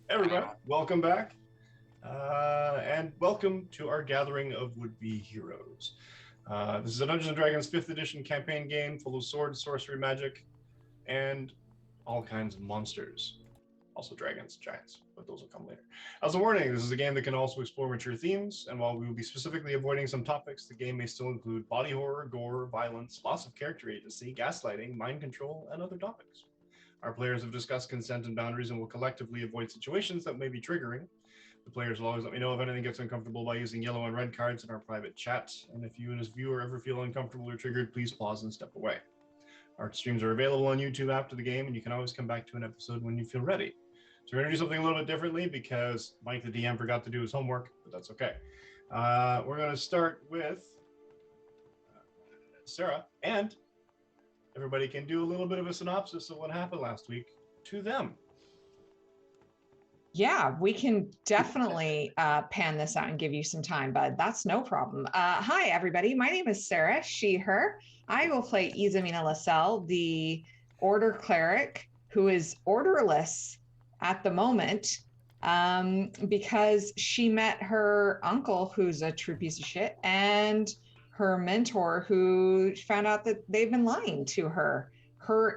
Everybody, welcome back. And welcome to our gathering of would-be heroes. This is a Dungeons & Dragons 5th edition campaign game full of swords, sorcery, magic, and all kinds of monsters. Also dragons, giants, but those will come later. As a warning, this is a game that can also explore mature themes, and while we will be specifically avoiding some topics, the game may still include body horror, gore, violence, loss of character agency, gaslighting, mind control, and other topics. Our players have discussed consent and boundaries and will collectively avoid situations that may be triggering. The players will always let me know if anything gets uncomfortable by using yellow and red cards in our private chat, and if you as viewer ever feel uncomfortable or triggered, please pause and step away. Our streams are available on YouTube after the game, and you can always come back to an episode when you feel ready. So we're going to do something a little bit differently because Mike, the DM, forgot to do his homework, but that's okay. We're going to start with Sarah, and everybody can do a little bit of a synopsis of what happened last week to them. Yeah, we can definitely pan this out and give you some time, bud. That's no problem. Hi, everybody. My name is Sarah, she, her. I will play Izamina Lascelle, the Order Cleric, who is orderless at the moment because she met her uncle, who's a true piece of shit, and her mentor, who found out that they've been lying to her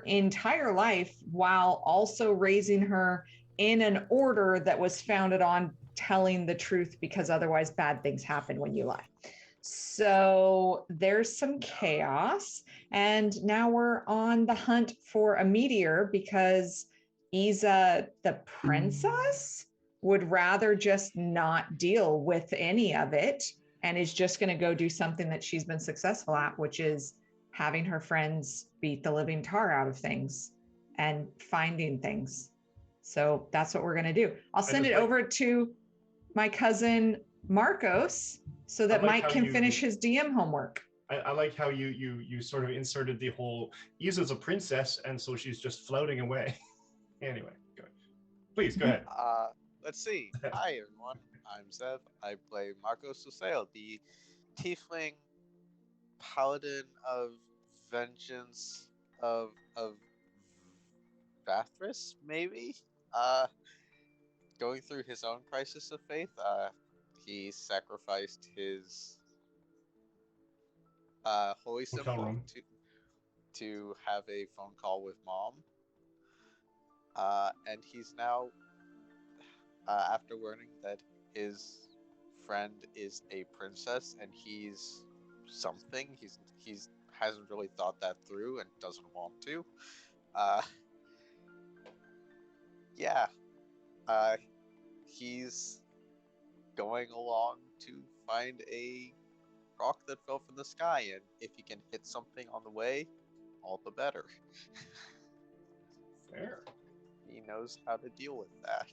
entire life while also raising her in an order that was founded on telling the truth, because otherwise bad things happen when you lie. So there's some chaos, and now we're on the hunt for a meteor because Isa, the princess, would rather just not deal with any of it and is just going to go do something that she's been successful at, which is having her friends beat the living tar out of things and finding things. So that's what we're going to do. I'll send it over to my cousin Marcos so that Mike can finish his DM homework. I like how you sort of inserted the whole Isa's a princess, and so she's just floating away. Anyway, go ahead. Please go ahead. Let's see. Hi everyone. I'm Zev. I play Marcos Susale, the tiefling paladin of vengeance of Vathris, maybe? Going through his own crisis of faith, he sacrificed his holy symbol to have a phone call with mom. And he's now, after learning that his friend is a princess and he's something, he's hasn't really thought that through and doesn't want to. He's going along to find a rock that fell from the sky, and if he can hit something on the way, all the better. Fair. He knows how to deal with that.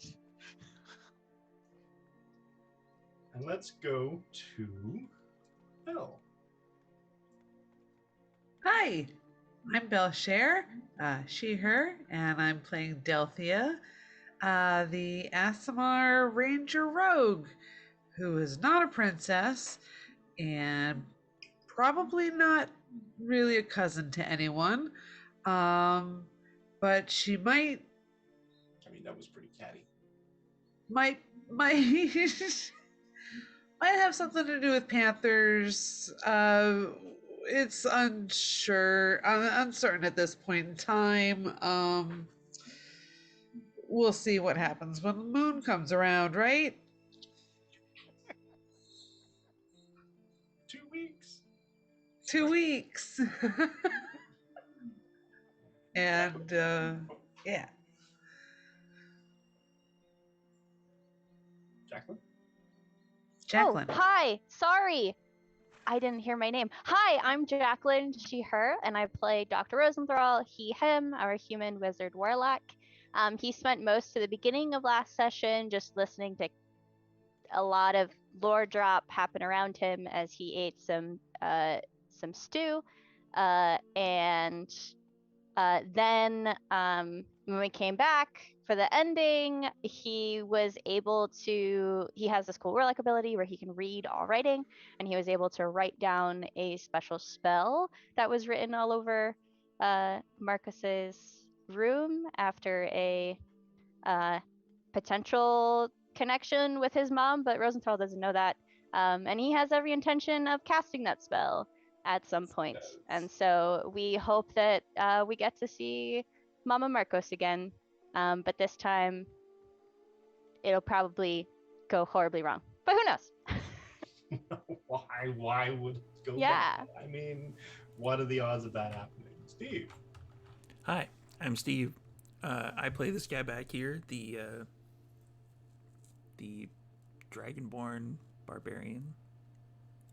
And let's go to Belle. Hi, I'm Belle Cher, she, her, and I'm playing Delphia, the Aasimar Ranger Rogue, who is not a princess and probably not really a cousin to anyone, but she might. I mean, that was pretty catty. Might might have something to do with Panthers. It's uncertain at this point in time. We'll see what happens when the moon comes around, right? 2 weeks. 2 weeks. And yeah. Jacqueline? Oh, hi. Sorry. I didn't hear my name. Hi, I'm Jacqueline, she, her, and I play Dr. Rosenthal, he, him, our human wizard warlock. He spent most of the beginning of last session just listening to a lot of lore drop happen around him as he ate some stew. And then when we came back for the ending, he has this cool warlock ability where he can read all writing, and he was able to write down a special spell that was written all over Marcus's room after a potential connection with his mom, but Rosenthal doesn't know that. And he has every intention of casting that spell at some point. And so we hope that we get to see Mama Marcos again. But this time, it'll probably go horribly wrong. But who knows? Why would it go Yeah. wrong? I mean, what are the odds of that happening? Steve. Hi, I'm Steve. I play this guy back here, the Dragonborn Barbarian,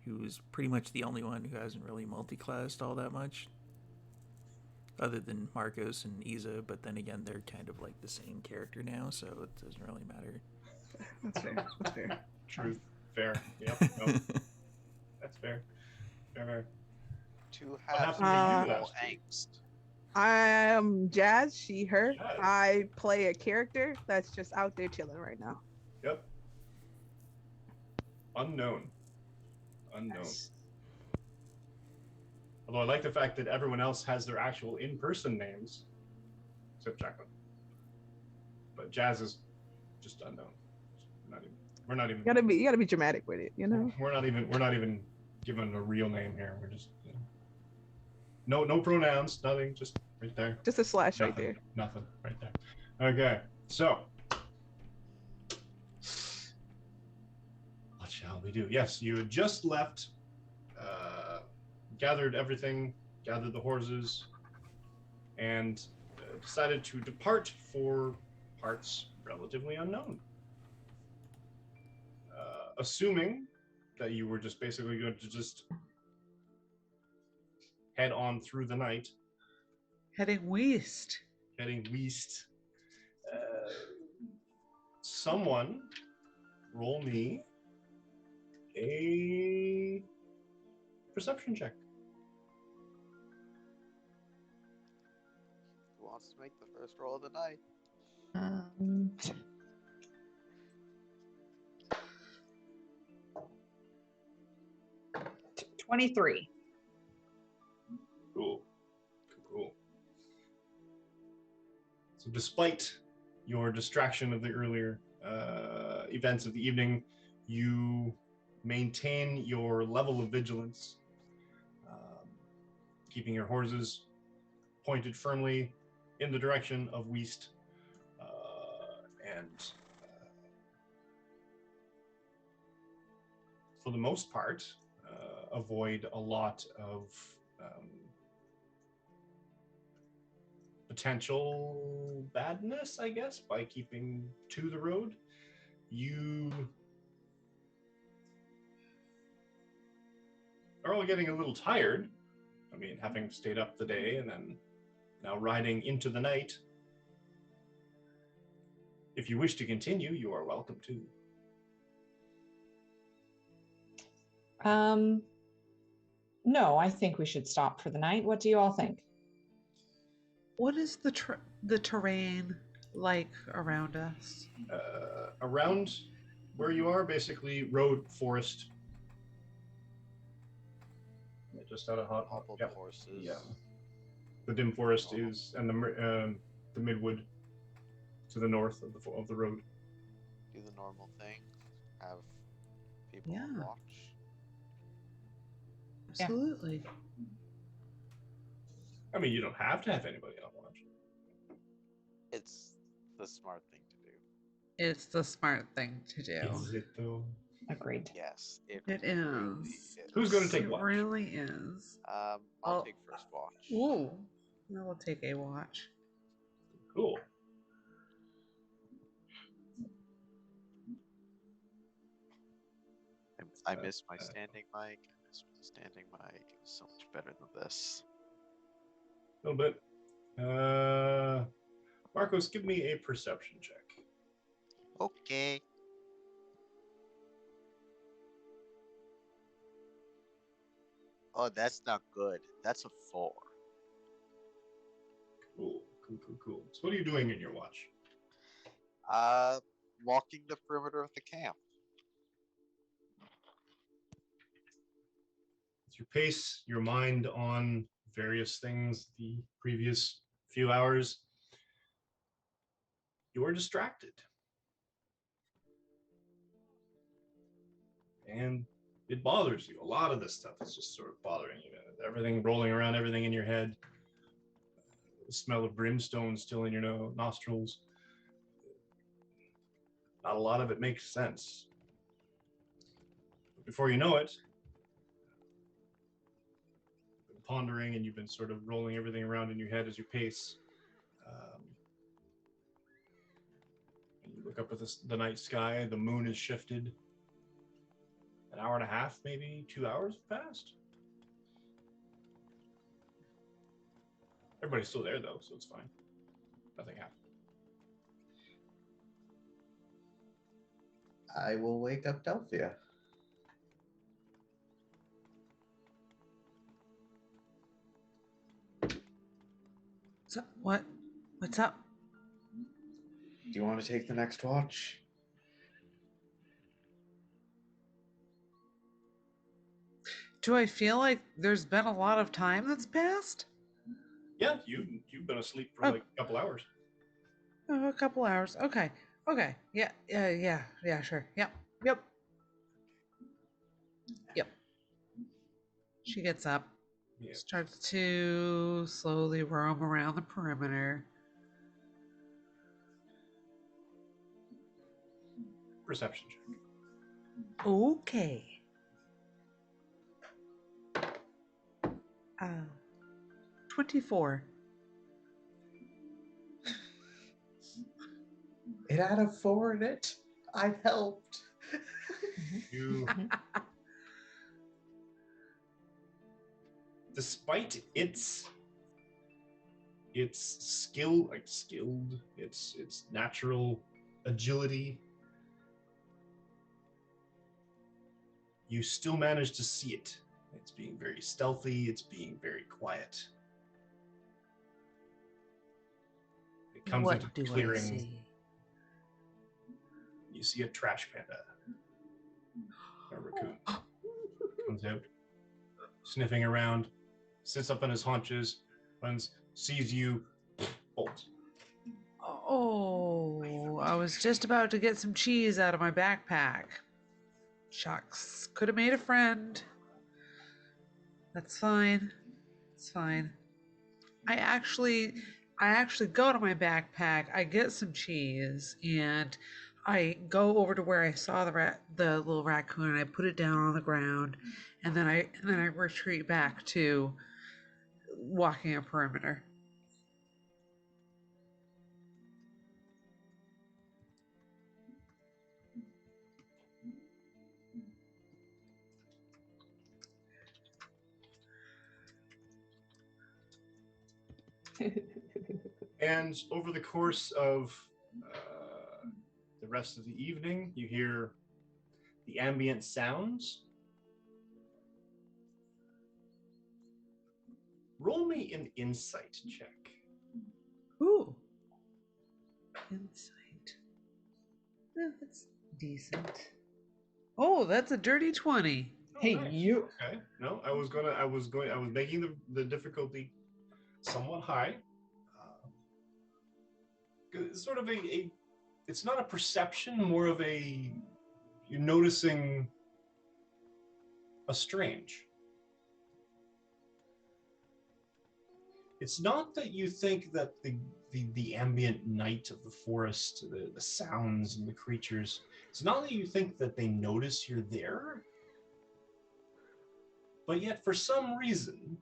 who's pretty much the only one who hasn't really multi-classed all that much, other than Marcos and Isa, but then again, they're kind of like the same character now, so it doesn't really matter. That's fair. That's fair. Truth. Fair. Yep. No. That's fair. Fair. To What have happened to you no last week? angst. I'm Jazz, she, her. Jazz. I play a character that's just out there chilling right now. Yep. Unknown. Although I like the fact that everyone else has their actual in-person names, except Jacqueline. But Jazz is just unknown. We're not even. You gotta be dramatic with it, you know. We're not even given a real name here. We're just no pronouns, nothing. Just right there. Just a slash right Nothing. there. Nothing right there. Okay, so what shall we do? Yes, you had just left, gathered everything, gathered the horses, and decided to depart for parts relatively unknown. Assuming that you were just basically going to just head on through the night. Heading west. Heading west. Someone roll me a perception check. Who wants to make the first roll of the night? 23. Cool. So despite your distraction of the earlier events of the evening, you maintain your level of vigilance, keeping your horses pointed firmly in the direction of West, and for the most part, avoid a lot of potential badness, I guess, by keeping to the road. You are all getting a little tired. I mean, having stayed up the day and then now riding into the night. If you wish to continue, you are welcome to. No, I think we should stop for the night. What do you all think? What is the terrain like around us? Around where you are, basically road, forest. Yeah, just out of hot. Hobbled Yep. horses. Yeah. The dim forest is, and the midwood to the north of the road. Do the normal thing. Have people Yeah. watch. Absolutely. I mean, you don't have to have anybody on watch. It's the smart thing to do. It's the smart thing to do. Is it though? Agreed. Yes, it It really is. Who's going to take It watch? really is. I'll Oh. take first watch. Whoa. I will take a watch. Cool. I miss my standing mic. I miss my standing mic. It was so much better than this. A little bit. Marcos, give me a perception check. Okay. Oh, that's not good. That's a 4. Cool. So what are you doing in your watch? Walking the perimeter of the camp. With your pace, your mind on various things the previous few hours, you are distracted. and it bothers you. A lot of this stuff is just sort of bothering you. Everything rolling around, everything in your head. The smell of brimstone still in your nostrils. Not a lot of it makes sense. But before you know it, you've been pondering and you've been sort of rolling everything around in your head as you pace. And you look up at the night sky, the moon is shifted. An hour and a half, maybe 2 hours have passed. Everybody's still there though, so it's fine. Nothing happened. I will wake up Delphia. So, what? What's up? Do you want to take the next watch? Do I feel like there's been a lot of time that's passed? Yeah, you've been asleep for like a couple hours. Oh, a couple hours. Okay. Okay. Yeah. Yeah. Sure. Yep. She gets up, Yeah. starts to slowly roam around the perimeter. Perception check. Okay. 24. It had a 4 in it. I helped. You, despite its skill, like skilled, its natural agility, you still manage to see it. It's being very stealthy. It's being very quiet. It comes What into do I clearing. see? You see a trash panda, a raccoon, comes out, sniffing around, sits up on his haunches, runs, sees you, bolts. Oh, I was just about to get some cheese out of my backpack. Shucks. Could have made a friend. That's fine. It's fine. I actually go to my backpack, I get some cheese, and I go over to where I saw the little raccoon, and I put it down on the ground, and then I retreat back to walking a perimeter. And over the course of the rest of the evening, you hear the ambient sounds. Roll me an insight check. Ooh. Insight. Yeah, that's decent. Oh, that's a dirty 20. Hey, nice. you. Okay. No, I was making the difficulty somewhat high. It's sort of it's not a perception, more of you're noticing a strange. It's not that you think that the ambient night of the forest, the sounds and the creatures, it's not that you think that they notice you're there, but yet for some reason,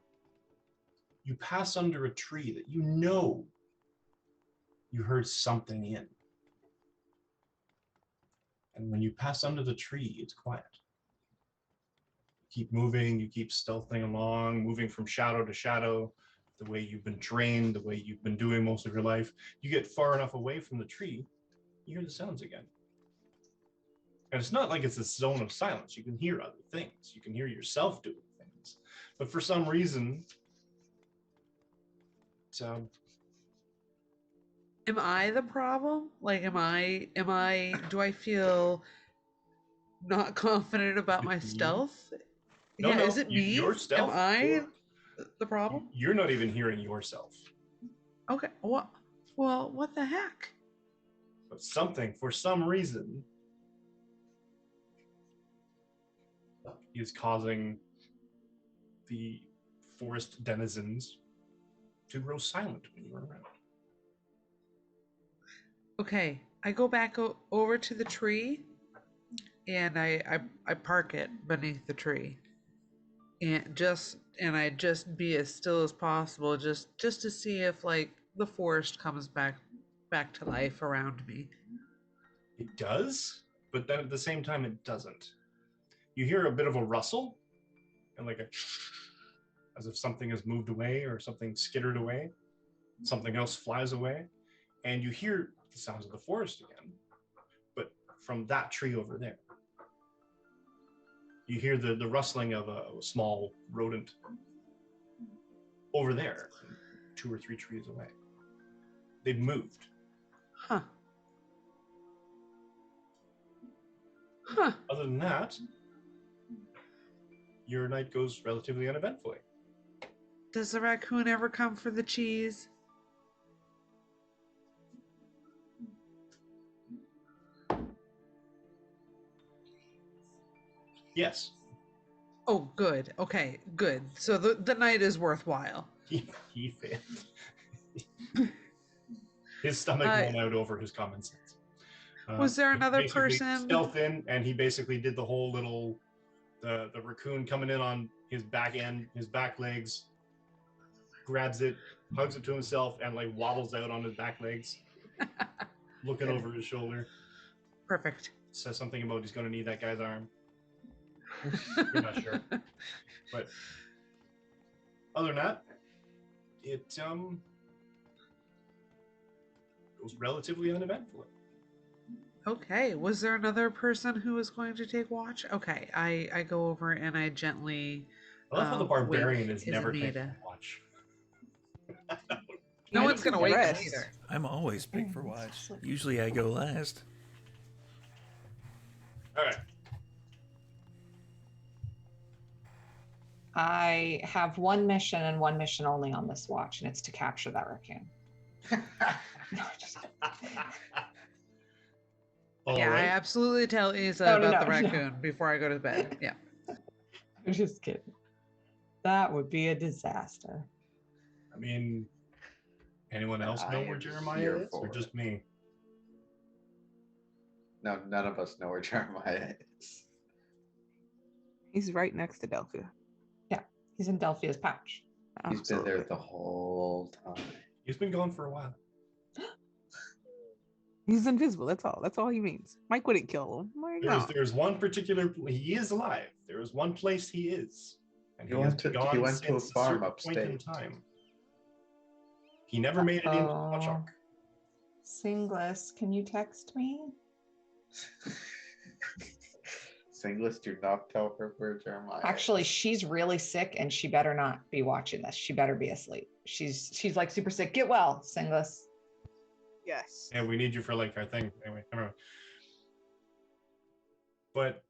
you pass under a tree that you know you heard something in. And when you pass under the tree, it's quiet. You keep moving, you keep stealthing along, moving from shadow to shadow, the way you've been trained, the way you've been doing most of your life. You get far enough away from the tree, you hear the sounds again. And it's not like it's a zone of silence. You can hear other things. You can hear yourself doing things. But for some reason, Am I the problem? Like, do I feel not confident about my stealth? No, yeah, no, is it me? Your stealth, Am I the problem? You're not even hearing yourself. Okay, what? Well, what the heck? But something, for some reason, He is causing the forest denizens to grow silent when you're around. Okay, I go back over to the tree, and I park it beneath the tree, and I just be as still as possible, just to see if like the forest comes back to life around me. It does, but then at the same time it doesn't. You hear a bit of a rustle, and like a as if something has moved away or something skittered away. Something else flies away, and you hear the sounds of the forest again, but from that tree over there. You hear the rustling of a small rodent over there, 2 or 3 trees away. They've moved. Huh. Other than that, your night goes relatively uneventfully. Does the raccoon ever come for the cheese? Yes. Oh, good. Okay, good. So the night is worthwhile. He failed. His stomach won out over his common sense. Was there another basically person? Stealth in, and he basically did the whole little, the raccoon coming in on his back end, his back legs, grabs it, hugs it to himself, and like waddles out on his back legs, looking over his shoulder. Perfect. Says something about he's going to need that guy's arm. You're not sure. But other than that, it goes relatively uneventfully. Okay. Was there another person who was going to take watch? Okay. I go over and I gently. I love how the barbarian wake is never taking Izamida. watch. No one's gonna wake him Rest. either. I'm always picked for watch. Usually I go last. All right. I have one mission and one mission only on this watch, and it's to capture that raccoon. No, just All Yeah, I right. absolutely tell Isa No, about the no. raccoon before I go to bed. Yeah. I'm just kidding. That would be a disaster. I mean, anyone else I know where am Jeremiah here is, or for just it. me? No, none of us know where Jeremiah is. He's right next to Delphia. He's in Delphia's pouch. He's been there Absolutely. the whole time. He's been gone for a while. He's invisible. That's all. That's all he means. Mike wouldn't kill him. Why not? There's one particular. He is alive. There is one place he is, and He has went to- been he gone went to a since farm certain point in upstate. time. He never made it into the Oh. Watchdog. Singlis, can you text me? Singles, do not tell her where Jeremiah Actually, is. she's really sick and she better not be watching this. She better be asleep. She's like super sick. Get well, Singlis. Yes. Yeah, we need you for like our thing. Anyway, never mind. But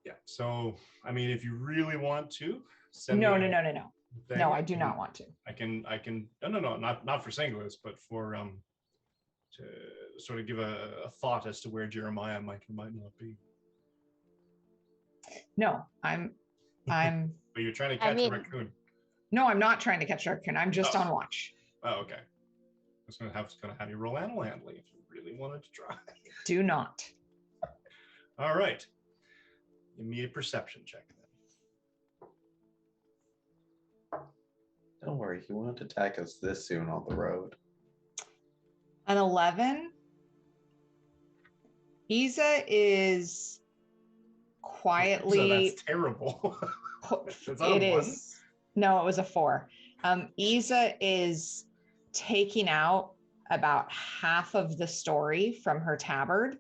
yeah, so I mean, if you really want to send No, me no, a no, no, no. thing, No, I do not want to. I can no, not for Singles, but for to sort of give a thought as to where Jeremiah might or might not be. No, I'm But you're trying to catch mean- a raccoon. no, I'm not trying to catch a raccoon. I'm just Oh. on watch. Oh, okay. I was gonna have you roll animal handling if you really wanted to try. Do not. All right. Give me a perception check then. Don't worry, he won't attack us this soon on the road. An 11. Isa is quietly. So that's terrible. Is that a It one? is. No, it was a 4. Isa is taking out about half of the story from her tabard.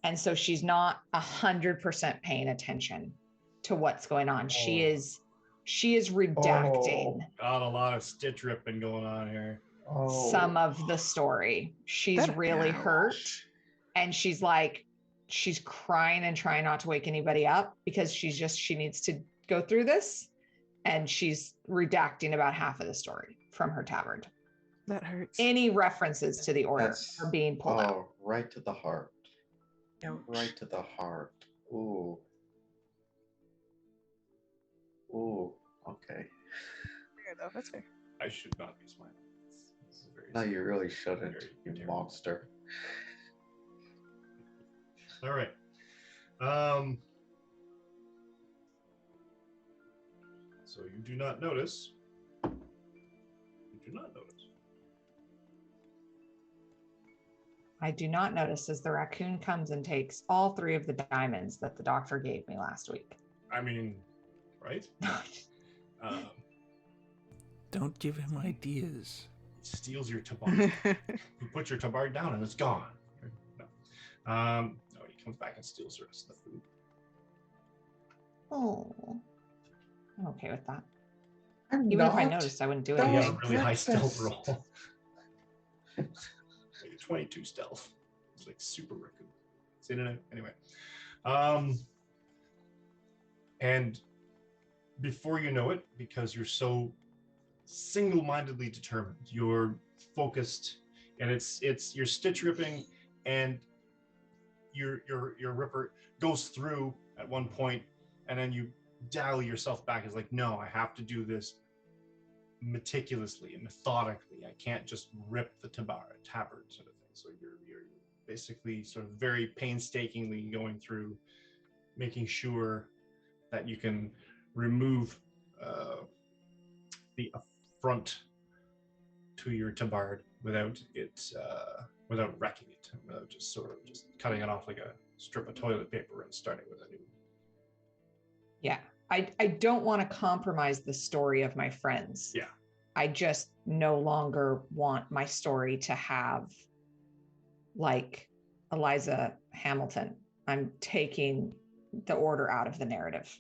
And so she's not 100% paying attention to what's going on. She Oh. is redacting Got a lot of stitch ripping going on here. Oh, some of the story. She's That- really ouch. hurt. And she's crying and trying not to wake anybody up because she needs to go through this. And she's redacting about half of the story from her tabard. That hurts. Any references to the order That's- are being pulled out. oh, right to the heart. Ouch. Right to the heart. Ooh. Ooh, okay. Fair though. That's fair. I should not be smiling. This is very No, you really shouldn't, very you terrible. monster. All right. So you do not notice. You do not notice. I do not notice as the raccoon comes and takes all 3 of the diamonds that the doctor gave me last week. I mean, right? Don't give him ideas. He steals your tabard. You put your tabard down and it's gone. No. No, he comes back and steals the rest of the food. Oh, I'm okay with that. I'm Even if I not. noticed, I wouldn't do it. That He was has a really high stealth breakfast. roll. Like 22 stealth. It's like super raccoon. See it anyway. And before you know it, because you're so single-mindedly determined, you're focused, and it's you're stitch ripping, and your ripper goes through at one point, and then you dial yourself back. It's like, no, I have to do this meticulously and methodically. I can't just rip the tabard sort of thing. So you're basically sort of very painstakingly going through, making sure that you can remove the affront to your tabard without wrecking it, without just sort of just cutting it off like a strip of toilet paper and starting with a new. Yeah. I don't want to compromise the story of my friends. Yeah. I just no longer want my story to have like Eliza Hamilton. I'm taking the order out of the narrative.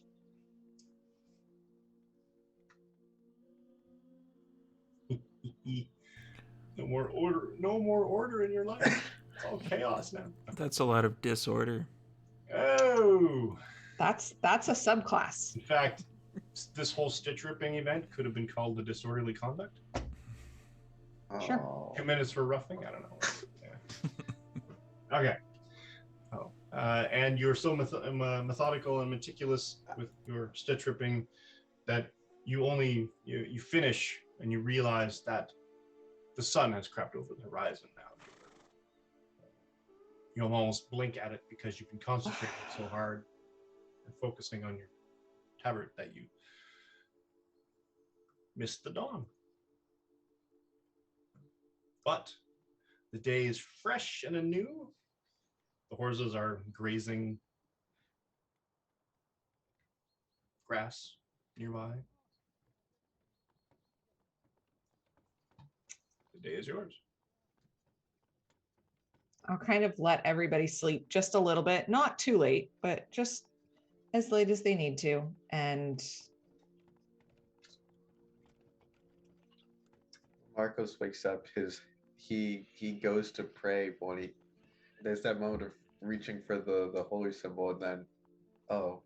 No more order in your life. It's all chaos now. That's a lot of disorder. Oh, That's a subclass. in fact, this whole stitch ripping event could have been called the disorderly conduct. Sure. Oh. 2 minutes for roughing. I don't know. Yeah. Okay. Oh, and you're so methodical and meticulous with your stitch ripping that you finish and you realize that the sun has crept over the horizon now. You almost blink at it because you've been concentrating so hard and focusing on your tabard that you missed the dawn. But the day is fresh and anew. The horses are grazing grass nearby. The day is yours. I'll kind of let everybody sleep just a little bit, not too late, but just as late as they need to. And Marcos wakes up. He goes to pray, but when there's that moment of reaching for the holy symbol, and then oh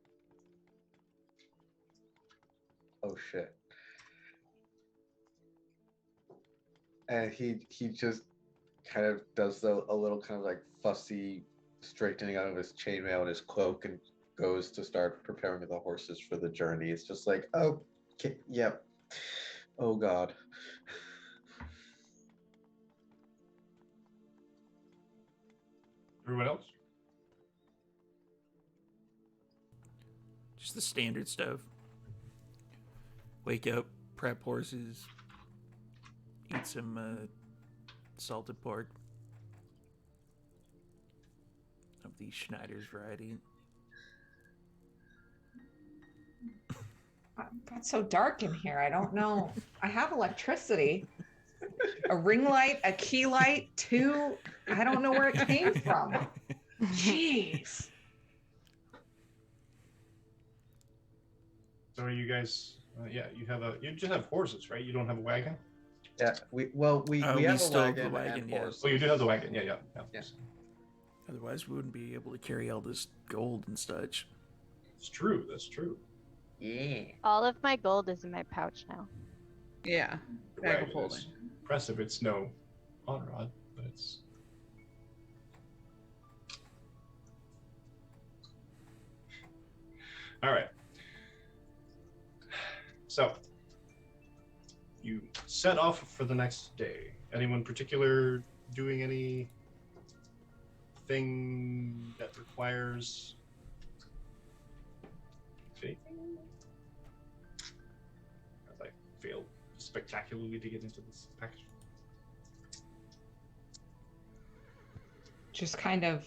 shit, and he just kind of does a little kind of like fussy straightening out of his chainmail and his cloak, and goes to start preparing the horses for the journey. It's just like, oh, okay, yep, oh god. Everyone else? Just the standard stuff. Wake up, prep horses, eat some salted pork of the Schneider's variety. it got so dark in here. I don't know. I have electricity, a ring light, a key light, 2. I don't know where it came from. Jeez. So are you guys? You just have horses, right? You don't have a wagon. Yeah, we have a still have wagon, the wagon, and yeah. horses. Oh, you do have the wagon. Yeah. Otherwise, we wouldn't be able to carry all this gold and such. It's true. That's true. Yeah. All of my gold is in my pouch now. Yeah. The Bag of wagon holding. is impressive. It's no on rod, but it's. All right. So, you set off for the next day. Anyone particular doing anything that requires anything? As I failed spectacularly to get into this package. Just kind of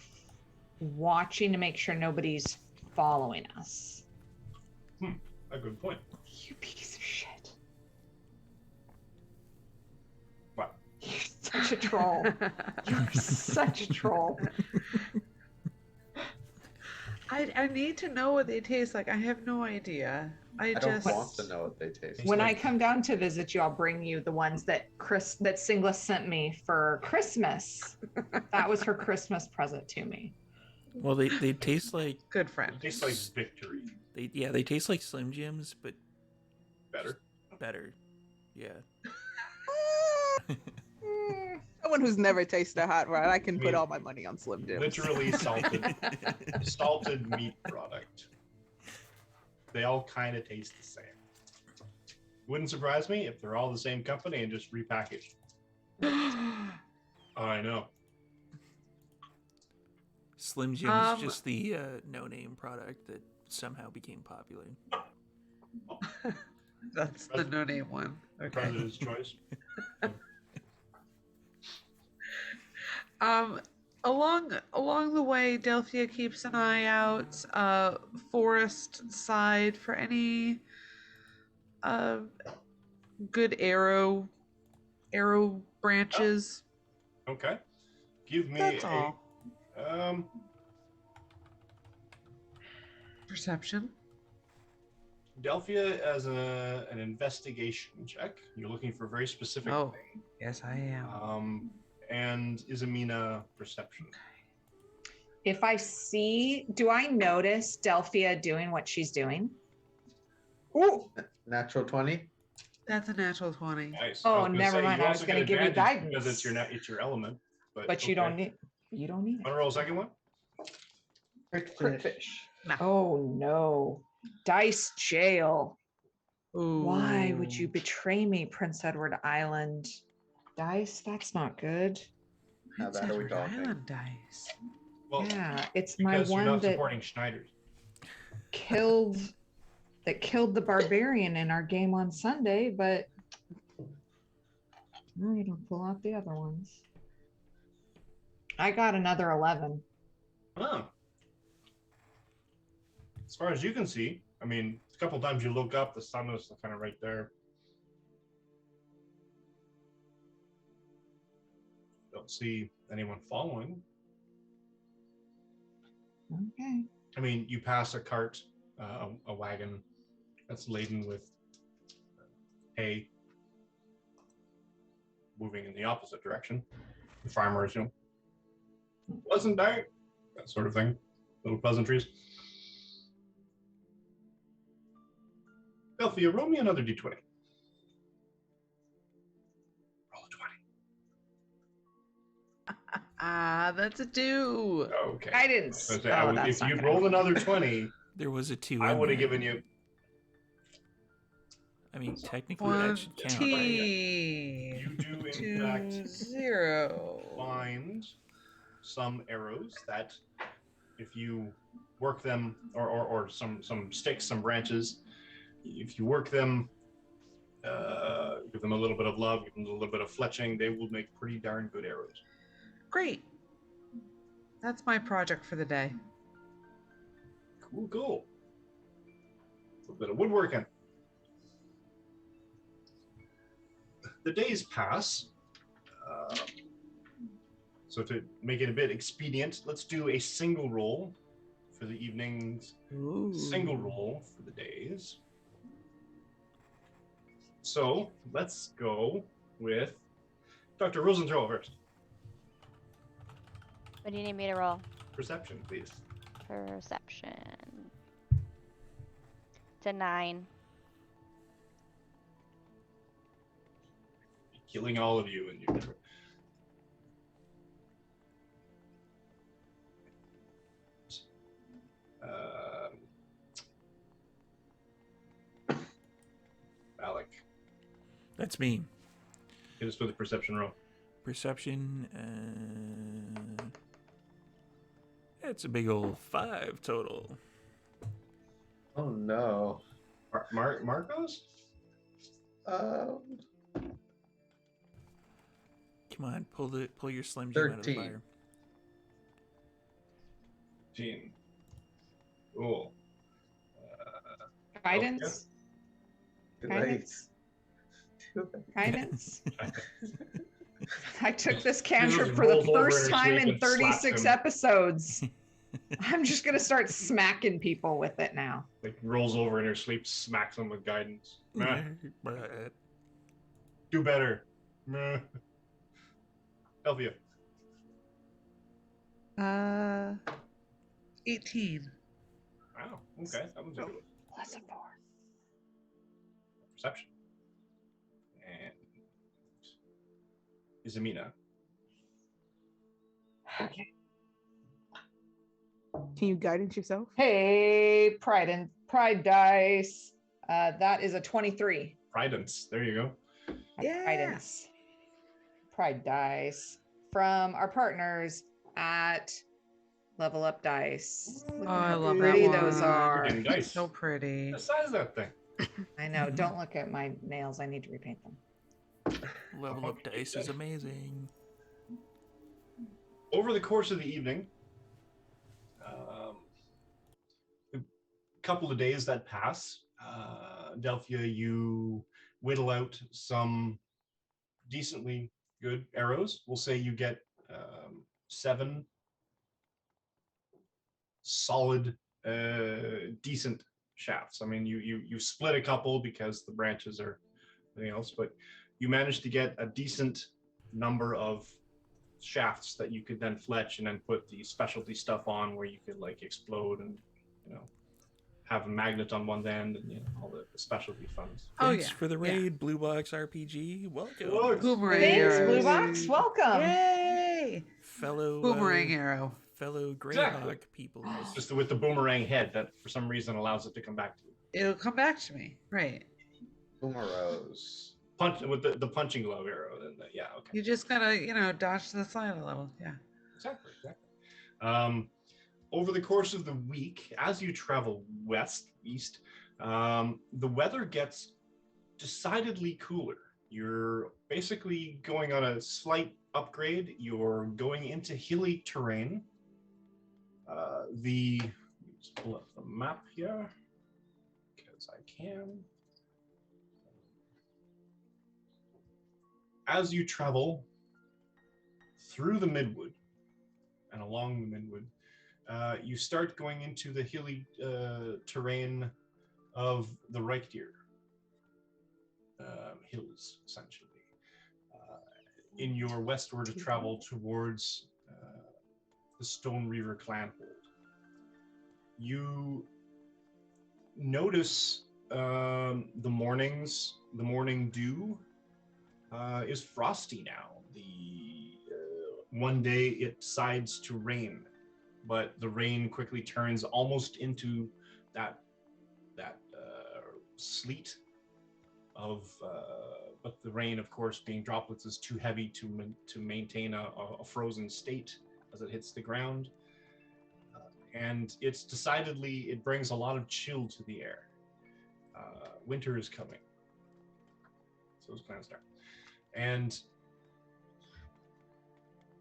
watching to make sure nobody's following us. A good point. You piece of shit. What? You're such a troll. You're such a troll. I need to know what they taste like. I have no idea. I don't just want to know what they taste When like. I come down to visit you, I'll bring you the ones that Singla sent me for Christmas. That was her Christmas present to me. Well, they taste like good friend. It tastes like victory. they taste like Slim Jims, but Better. better. Yeah. Someone who's never tasted a hot rod, I can I put mean, all my money on Slim Jims. Literally salted meat product. They all kind of taste the same. Wouldn't surprise me if they're all the same company and just repackaged. I know. Slim Jim is just the no-name product that somehow became popular. That's the no-name one. Okay. President's choice. Along the way, Delphia keeps an eye out forest side for any good arrow branches. Okay. Give me That's all. Um, Perception. Delphia as an investigation check. You're looking for a very specific thing. Yes, I am. And Izamina perception. If I see, do I notice Delphia doing what she's doing? Ooh, Natural 20? That's a natural 20. nice. Oh, never mind. I was going to give you guidance. Because it's your element. But you don't need it. Want to roll a second one? Crit fish. Nah. Oh no. Dice jail. Ooh. Why would you betray me, Prince Edward Island? Dice? That's not good. How Prince bad are we Edward talking? Island dice. Well, Yeah, it's my because you're one not that supporting Schneider's. killed the barbarian in our game on Sunday, but I'm gonna pull out the other ones. I got another 11. Oh. As far as you can see, I mean, a couple times you look up, the sun is kind of right there. Don't see anyone following. Okay. I mean, you pass a cart, a wagon that's laden with hay, moving in the opposite direction. The farmers, pleasant day, that sort of thing. Little pleasantries. Delphia, roll me another d20. Roll a 20. That's a 2. Okay. I didn't. So that's if not you gonna rolled happen. another 20, There was a 2. I in would have there. given you. I mean, technically that should count. You do, in fact, 0. find some arrows that, if you work them, or some sticks, some branches, if you work them, give them a little bit of love, give them a little bit of fletching, they will make pretty darn good arrows. Great. That's my project for the day. Cool. A little bit of woodworking. The days pass. So to make it a bit expedient, let's do a single roll for the evenings, single roll for the days. So let's go with Dr. Rosenthal first. What do you need me to roll? Perception, please. Perception. It's a 9. Killing all of you, and you never. That's me. Hit us with a perception roll. Perception. It's a big old 5 total. Oh no. Marcos? Come on, pull your Slim Jim out of the 13. fire. Gene. Cool. Guidance. Guidance. Guidance. I took this cantrip for the rolls over first in her time sleep in and slaps 36 him. episodes. I'm just gonna start smacking people with it now. Like rolls over in her sleep, smacks him with guidance. Meh. Do better. Meh. Elvia. 18. Wow. Okay. That was a good one. Plus a 4. Perception. And Izamina. Okay. Can you guidance yourself? Hey, pride dice. That is a 23. Pridence. There you go. Yeah. Guidance. Pride dice from our partners at Level Up Dice. Look Oh, at I how love pretty that those one. are. And dice. So pretty. What size is that thing? I know. Don't look at my nails. I need to repaint them. Level Up Dice is amazing. Over the course of the evening, a couple of days that pass, Delphia, you whittle out some decently good arrows. We'll say you get 7 solid, decent shafts. I mean, you split a couple because the branches are anything else, but you managed to get a decent number of shafts that you could then fletch and then put the specialty stuff on where you could like explode and have a magnet on one end and all the specialty funds. Oh, Thanks yeah. for the Yeah. raid, Blue Box RPG. Welcome. Boomerang Thanks, arrows. Blue Box. Welcome. Yay! Fellow Boomerang arrow. fellow Greyhawk Exactly. people. Just with the boomerang head that for some reason allows it to come back to you. It'll come back to me. Right. Boomeros. Punch with the punching glove arrow. Then yeah, okay. You just gotta, dodge to the side a little. Yeah. Exactly. Over the course of the week, as you travel east, the weather gets decidedly cooler. You're basically going on a slight upgrade. You're going into hilly terrain. Let me just pull up the map here because I can. As you travel through the Midwood and along the Midwood, you start going into the hilly terrain of the Reichdir hills, essentially. In your westward travel towards the Stone Reaver Clanhold, you notice the morning dew is frosty now. One day it decides to rain, but the rain quickly turns almost into that sleet of. But the rain, of course, being droplets, is too heavy to maintain a frozen state as it hits the ground, and it brings a lot of chill to the air. Winter is coming, so those plans start. And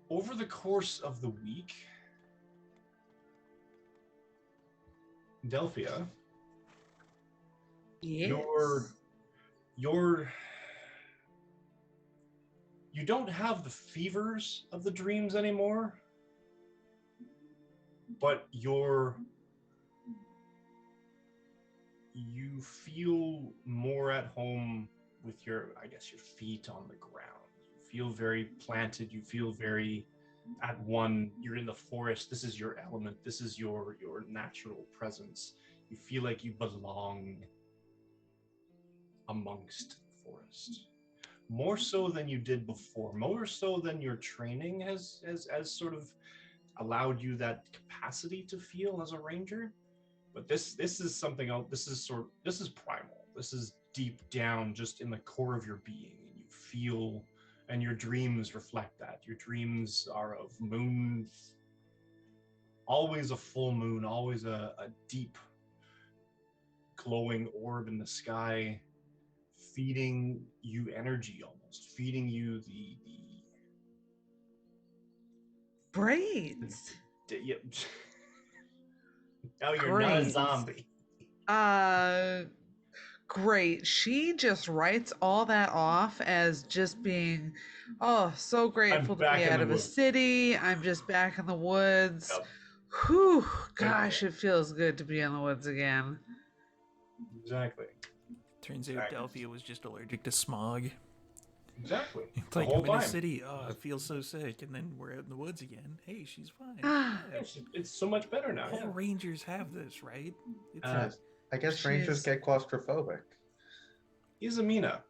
over the course of the week, Delphia, Yes. you don't have the fevers of the dreams anymore, but you feel more at home with your feet on the ground. You feel very planted. You feel very at one. You're in the forest. This is your element. This is your natural presence. You feel like you belong amongst the forest. More so than you did before. More so than your training has sort of allowed you that capacity to feel as a ranger. But this is something else. This is primal. This is deep down, just in the core of your being, and you feel, and your dreams reflect that. Your dreams are of moon, always a full moon, always a deep glowing orb in the sky, feeding you energy, almost feeding you the Brains. yep. Now you're not a Great. zombie. Great. She just writes all that off as just being, oh, so grateful to back be in out the of a woods. city. I'm just back in the woods. Yep. Whew, gosh, it feels good to be in the woods again. Exactly. Turns out Exactly. Delphia was just allergic to smog. Exactly. It's The like, whole I'm in a time. city, oh, I feel so sick, and then we're out in the woods again. Hey, she's fine. Ah. Yeah. It's so much better now. All Yeah. rangers have this, right? It's Yes. I guess She rangers is- get claustrophobic. Izamina,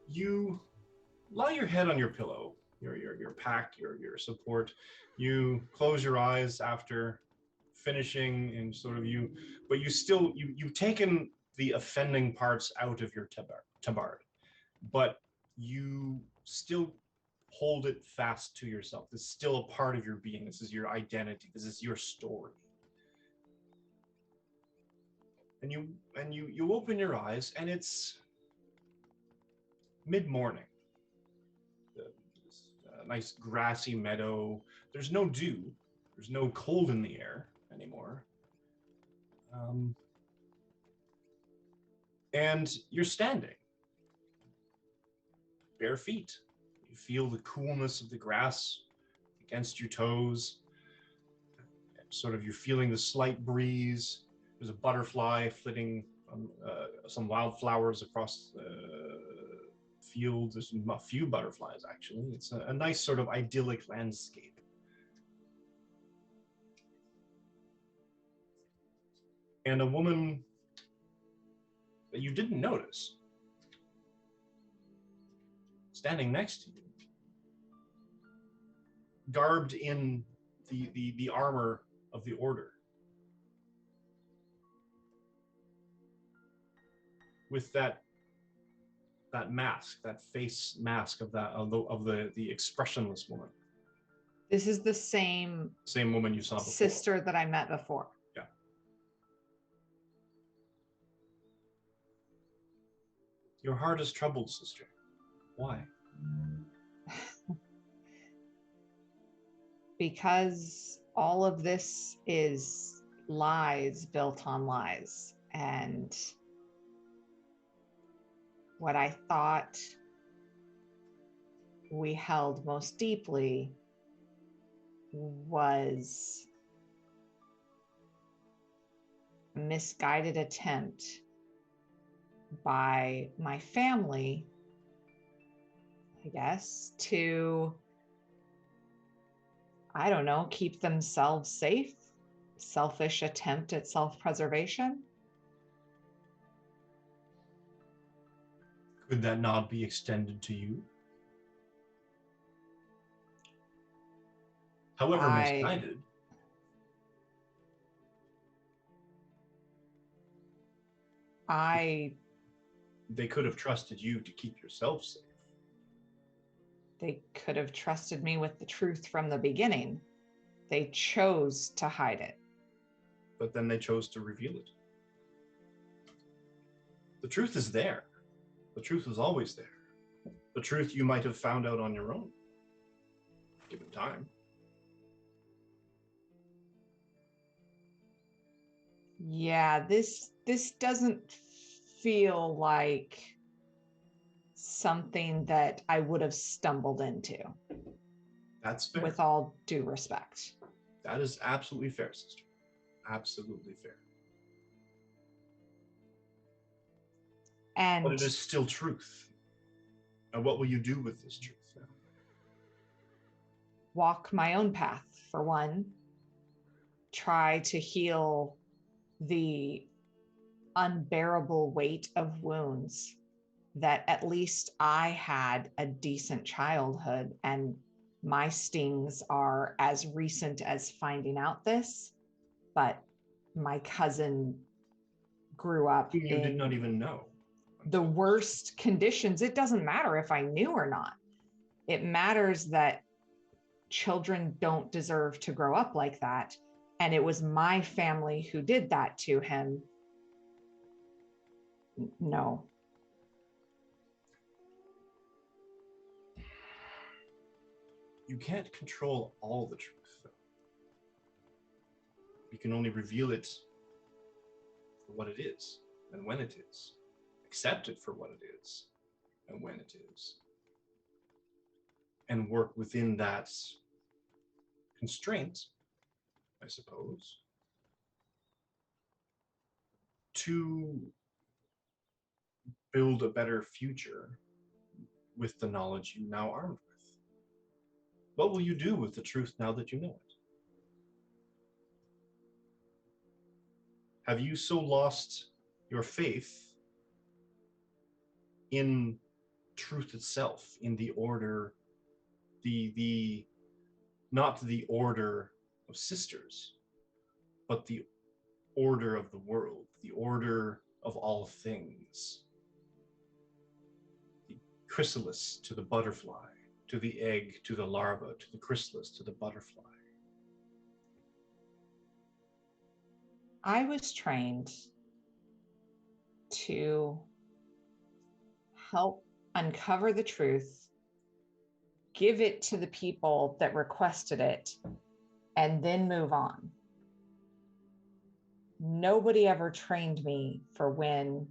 you lie your head on your pillow, your pack, your support. You close your eyes after finishing, and sort of but you still you've taken the offending parts out of your tabard, but you still hold it fast to yourself. This is still a part of your being. This is your identity. This is your story. And you open your eyes, and it's mid-morning. A nice grassy meadow. There's no dew. There's no cold in the air anymore. And you're standing, bare feet. You feel the coolness of the grass against your toes. Sort of, you're feeling the slight breeze. There's a butterfly flitting some wildflowers across the field. There's a few butterflies, actually. It's a nice sort of idyllic landscape. And a woman that you didn't notice, standing next to you, garbed in the armor of the Order, with that mask, that face mask of the expressionless woman. This is the same Woman you saw before. sister that I met before. Yeah. Your heart is troubled, sister. Why? Because all of this is lies built on lies. And what I thought we held most deeply was a misguided attempt by my family, I guess, to, I don't know, keep themselves safe. Selfish attempt at self-preservation. Could that not be extended to you? However misguided. They could have trusted you to keep yourself safe. They could have trusted me with the truth from the beginning. They chose to hide it. But then they chose to reveal it. The truth is there. The truth is always there. The truth you might have found out on your own, given time. Yeah, this doesn't feel like something that I would have stumbled into. That's fair. With all due respect. That is absolutely fair, sister. Absolutely fair. And but it is still truth. And what will you do with this truth now? Walk my own path, for one. Try to heal the unbearable weight of wounds that at least I had a decent childhood, and my stings are as recent as finding out this, but my cousin grew up Whom you did in not even know. the worst conditions. It doesn't matter if I knew or not. It matters that children don't deserve to grow up like that. And it was my family who did that to him. No. You can't control all the truth, though. You can only reveal it for what it is and when it is. Accept it for what it is and when it is. And work within that constraint, I suppose, to build a better future with the knowledge you now armed with. What will you do with the truth now that you know it? Have you so lost your faith in truth itself, in the order, not the order of sisters, but the order of the world, the order of all things? The chrysalis to the butterfly, to the egg, to the larva, to the chrysalis, to the butterfly. I was trained to help uncover the truth, give it to the people that requested it, and then move on. Nobody ever trained me for when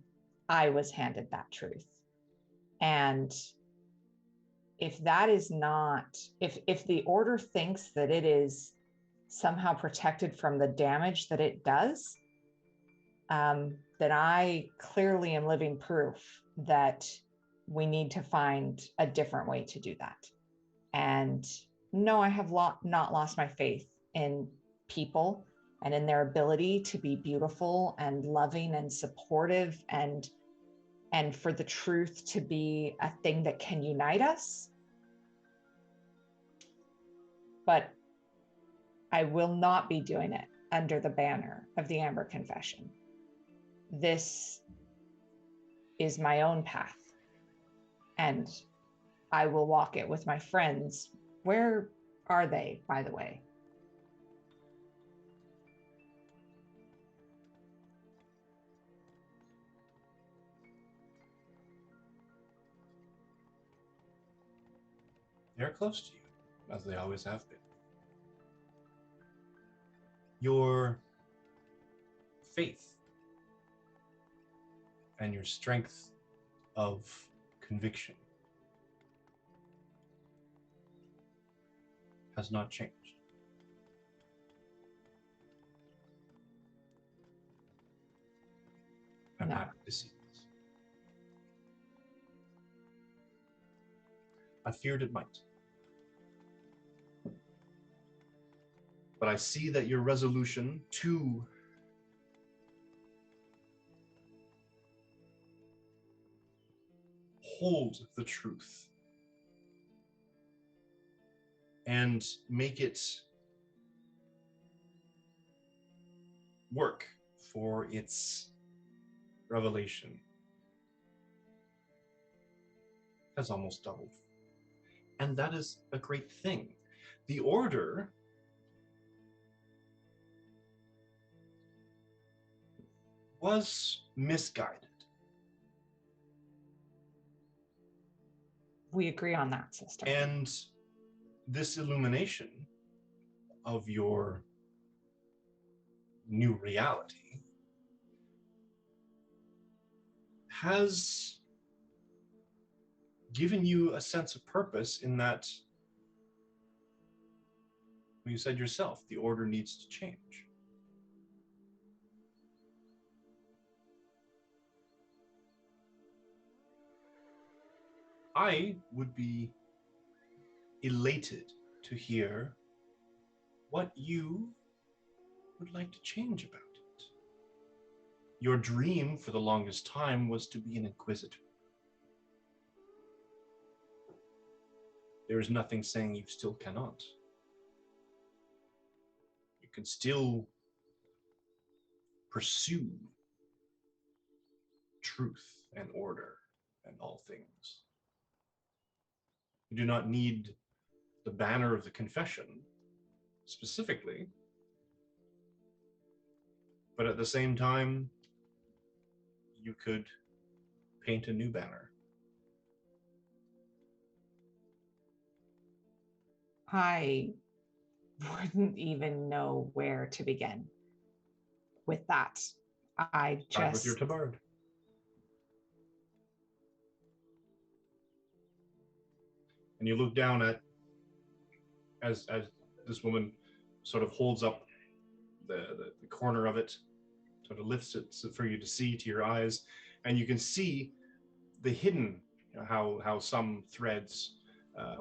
I was handed that truth. And if that is not, if the order thinks that it is somehow protected from the damage that it does, then I clearly am living proof that we need to find a different way to do that. And no, I have not lost my faith in people and in their ability to be beautiful and loving and supportive, and for the truth to be a thing that can unite us. But I will not be doing it under the banner of the Amber Confession. This is my own path, and I will walk it with my friends. Where are they, by the way? They're close to you, as they always have been. Your faith and your strength of conviction has not changed. I'm happy to see this. I feared it might. But I see that your resolution to hold the truth and make it work for its revelation has almost doubled. And that is a great thing. The order was misguided. We agree on that, sister. And this illumination of your new reality has given you a sense of purpose, in that you said yourself, the order needs to change. I would be elated to hear what you would like to change about it. Your dream for the longest time was to be an inquisitor. There is nothing saying you still cannot. You can still pursue truth and order in all things. You do not need the banner of the confession specifically, but at the same time, you could paint a new banner. I wouldn't even know where to begin with that. I Start with your just tabard. And you look down at, as this woman sort of holds up the corner of it, sort of lifts it for you to see to your eyes, and you can see the hidden, how some threads,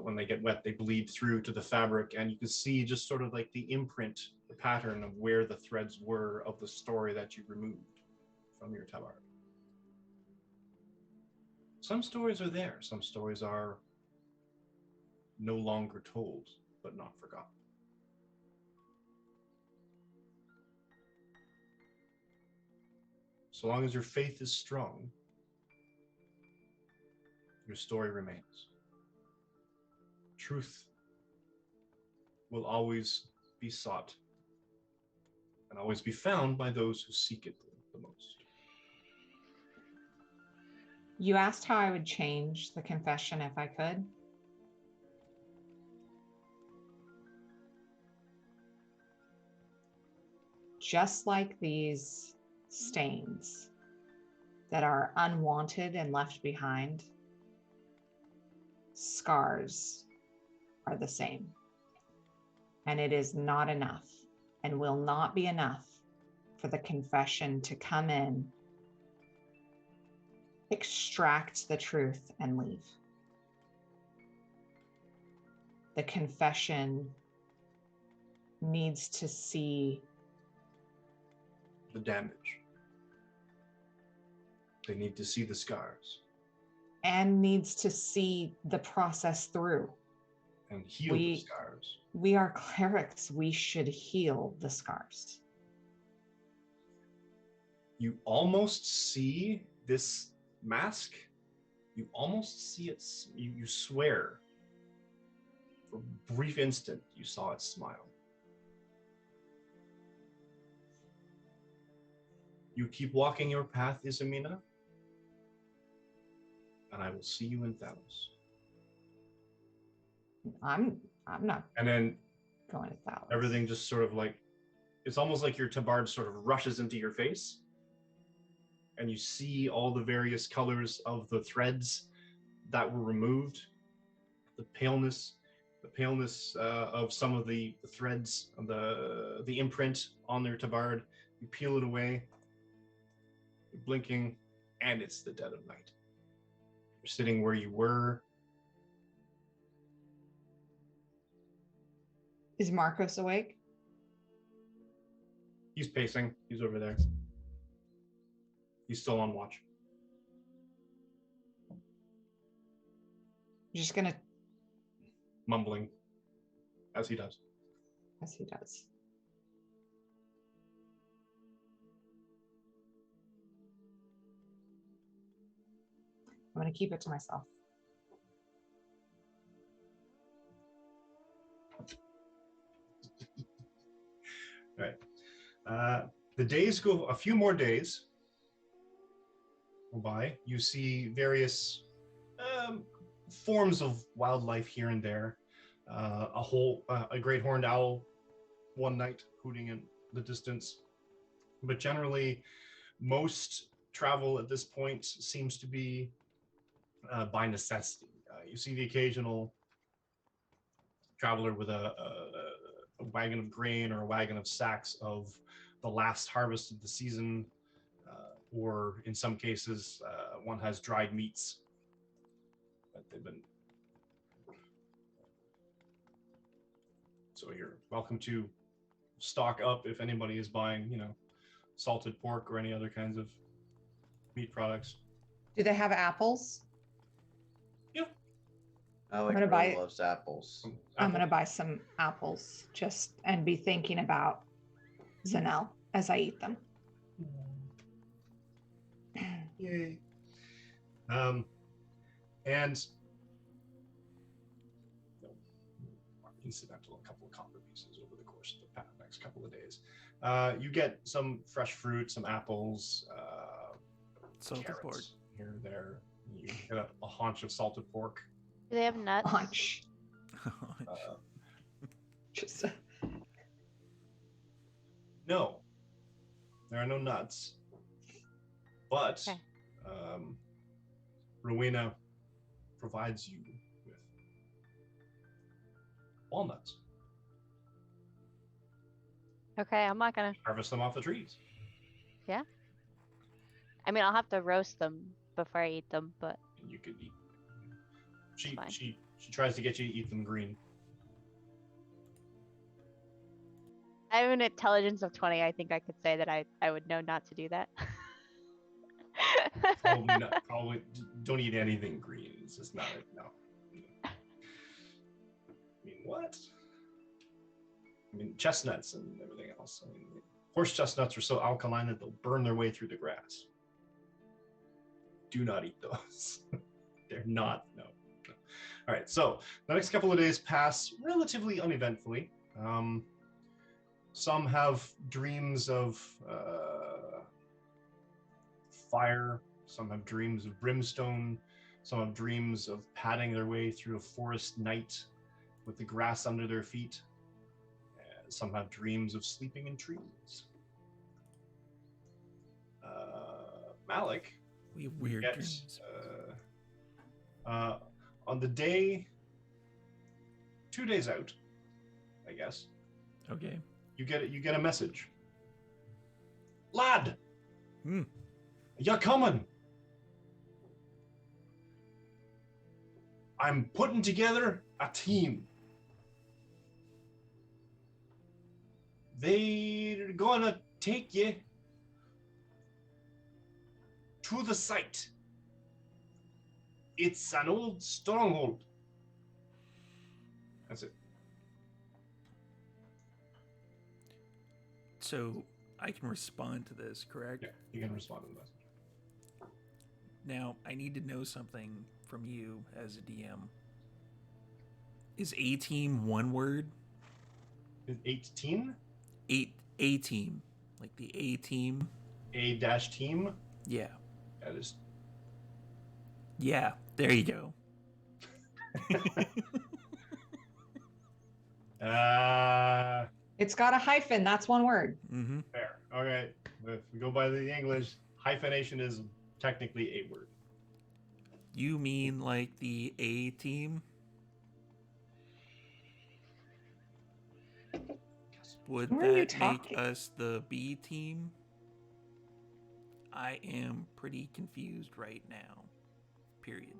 when they get wet, they bleed through to the fabric, and you can see just sort of like the imprint, the pattern of where the threads were of the story that you removed from your tabard. Some stories are there. Some stories are no longer told, but not forgotten. So long as your faith is strong, your story remains. Truth will always be sought and always be found by those who seek it the most. You asked how I would change the confession if I could. Just like these stains that are unwanted and left behind, scars are the same. And it is not enough and will not be enough for the confession to come in, extract the truth, and leave. The confession needs to see the damage. They need to see the scars. And needs to see the process through. And heal the scars. We are clerics. We should heal the scars. You almost see this mask. You almost see it. You swear. For a brief instant, you saw it smile. You keep walking your path, Izamina, and I will see you in Thalos. I'm not. And then going to Thalos. Everything just sort of like, it's almost like your tabard sort of rushes into your face, and you see all the various colors of the threads that were removed, the paleness of some of the threads, of the imprint on their tabard. You peel it away. You're blinking, and it's the dead of night. You're sitting where you were. Is Marcos awake? He's pacing. He's over there. He's still on watch. You're just gonna... Mumbling, as he does. As he does. I'm gonna keep it to myself. All right. The days go, a few more days go by. You see various forms of wildlife here and there. A great horned owl one night hooting in the distance. But generally, most travel at this point seems to be by necessity. You see the occasional traveler with a wagon of grain or a wagon of sacks of the last harvest of the season, or in some cases, one has dried meats that they've been. So you're welcome to stock up if anybody is buying, salted pork or any other kinds of meat products. Do they have apples? Yeah. Alec gonna really buy- loves apples. I'm gonna buy some apples and be thinking about Zanelle as I eat them. Yay. And incidental, a couple of copper pieces over the course of the next couple of days. You get some fresh fruit, some apples, Salted pork. carrots here and there. You get a haunch of salted pork. Do they have nuts? Hunch. Just No, there are no nuts. But Okay. Rowena provides you with walnuts. Okay, I'm not gonna. Harvest them off the trees. I mean, I'll have to roast them before I eat them, but And you could eat. fine. She tries to get you to eat them green. I have an intelligence of 20. I think I could say that I would know not to do that. Probably not. Probably don't eat anything green. It's just not. No. I mean, what? I mean, chestnuts and everything else. I mean, horse chestnuts are so alkaline that they'll burn their way through the grass. Do not eat those. They're not. No. All right. So the next couple of days pass relatively uneventfully. Some have dreams of fire. Some have dreams of brimstone. Some have dreams of padding their way through a forest night with the grass under their feet. Some have dreams of sleeping in trees. Malik, We have weird get, dreams. on the day, 2 days out, I guess, Okay. you get a message. Lad, Hmm. you're coming. I'm putting together a team. They're gonna take you to the site. It's an old stronghold. That's it. So I can respond to this, correct? Yeah, you can respond to the message. Now, I need to know something from you as a DM. Is A team one word? Is 18? A team. Like the A team? A-team? Yeah. That is. Yeah. There you go. it's got a hyphen. That's one word. Mm-hmm. Fair. Okay. If we go by the English, hyphenation is technically a word. You mean like the A team? Would Who are you that make talking? us the B team? I am pretty confused right now. Period.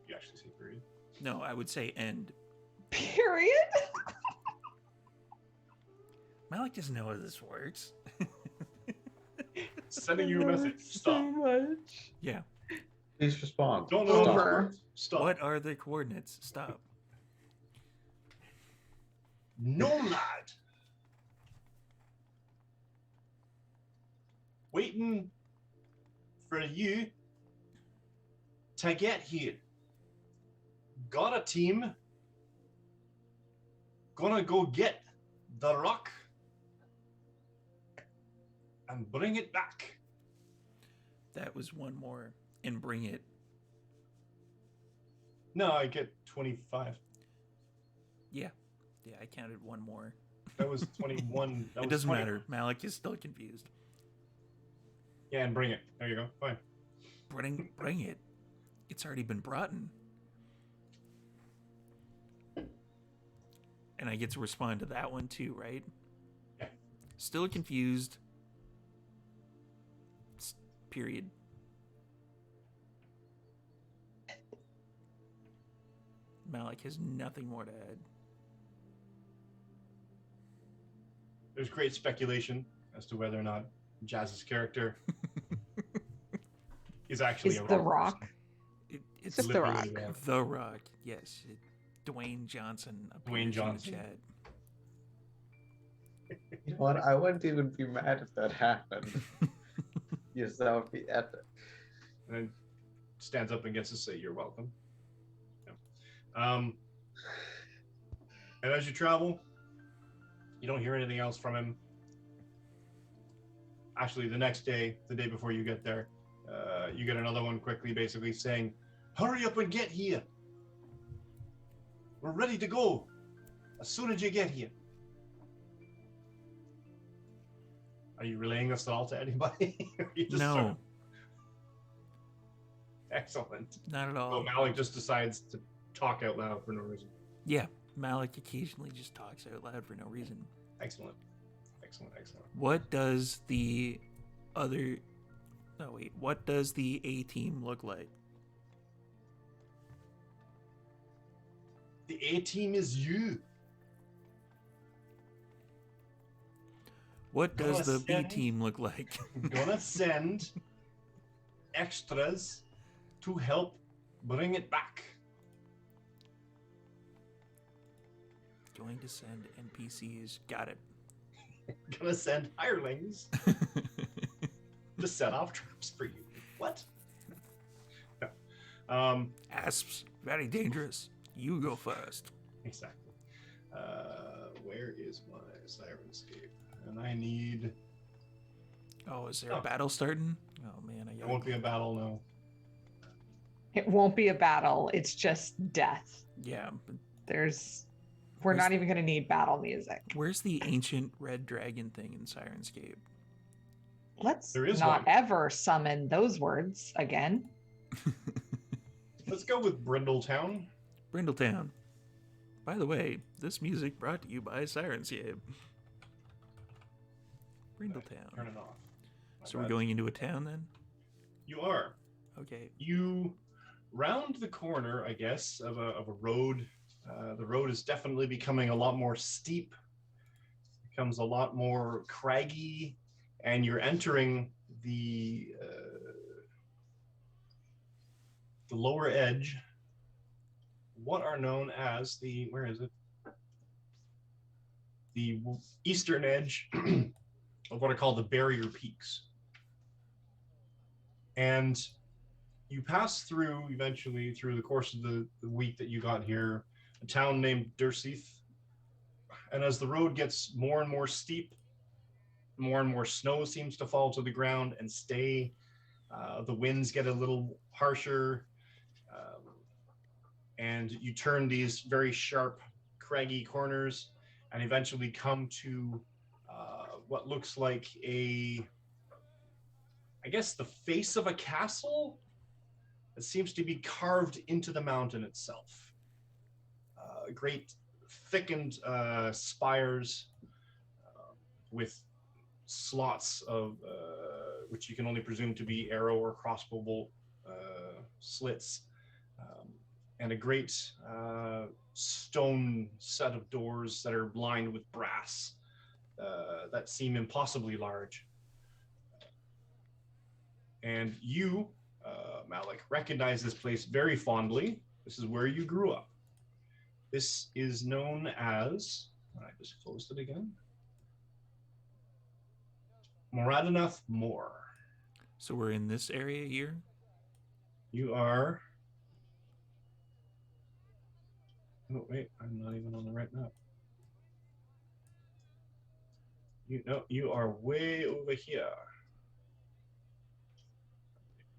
You actually say period. No, I would say end. Period. Malik doesn't know how this works. Sending you a message. Stop. much. Yeah. Please respond. Don't know. Stop. Over. Stop. What are the coordinates? Stop. No, lad. Waiting for you to get here. Got a team. Gonna go get the rock and bring it back. That was one more. And bring it. No, I get 25. Yeah. Yeah, I counted one more. That was 21. That It was doesn't 20. matter. Malik is still confused. Yeah, and bring it. There you go. Fine. Bring it. It's already been brought in. And I get to respond to that one too, right? Yeah. Still confused. Period. Malik has nothing more to add. There's great speculation as to whether or not Jazz's character is actually Is a the rock rock? person. It's Just the literally rock. a rock. The Rock. Yes. Dwayne Johnson. appears in the Johnson. chat. You know what? I wouldn't even be mad if that happened. Yes, that would be epic. And stands up and gets to say, "You're welcome." Yeah. And as you travel, you don't hear anything else from him. Actually, the next day, the day before you get there, you get another one quickly, basically saying, "Hurry up and get here. We're ready to go as soon as you get here." Are you relaying this at all to anybody? Or you just No, sort of- Excellent. not at all. So Malik just decides to talk out loud for no reason. Yeah, Malik occasionally just talks out loud for no reason. Excellent. Excellent, excellent. What does the other... No, wait. What does the A team look like? The A team is you. What does Gonna the B send- team look like? Gonna send extras to help bring it back. Going to send NPCs. Got it. Gonna send hirelings to set off traps for you. What? No. Asps, very dangerous. You go first. Exactly. Where is my Sirenscape? And I need... Oh, is there Oh. a battle starting? Oh man, There won't be a battle, no. It won't be a battle. It's just death. Yeah. But We're not even going to need battle music. where's the ancient red dragon thing in Sirenscape? Let's There is not one. ever summon those words again. Let's go with Brindletown. Brindletown. By the way, this music brought to you by Sirenscape. Brindletown. Turn it off. My So we're bad. going into a town then? You are. Okay. You round the corner, I guess, of a road. The road is definitely becoming a lot more steep. Becomes a lot more craggy, and you're entering the lower edge. What are known as the eastern edge of what are called the barrier peaks. And you pass through, eventually, through the course of the week that you got here, a town named Durseith. And as the road gets more and more steep, more and more snow seems to fall to the ground and stay. The winds get a little harsher. And you turn these very sharp, craggy corners and eventually come to what looks like I guess the face of a castle that seems to be carved into the mountain itself. Great thickened spires with slots of which you can only presume to be arrow or crossbow bolt slits, and a great stone set of doors that are lined with brass that seem impossibly large. And you, Malik, recognize this place very fondly. This is where you grew up. This is known as, I just closed it again, Moradanath Moor. So we're in this area here? You are... Oh, wait, I'm not even on the right map. You are way over here.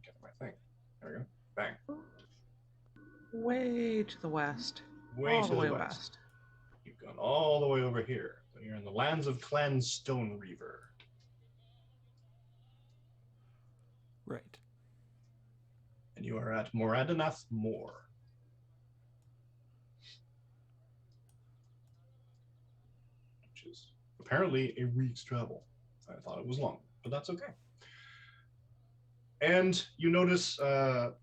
Get my thing. There we go. Bang. Way to the west. Way All to the way west. west. You've gone all the way over here. So you're in the lands of Clan Stone Reaver. Right. And you are at Moradanath Moor. Which is apparently a week's travel. I thought it was long, but that's okay. And you notice the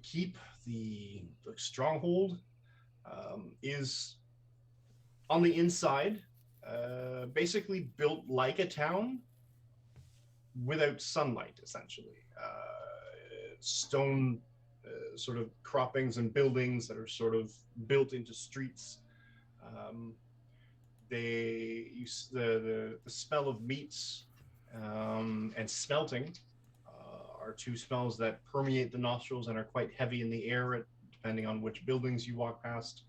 keep, the stronghold, is on the inside, basically built like a town without sunlight, essentially. Stone sort of croppings and buildings that are sort of built into streets. They use the smell of meats and smelting are two smells that permeate the nostrils and are quite heavy in the air, depending on which buildings you walk past.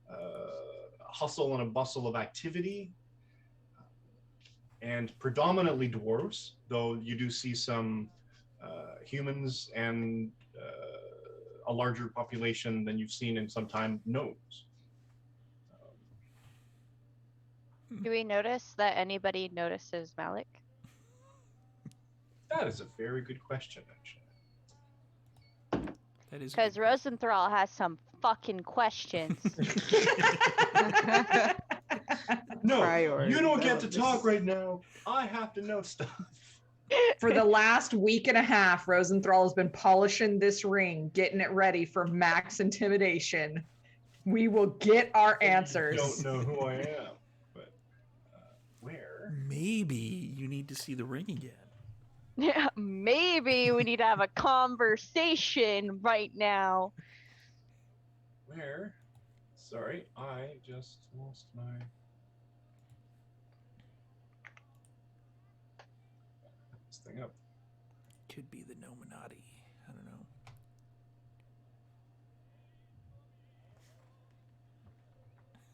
A hustle and a bustle of activity, and predominantly dwarves, though you do see some humans and a larger population than you've seen in some time gnomes. Do we notice that anybody notices Malik? That is a very good question, actually. That is Because Rosenthal has some fucking questions. No, Priorities, you don't I get love to this. talk right now. I have to know stuff. For the last week and a half, Rosenthal has been polishing this ring, getting it ready for max intimidation. We will get our answers. You don't know who I am, but where? Maybe you need to see the ring again. Yeah, maybe we need to have a conversation right now. Where? Sorry, I just lost my. This thing up. Could be the Nominati. I don't know.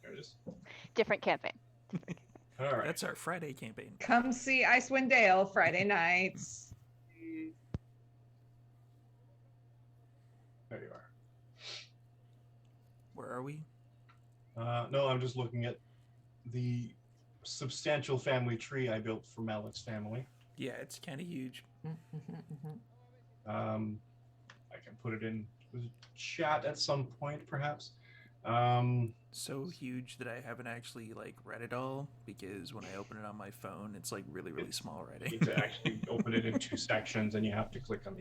There it is. Different campaign. All right. That's our Friday campaign. Come see Icewind Dale Friday nights. There you are. Where are we? No, I'm just looking at the substantial family tree I built for Malik's family. Yeah, it's kind of huge. I can put it in the chat at some point, perhaps. So huge that I haven't actually like read it all, because when I open it on my phone, it's like really, really small You writing. need to actually open it in two sections, and you have to click on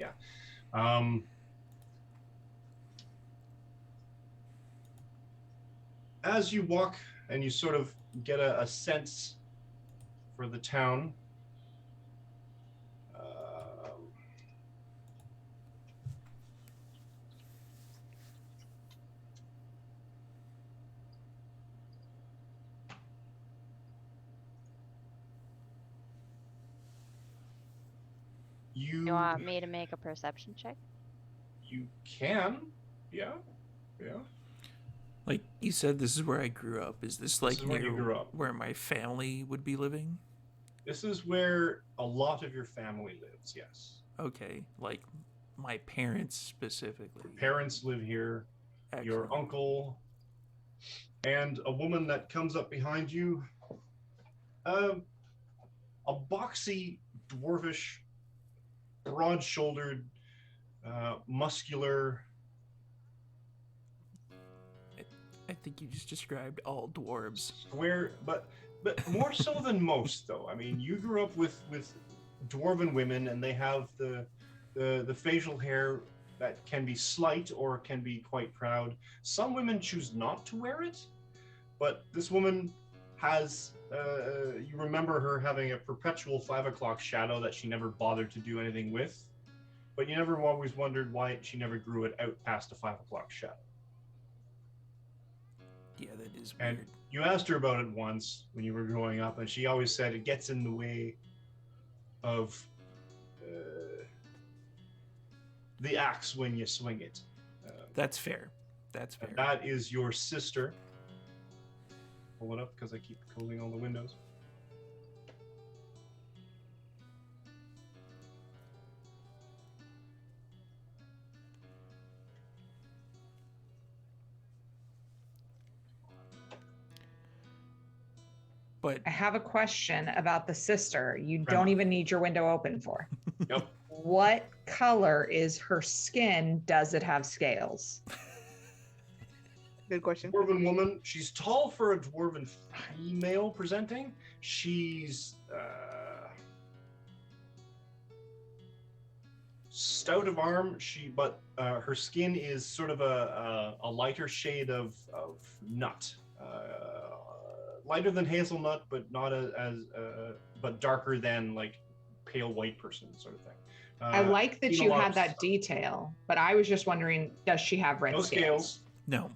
As you walk and you sort of get a sense for the town, You want me to make a perception check? You can, yeah. Like you said, this is where I grew up. Is this like is where you near grew up. where my family would be living? This is where a lot of your family lives, yes. Okay, like my parents specifically. Parents live here, your Excellent. uncle, and a woman that comes up behind you. A boxy, dwarvish, broad-shouldered, muscular. I think you just described all dwarves. Square, but more so than most, though. I mean, you grew up with dwarven women, and they have the facial hair that can be slight or can be quite proud. Some women choose not to wear it, but this woman has. You remember her having a perpetual 5 o'clock shadow that she never bothered to do anything with, but you never always wondered why she never grew it out past a 5 o'clock shadow. Yeah, that is And weird. you asked her about it once when you were growing up, and she always said it gets in the way of the axe when you swing it. That's fair. That's fair. And that is your sister. Pull it up because I keep closing all the windows. But I have a question about the sister you Right. don't even need your window open for. Yep. What color is her skin? Does it have scales? Good question. Dwarven woman. She's tall for a dwarven female presenting. She's stout of arm. But her skin is sort of a lighter shade of nut. Lighter than hazelnut, but not as but darker than like pale white person sort of thing. I like that seen a you lot had of that stuff. detail, but I was just wondering, does she have red No scales? scales, no,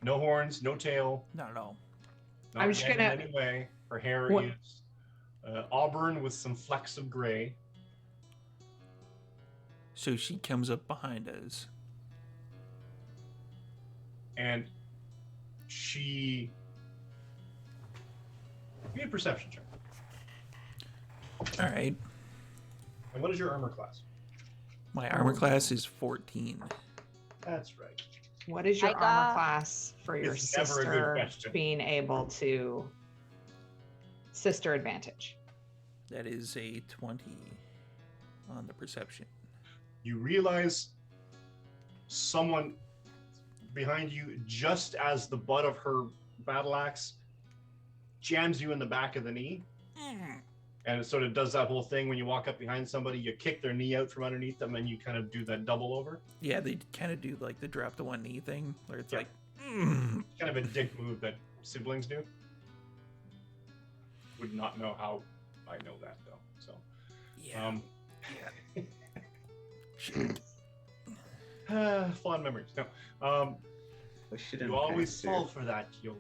no horns, no tail. not at all. Not I'm just red gonna- in any way. Her hair What- is auburn with some flecks of gray. So she comes up behind us. And she... Give me a perception check. All right. And what is your armor class? My armor class is 14. That's right. What is your I armor got- class for your It's never a good sister question. being able to sister advantage? That is a 20 on the perception. You realize someone behind you, just as the butt of her battle axe jams you in the back of the knee. And it sort of does that whole thing when you walk up behind somebody, you kick their knee out from underneath them, and you kind of do that double over. Yeah, they kind of do like the drop to one knee thing, where it's Yeah. like, It's kind of a dick move that siblings do. Would not know how I know that, though. So, yeah. fond memories. No, Well, she didn't you always pass, fall dude. for that, you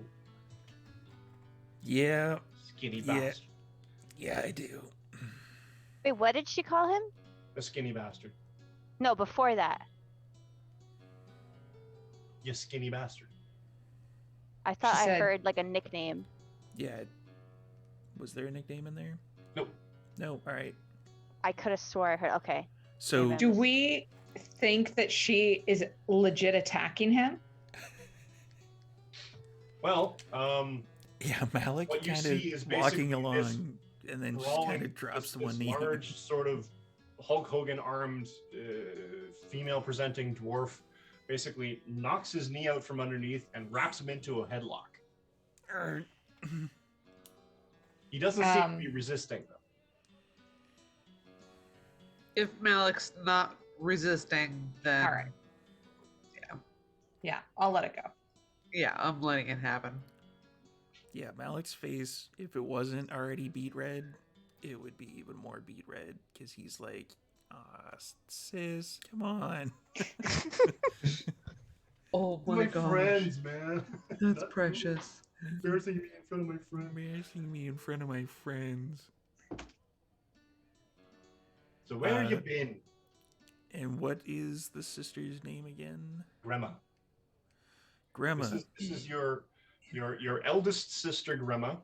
Yeah, skinny Yeah. bastard. yeah, I do. Wait, what did she call him? A skinny bastard. No, before that. You skinny bastard. I thought She I said- heard like a nickname. Yeah. Was there a nickname in there? Nope. No. All right. I could have swore I heard. Okay. So Maybe Do we think that she is legit attacking him? Well, yeah, Malik What you kind see is of basically walking this along, and then just brawling, kind of drops to one this knee. large sort of Hulk Hogan armed female presenting dwarf basically knocks his knee out from underneath and wraps him into a headlock. Er, He doesn't seem to be resisting though. If Malik's not resisting, then All right. Yeah, I'll let it go. yeah, I'm letting it happen. Yeah, Malik's face, if it wasn't already beet red, it would be even more beet red because he's like, sis, come on. Oh my gosh, friends, man. that's precious. Embarrassing me in front of my friends. Embarrassing me in front of my friends. So where you been, And what is the sister's name again? Grandma? Grandma. This is your eldest sister, Grandma.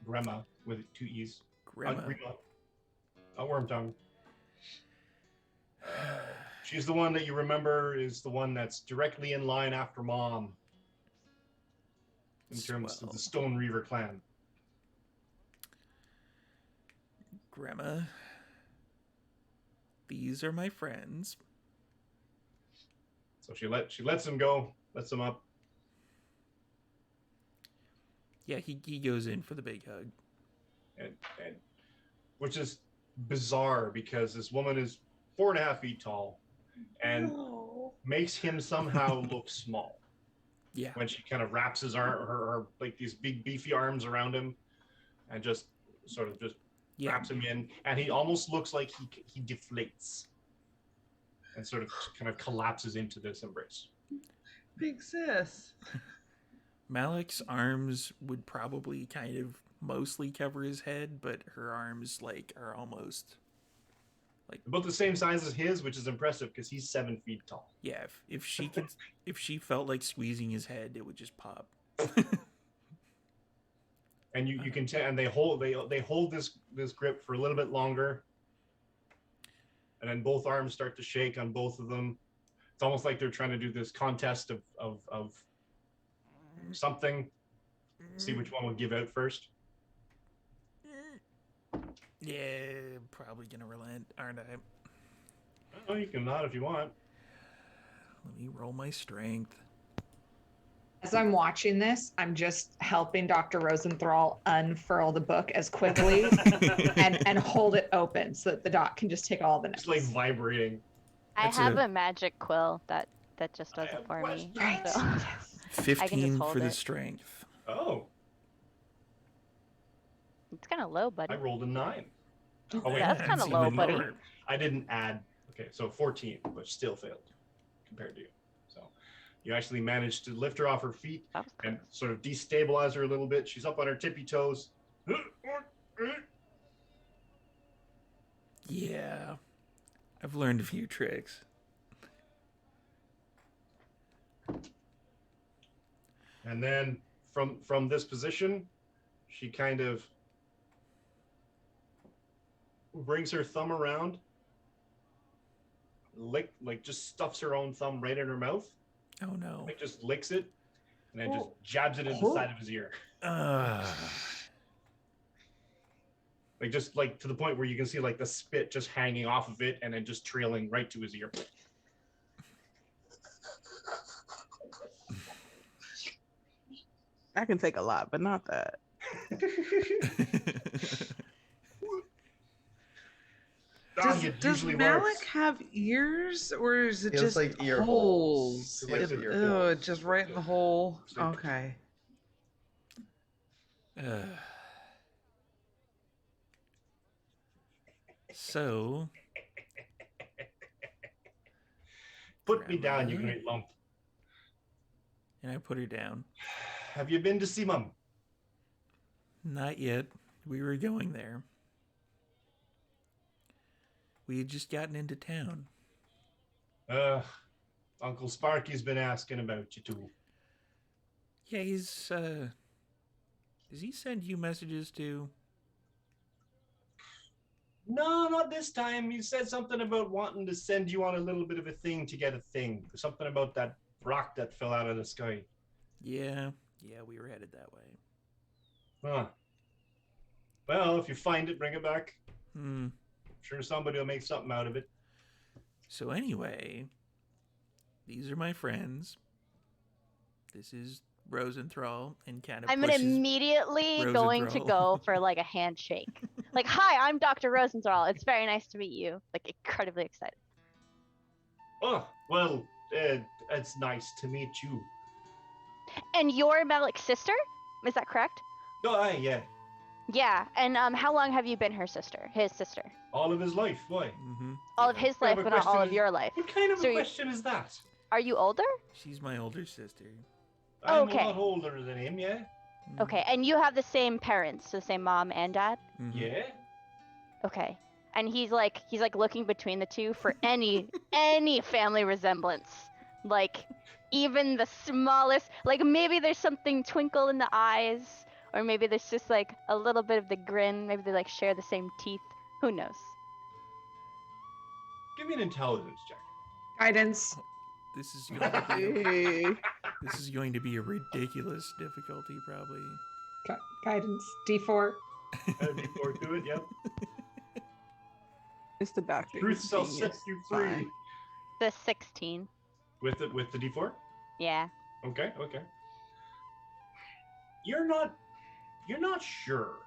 Grandma with two E's. Grandma. A worm tongue. She's the one that you remember is the one that's directly in line after Mom. In terms of the Stone Reaver clan. Grandma. These are my friends. So she lets him go, lets him up. Yeah, he goes in for the big hug. And which is bizarre because this woman is 4.5 feet tall and makes him somehow look small. Yeah. When she kind of wraps his her like these big beefy arms around him and just sort of just wraps him in, and he almost looks like he deflates and sort of kind of collapses into this embrace. Big sis. Malik's arms would probably kind of mostly cover his head, but her arms like are almost like about the same size as his, which is impressive because he's 7 feet tall. Yeah, if she could, if she felt like squeezing his head, it would just pop. And you can tell, and they hold this grip for a little bit longer, and then both arms start to shake on both of them. It's almost like they're trying to do this contest of something. See which one will give out first. Yeah, probably gonna relent, aren't I? Oh, you can nod if you want. Let me roll my strength. As I'm watching this, I'm just helping Dr. Rosenthal unfurl the book as quickly and hold it open so that the doc can just take all the notes. It's like vibrating. I have a magic quill that just does it for me. Right. So. I can 15 just for hold the it. strength. Oh, It's kind of low, buddy. I rolled a 9. Oh wait, That's Yeah, kinda it's low, even buddy. lower. I didn't add. Okay, so 14, but still failed compared to you. So you actually managed to lift her off her feet That was and sort of destabilize her a little bit. She's up on her tippy toes. Yeah. I've learned a few tricks. And then from this position, she kind of brings her thumb around, just stuffs her own thumb right in her mouth. Oh no. Like just licks it, and then just jabs it in the side of his ear. Like just like to the point where you can see like the spit just hanging off of it and then just trailing right to his ear. I can take a lot, but not that. Does Malik have ears, or is it just like ear holes? holes. He has ear Oh, holes. just right in the hole. Okay. So, Put me down, you great lump. And I put her down. Have you been to see Mum? Not yet. We were going there. We had just gotten into town. Uncle Sparky's been asking about you too. Yeah, he's, does he send you messages too? No, not this time. He said something about wanting to send you on a little bit of a thing to get a thing. Something about that rock that fell out of the sky. Yeah, we were headed that way. Huh. Well, if you find it, bring it back. Hmm. Sure somebody will make something out of it. So anyway, these are my friends. This is Rosenthal and kind of I'm immediately going to go for like a handshake. Like, hi, I'm Dr. Rosenthal. It's very nice to meet you. Like, incredibly excited. Oh, well, it's nice to meet you. And you're Malik's sister? Is that correct? Oh, aye, yeah. Yeah, and how long have you been his sister? All of his life, why? Mm-hmm. All of his life, but but not all of your life. What kind of So a question is that? Are you older? She's my older sister. I'm Okay. a lot older than him, yeah? Okay, and you have the same parents, the same mom and dad? Mm-hmm. Yeah? Okay. And he's like looking between the two for any family resemblance. Like even the smallest, like maybe there's something twinkle in the eyes, or maybe there's just like a little bit of the grin, maybe they like share the same teeth. Who knows? Give me an intelligence check. Guidance. This is going to be a ridiculous difficulty, probably. Guidance. D4. D4 to it, yep. It's the doctor. Truth shall set you free. Fine. The 16. With the D4? Yeah. Okay. You're not sure.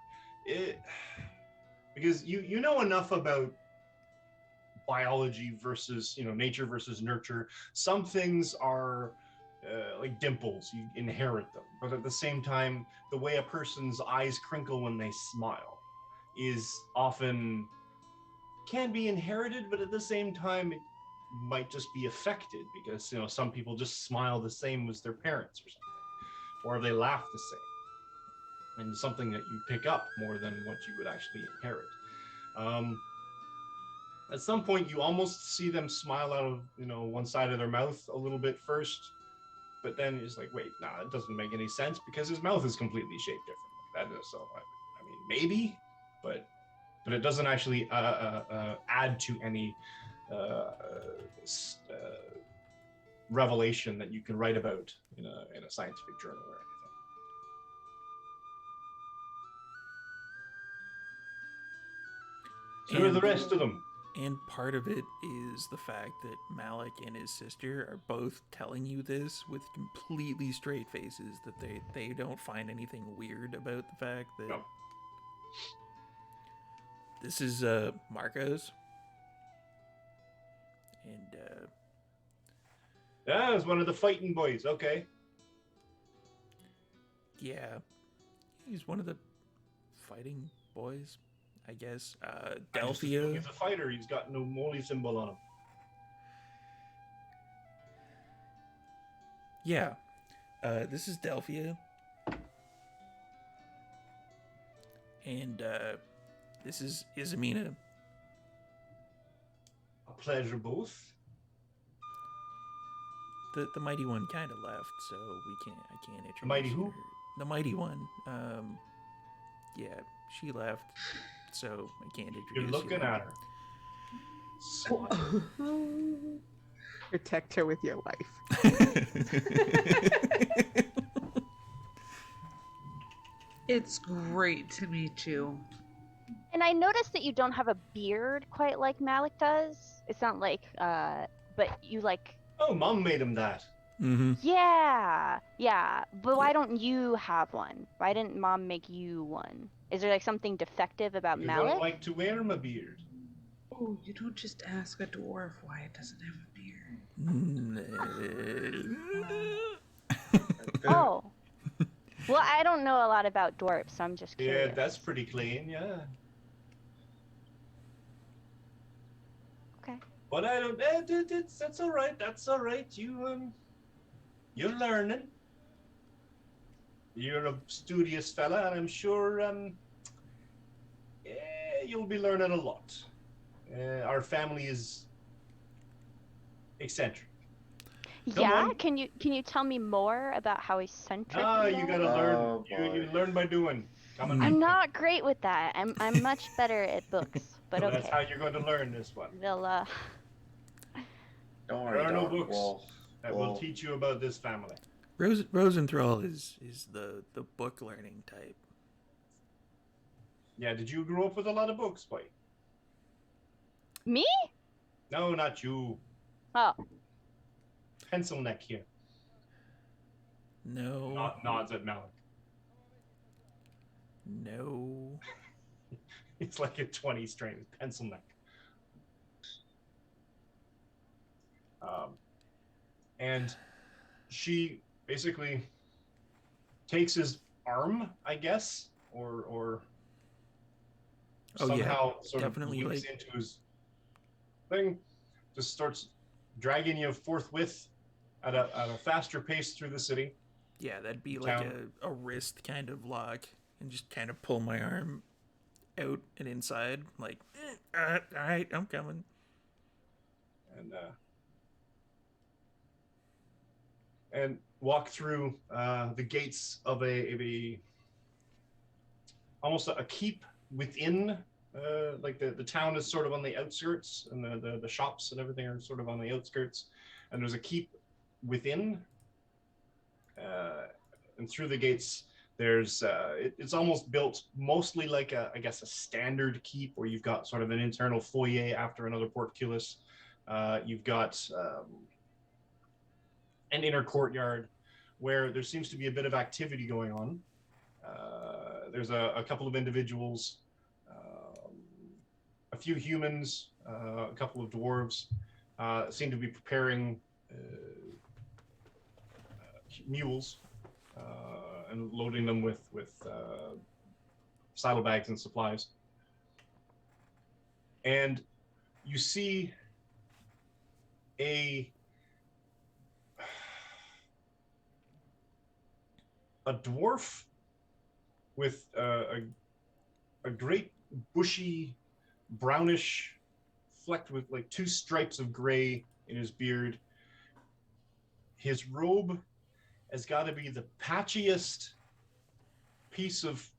Because you know enough about biology versus nature versus nurture. Some things are like dimples, you inherit them, but at the same time the way a person's eyes crinkle when they smile is often can be inherited, but at the same time it might just be affected because some people just smile the same as their parents or something, or they laugh the same, and something that you pick up more than what you would actually inherit. At some point, you almost see them smile out of one side of their mouth a little bit first, but then it's like, wait, nah, it doesn't make any sense because his mouth is completely shaped differently. That is so. I mean, maybe, but it doesn't actually add to any revelation that you can write about in a scientific journal or anything. So are the rest of them. And part of it is the fact that Malik and his sister are both telling you this with completely straight faces, that they don't find anything weird about the fact that this is Marcos. And it's one of the fighting boys. Okay. Yeah, he's one of the fighting boys, I guess. Delphia. He's a fighter. He's got no moly symbol on him. Yeah. This is Delphia. And this is Izamina. pleasure both. The mighty one kind of left, so I can't introduce Mighty you who? to her. The mighty one. Yeah, she left, so I can't introduce You're you. looking at her. Swat. Protect her with your life. It's great to meet you. And I noticed that you don't have a beard quite like Malik does. It's not like, but you like. Oh, Mom made him that. Mm-hmm. Yeah. But why don't you have one? Why didn't Mom make you one? Is there like something defective about Because I Malik? don't like to wear my beard. Oh, you don't just ask a dwarf why it doesn't have a beard. Oh. Well, I don't know a lot about dwarves, so I'm just curious. Yeah, that's pretty clean, yeah. Okay. But I don't. That's all right. That's all right. You're learning. You're a studious fella, and I'm sure you'll be learning a lot. Our family is eccentric. Come Yeah, on. can you tell me more about how eccentric You gotta learn. Oh, You boy. learn by doing. Come on. I'm not great with that. I'm much better at books, but So okay. that's how you're going to learn this one. We'll Don't There worry, are no Doc. books Well, that will teach you about this family. Rosenthal is the book learning type. Yeah, did you grow up with a lot of books, boy? Me? No, not you. Oh. Pencil neck here. No. Nods at Malik. No. It's like a 20 strain pencil neck. And she basically takes his arm, I guess, or somehow sort definitely, of leaks like- into his thing, just starts dragging you forthwith at a faster pace through the city. Yeah, that'd be like a wrist kind of lock, and just kind of pull my arm out and inside, like, all right, I'm coming. And walk through the gates of a almost a keep within, like the town is sort of on the outskirts, and the shops and everything are sort of on the outskirts, and there's a keep within, and through the gates there's it's almost built mostly like a standard keep, where you've got sort of an internal foyer after another portcullis. You've got an inner courtyard where there seems to be a bit of activity going on. There's a couple of individuals, a few humans, a couple of dwarves seem to be preparing mules and loading them with saddlebags and supplies. And you see a dwarf with a great bushy brownish flecked with like two stripes of gray in his beard. His robe has got to be the patchiest piece of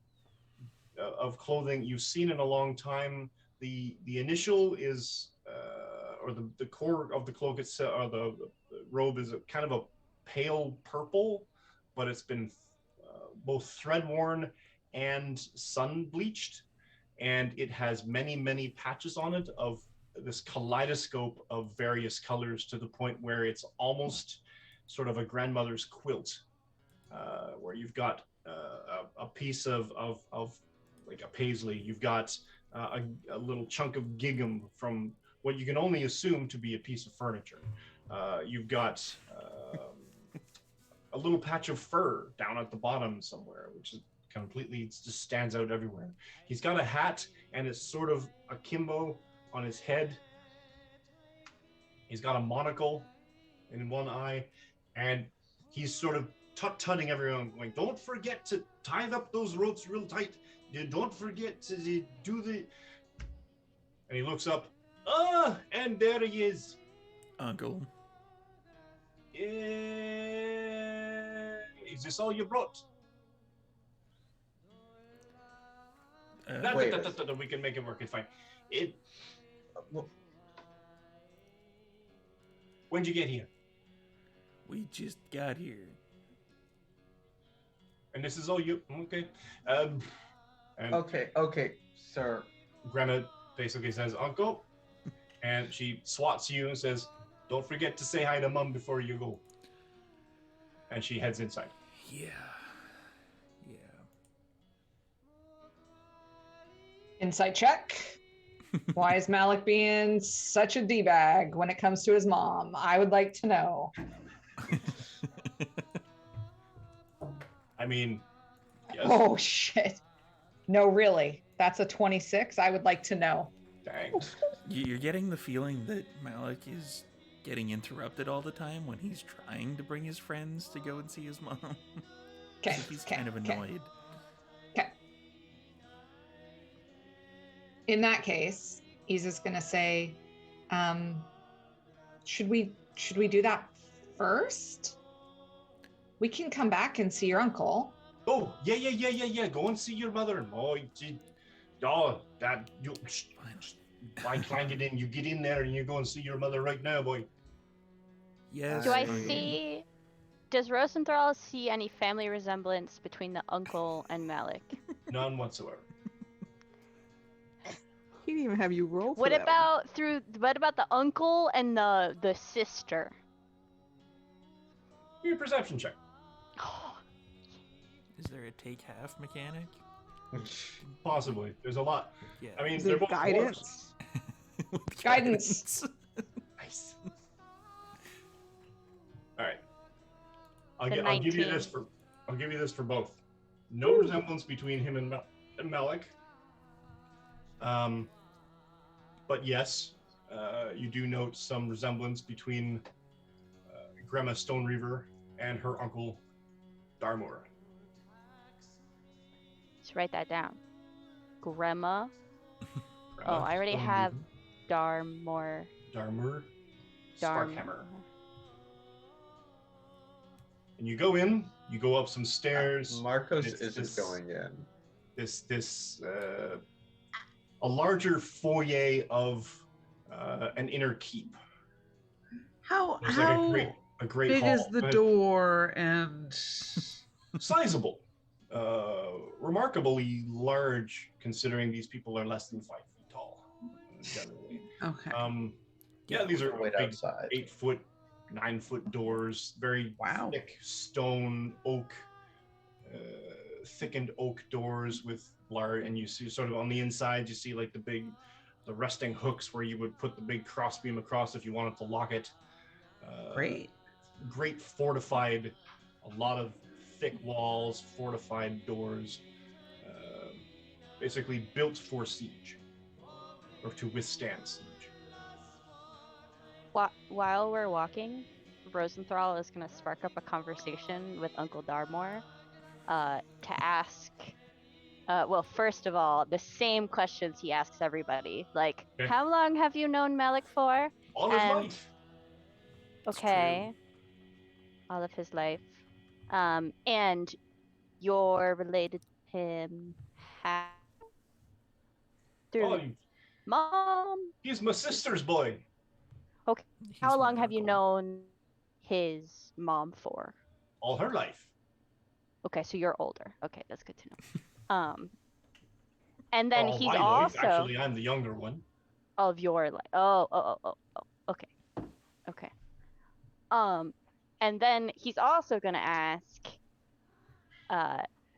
clothing you've seen in a long time. The initial is or the core of the cloak itself, or the robe, is a kind of a pale purple, but it's been both thread worn and sun bleached, and it has many patches on it of this kaleidoscope of various colors, to the point where it's almost sort of a grandmother's quilt, where you've got a piece of like a paisley, you've got a little chunk of gingham from what you can only assume to be a piece of furniture. You've got a little patch of fur down at the bottom somewhere, which is completely, it just stands out everywhere. He's got a hat, and it's sort of akimbo on his head. He's got a monocle in one eye, and he's sort of tut-tutting everyone, going, don't forget to tie up those ropes real tight. Don't forget to do the... And he looks up. Ah, and there he is. Uncle. Is this all you brought? Wait. We can make it work. It's fine. When'd you get here? We just got here. And this is all you. Okay. And Okay, sir. Grandma basically says, "Uncle," and she swats you and says, "Don't forget to say hi to Mum before you go." And she heads inside. Yeah. Insight check. Why is Malik being such a D-bag when it comes to his mom? I would like to know. I mean, yes. Oh, shit. No, really. That's a 26. I would like to know. Dang. You're getting the feeling that Malik is getting interrupted all the time when he's trying to bring his friends to go and see his mom. Okay. He's kind of annoyed. Okay. In that case, he's just gonna say, should we do that first? We can come back and see your uncle. Oh, yeah. Go and see your mother. I can't get in. You get in there and you go and see your mother right now, boy. Yes. Do I Uncle. see? Does Rosenthal see any family resemblance between the uncle and Malik? None whatsoever. He didn't even have you roll for What that one. about the uncle and the sister? Give me a perception check. Is there a take half mechanic? Possibly. There's a lot. Yeah. I mean, Is they're it both guidance? With Guidance. Nice. All right. The I'll give you 19. this for both. No resemblance between him and Malik. But yes, you do note some resemblance between Grandma Stone Reaver and her uncle Darmor. Let's write that down. Grandma. Grandma I already Stone have Reaver, Darmor. Darmor, Darm. Sparkhammer. And you go in. You go up some stairs. Marcos It's isn't this- going in. A larger foyer of an inner keep. How There's how like a great big hall. is the Go ahead. door and Sizable, remarkably large, considering these people are less than 5 feet tall. Generally, okay. yeah, these are Wait big outside. 8 foot, 9 foot doors. Very Wow. thick stone oak, thickened oak doors with large, and you see sort of on the inside, you see like the resting hooks where you would put the big crossbeam across if you wanted to lock it. Great. Great fortified, a lot of thick walls, fortified doors, basically built for siege or to withstand siege. While we're walking, Rosenthal is going to spark up a conversation with Uncle Darmor to ask, well, first of all, the same questions he asks everybody. Like, Okay. how long have you known Malik for? All his And- life. Okay. All of his life. And you're related to him through Oh, mom? he's my sister's boy. He's How my long have you uncle. known his mom for? All her life. Okay, so you're older. Okay, that's good to know. And then All he's my life. also Actually, I'm the younger one. of your life. Oh. Okay. And then he's also gonna ask,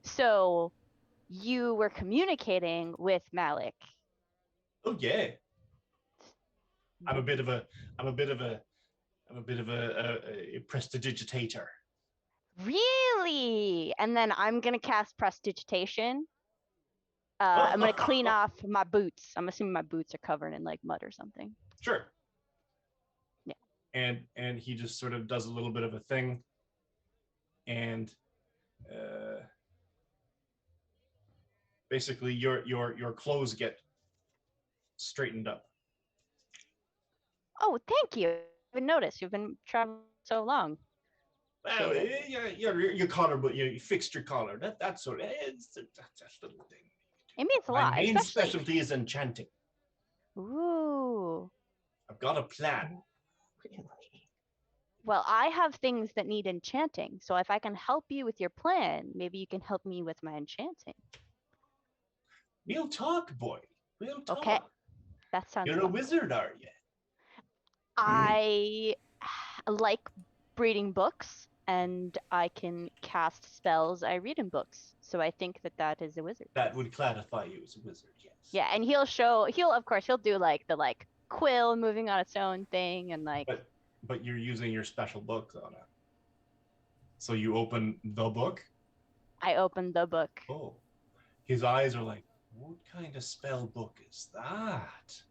so you were communicating with Malik. Oh yeah. I'm a bit of a prestidigitator. Really? And then I'm gonna cast prestidigitation. I'm gonna clean off my boots. I'm assuming my boots are covered in like mud or something. Sure. Yeah. And he just sort of does a little bit of a thing, and basically your clothes get straightened up. Oh, thank you. I haven't noticed. You've been traveling so long. Well, Appreciate it. your collar, but you fixed your collar. That's sort of that's a little thing. It means a My lot, main especially. specialty is enchanting. Ooh. I've got a plan. Really? Well, I have things that need enchanting, so if I can help you with your plan, maybe you can help me with my enchanting. We'll talk, boy. We'll talk. Okay, that sounds You're a wonderful. wizard, are you? I like reading books, and I can cast spells I read in books. So I think that is a wizard. That would classify you as a wizard, yes. Yeah, and he'll of course he'll do like the quill moving on its own thing and like. But you're using your special book on it. So you open the book? I opened the book. Oh. His eyes are like, what kind of spell book is that?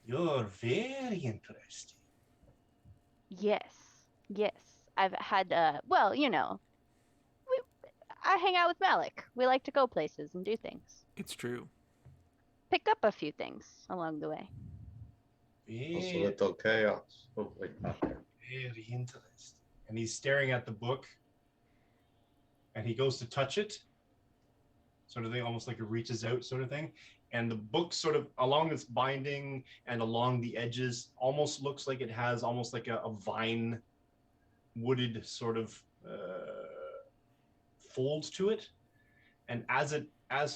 You're very interesting. Yes. I've had well, I hang out with Malik. We like to go places and do things. It's true. Pick up a few things along the way. Also, little chaos. Oh, wait, not there. Very interesting. And he's staring at the book, and he goes to touch it, sort of thing, almost like it reaches out, sort of thing. And the book, sort of along its binding and along the edges, almost looks like it has almost like a vine wooded sort of folds to it. And as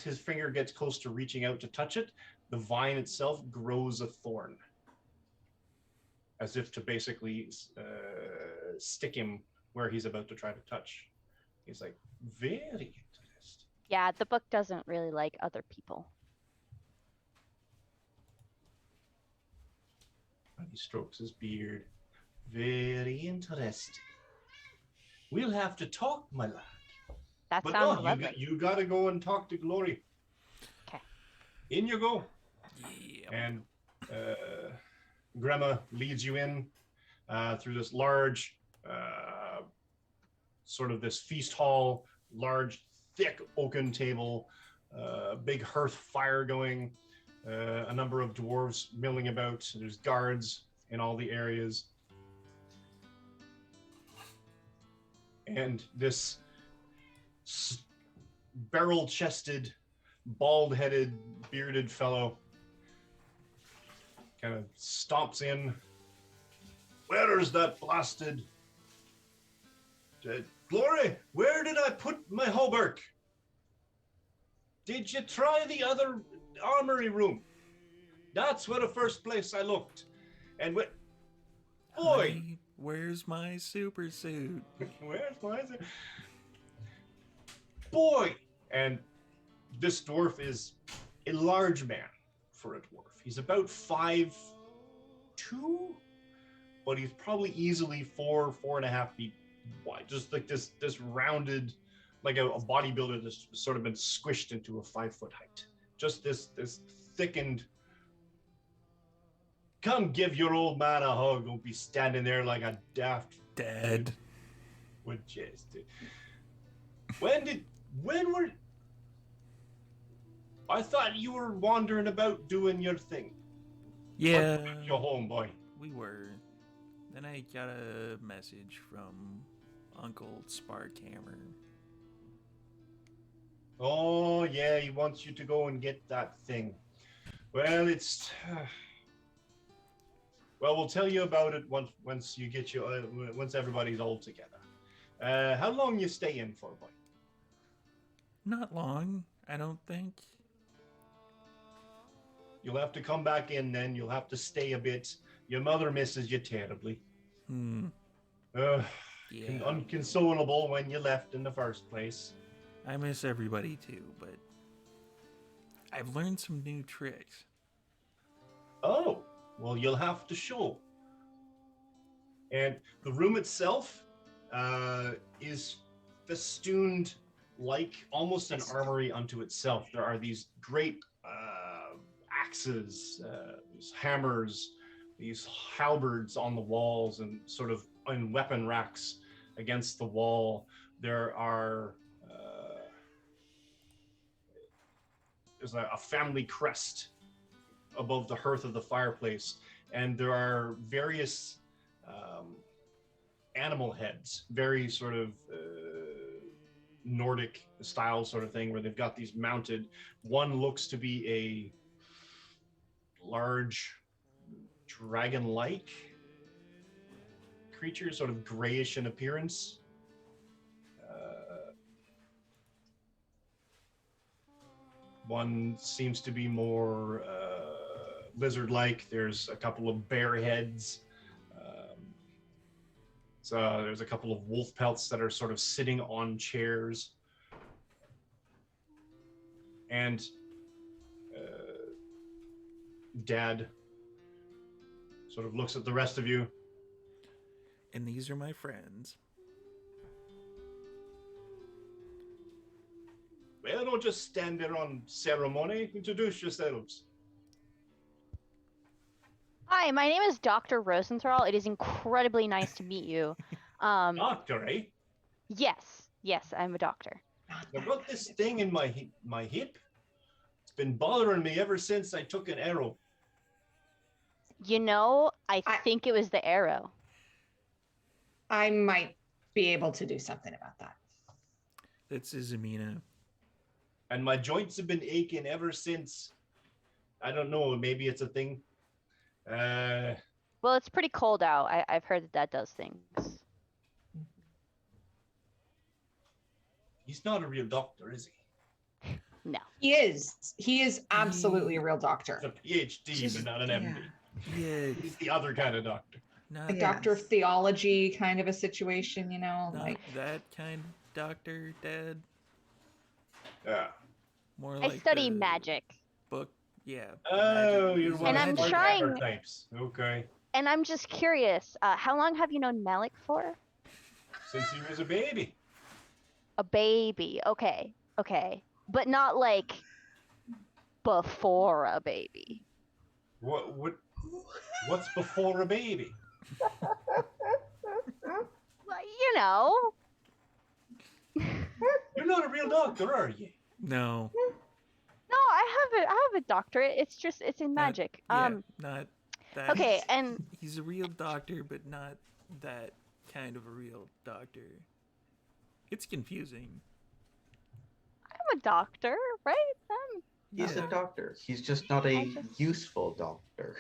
his finger gets close to reaching out to touch it, the vine itself grows a thorn, as if to basically stick him where he's about to try to touch. He's like, very interesting. Yeah, the book doesn't really like other people. And he strokes his beard. Very interesting. We'll have to talk, my lad. That But sounds no, lovely. you gotta go and talk to Glory. Okay. In you go. Yeah. And Grema leads you in through this large, sort of this feast hall, large, thick oaken table, big hearth fire going, a number of dwarves milling about. There's guards in all the areas. And this barrel-chested, bald-headed, bearded fellow kind of stomps in. Where is that blasted... Glory, where did I put my hauberk? Did you try the other armory room? That's where the first place I looked. And boy, Honey, where's my super suit? where's my boy? And this dwarf is a large man for a dwarf. He's about 5'2", but he's probably easily 4.5 feet wide. Just like this rounded, like a bodybuilder that's sort of been squished into a 5-foot height. Just this thickened. Come give your old man a hug. Don't be standing there like a daft Dead. would just. When were? I thought you were wandering about doing your thing. Yeah, Your home, boy. we were. Then I got a message from Uncle Sparkhammer. Oh yeah, he wants you to go and get that thing. Well, it's. Well, we'll tell you about it once you get once everybody's all together. How long you stay in for, boy? Not long, I don't think. You'll have to come back in then. You'll have to stay a bit. Your mother misses you terribly. Yeah. Unconsolable when you left in the first place. I miss everybody too, but I've learned some new tricks. Oh, well, you'll have to show. And the room itself is festooned like almost an armory unto itself. There are these great axes, these hammers, these halberds on the walls and sort of in weapon racks against the wall. There are there's a family crest above the hearth of the fireplace, and there are various animal heads, very sort of Nordic style sort of thing, where they've got these mounted. One looks to be a large dragon-like creature, sort of grayish in appearance. One seems to be more lizard-like. There's a couple of bear heads. So there's a couple of wolf pelts that are sort of sitting on chairs. And Dad sort of looks at the rest of you. And these are my friends. Well, don't just stand there on ceremony. Introduce yourselves. Hi, my name is Dr. Rosenthal. It is incredibly nice to meet you. Doctor, eh? Yes, I'm a doctor. I've got this thing in my hip. It's been bothering me ever since I took an arrow. You know, I think it was the arrow. I might be able to do something about that. That's Izamina. And my joints have been aching ever since. I don't know, maybe it's a thing. Well, it's pretty cold out. I've heard that does things. He's not a real doctor, is he? No. He is absolutely a real doctor. He's a PhD, but not an MD. Yeah. He's the other kind of doctor. Not, A doctor of theology kind of a situation, you know, not like that kind of doctor, Dad. Yeah. More I like study the magic. book. Yeah. Oh, magic. you're one And of I'm the trying- hardcover types. Okay. And I'm just curious, how long have you known Malik for? Since he was a baby. A baby. Okay. But not like before a baby. What's before a baby? Well, you know. You're not a real doctor, are you? No. No, I have a doctorate. It's in magic. Yeah, not that. Okay, and He's a real doctor, but not that kind of a real doctor. It's confusing. I'm a doctor, right? He's Yeah. a doctor. He's just not a useful doctor.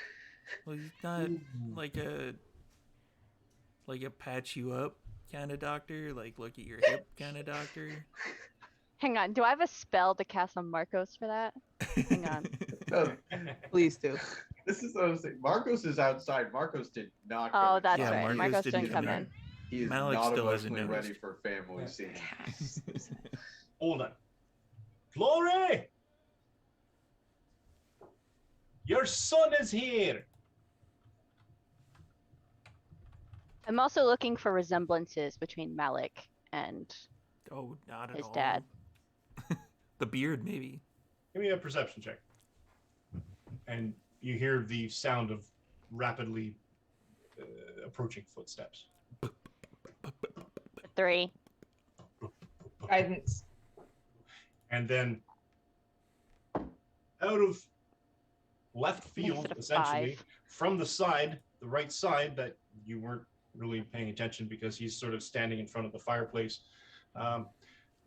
Well, he's not like a patch you up kind of doctor, like look at your hip kind of doctor. Hang on. Do I have a spell to cast on Marcos for that? Hang on. No, Please do. this is what I'm saying. Marcos is outside. Marcos did not. Oh, come that's Yeah, right. Marcos Marcos didn't didn't come come in. in. He is Malik not still hasn't emotionally ready noticed. for family scene. Hold on. Glory! Your son is here. I'm also looking for resemblances between Malik and Oh, not at his all. dad. The beard, maybe. Give me a perception check. And you hear the sound of rapidly approaching footsteps. 3. guidance. And then out of left Makes field, it a essentially, 5. from the side, the right side that you weren't really paying attention because he's sort of standing in front of the fireplace.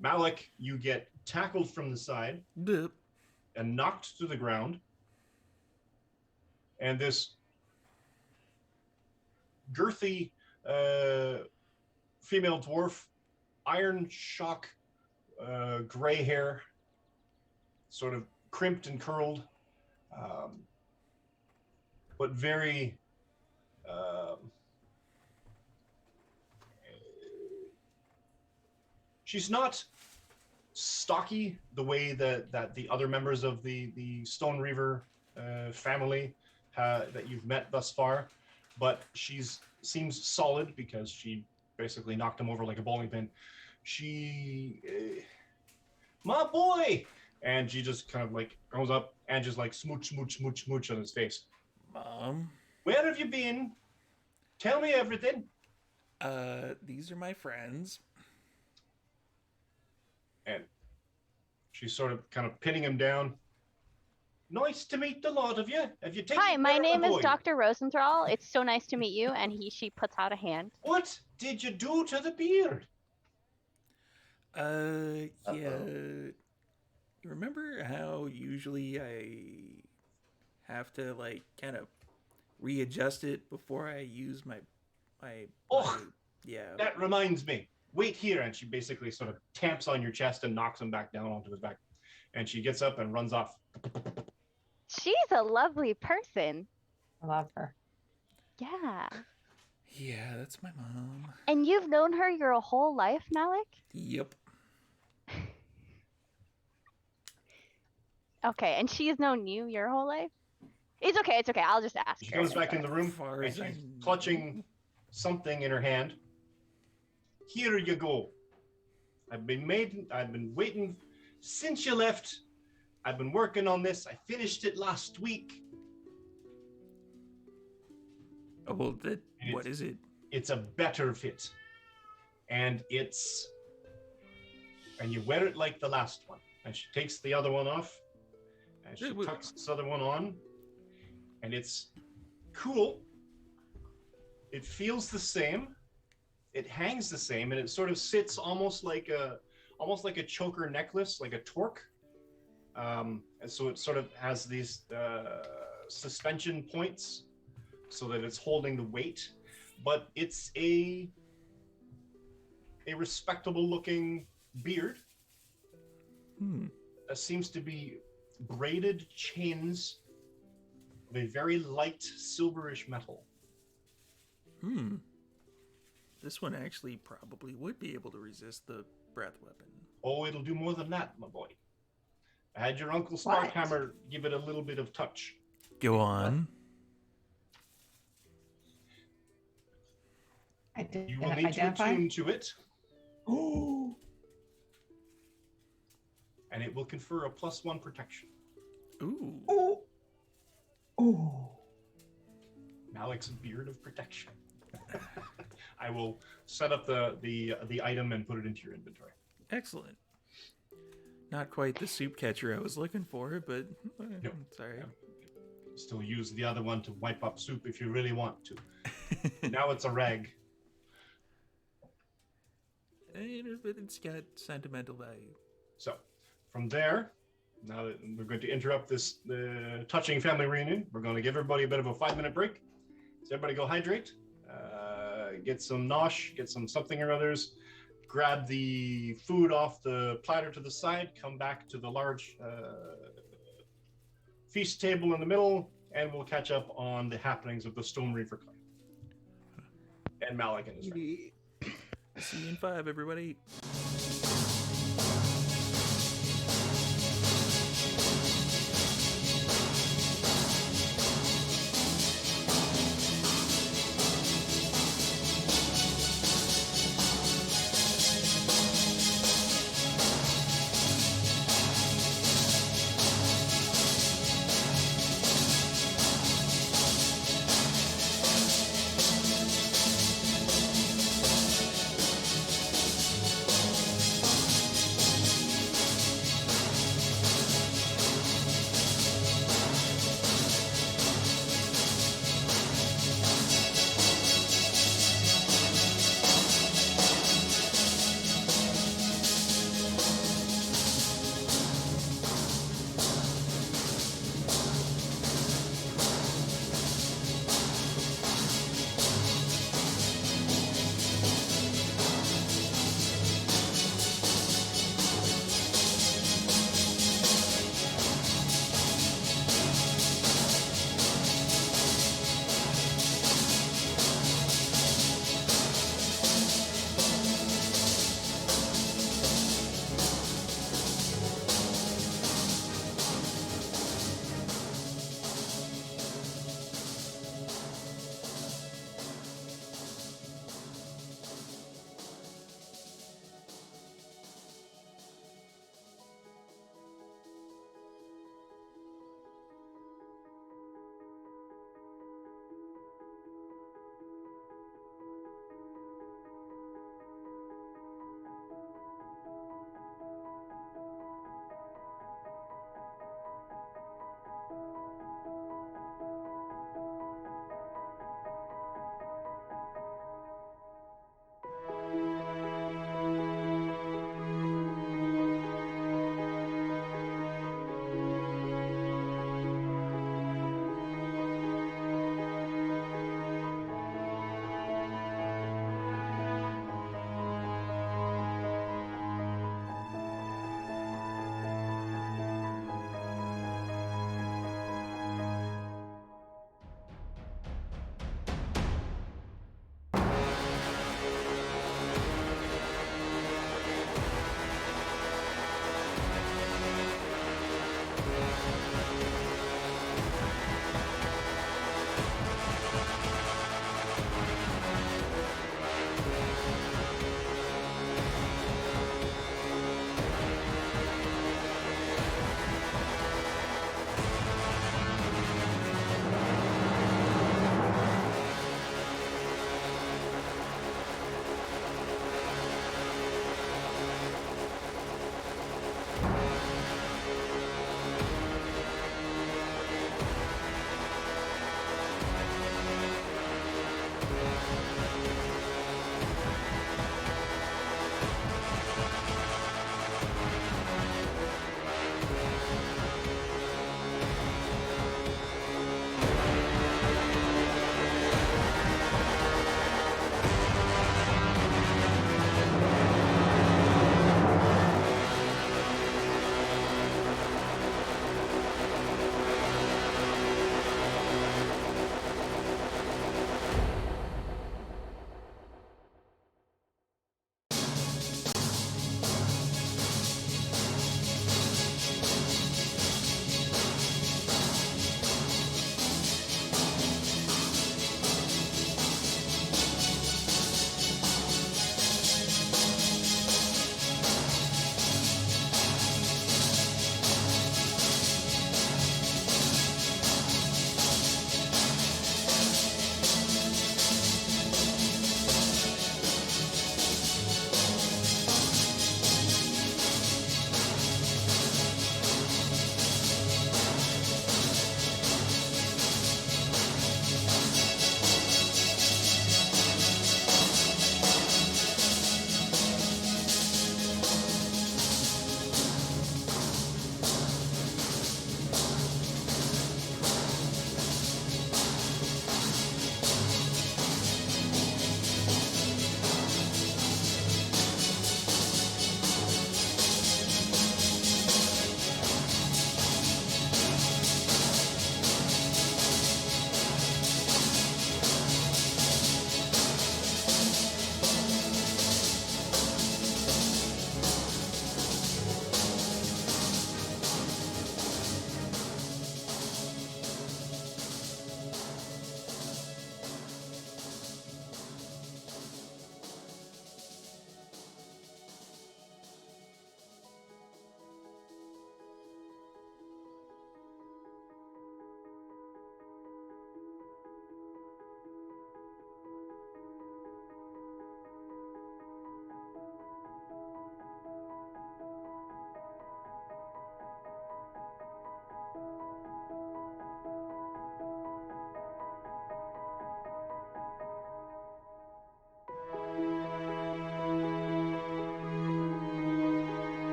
Malik, you get tackled from the side Duh. and knocked to the ground. And this girthy female dwarf, iron shock, gray hair, sort of crimped and curled, but very she's not stocky the way that the other members of the Stone Reaver family that you've met thus far, but seems solid because she basically knocked him over like a bowling pin. She, my boy, and she just kind of like goes up and just like smooch on his face. Mom. Where have you been? Tell me everything. These are my friends. And she's sort of kind of pinning him down. Nice to meet the lot of you. Have you taken Hi, my care of name the is boy? Dr. Rosenthal. It's so nice to meet you. And she puts out a hand. What did you do to the beard? Yeah. You remember how usually I have to like kind of readjust it before I use my Oh, yeah. that reminds me. Wait here, and she basically sort of tamps on your chest and knocks him back down onto his back. And she gets up and runs off. She's a lovely person. I love her. Yeah. Yeah, that's my mom. And you've known her your whole life, Malik? Yep. Okay, and she's known you your whole life? It's okay. I'll just ask She her. comes back in the room Far and as I she's know. clutching something in her hand. Here you go. I've been waiting since you left. I've been working on this. I finished it last week. Oh, well, what is it? It's a better fit. And you wear it like the last one. And she takes the other one off. And she tucks this other one on. And it's cool. It feels the same. It hangs the same, and it sort of sits almost like a choker necklace, like a torque. And so it sort of has these suspension points so that it's holding the weight. But it's a respectable looking beard. That seems to be braided chains of a very light silverish metal. This one actually probably would be able to resist the breath weapon. Oh, it'll do more than that, my boy. I had your Uncle Sparkhammer give it a little bit of touch. Go on. You will need to attune to it. Oh. And it will confer a +1 protection. Ooh. Oh. Oh. Malik's beard of protection. I will set up the item and put it into your inventory. Excellent. Not quite the soup catcher I was looking for, but No. sorry. Still use the other one to wipe up soup if you really want to. Now it's a rag. But it's got sentimental value. So, from there, now that we're going to interrupt the touching family reunion, we're going to give everybody a bit of a 5-minute break. So everybody go hydrate, get some nosh, get some something or others, grab the food off the platter to the side, come back to the large feast table in the middle, and we'll catch up on the happenings of the Stone Reaver Clan. And Malik and his friend. See you in 5, everybody.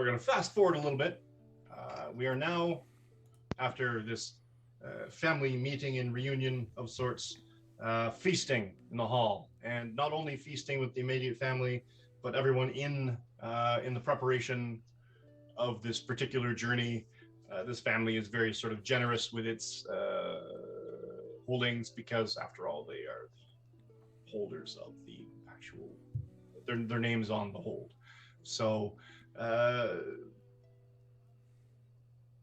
we're going to fast forward a little bit. We are now, after this family meeting and reunion of sorts, feasting in the hall. And not only feasting with the immediate family, but everyone in the preparation of this particular journey. This family is very sort of generous with its holdings because, after all, they are the holders of the actual, their names on the hold. So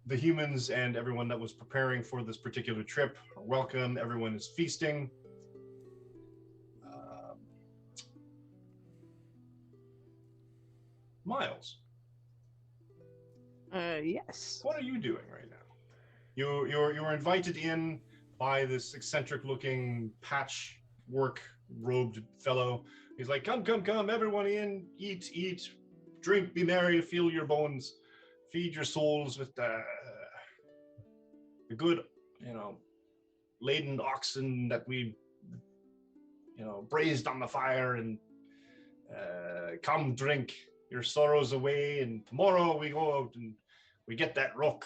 the humans and everyone that was preparing for this particular trip are welcome. Everyone is feasting. Miles, Yes. what are you doing right now? You were invited in by this eccentric-looking patchwork robed fellow. He's like, come, everyone in, eat, drink, be merry, feel your bones, feed your souls with the good, laden oxen that we, braised on the fire, and come drink your sorrows away, and tomorrow we go out and we get that rook.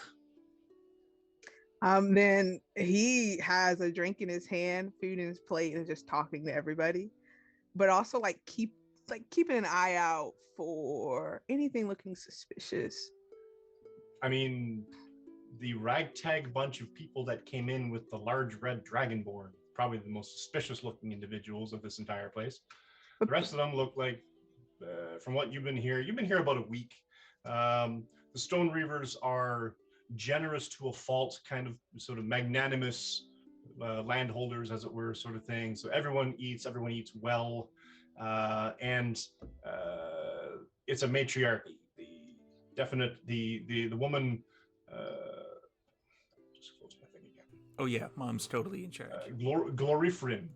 Then he has a drink in his hand, food in his plate, and just talking to everybody, but also keeping an eye out for anything looking suspicious. I mean, the ragtag bunch of people that came in with the large red Dragonborn, probably the most suspicious looking individuals of this entire place. The rest of them look like, from what you've been here about a week. The Stone Reavers are generous to a fault, kind of sort of magnanimous landholders, as it were, sort of thing. So everyone eats well, and it's a matriarchy. The woman. Just close my thing again. Oh yeah, Mom's totally in charge. Glorifrin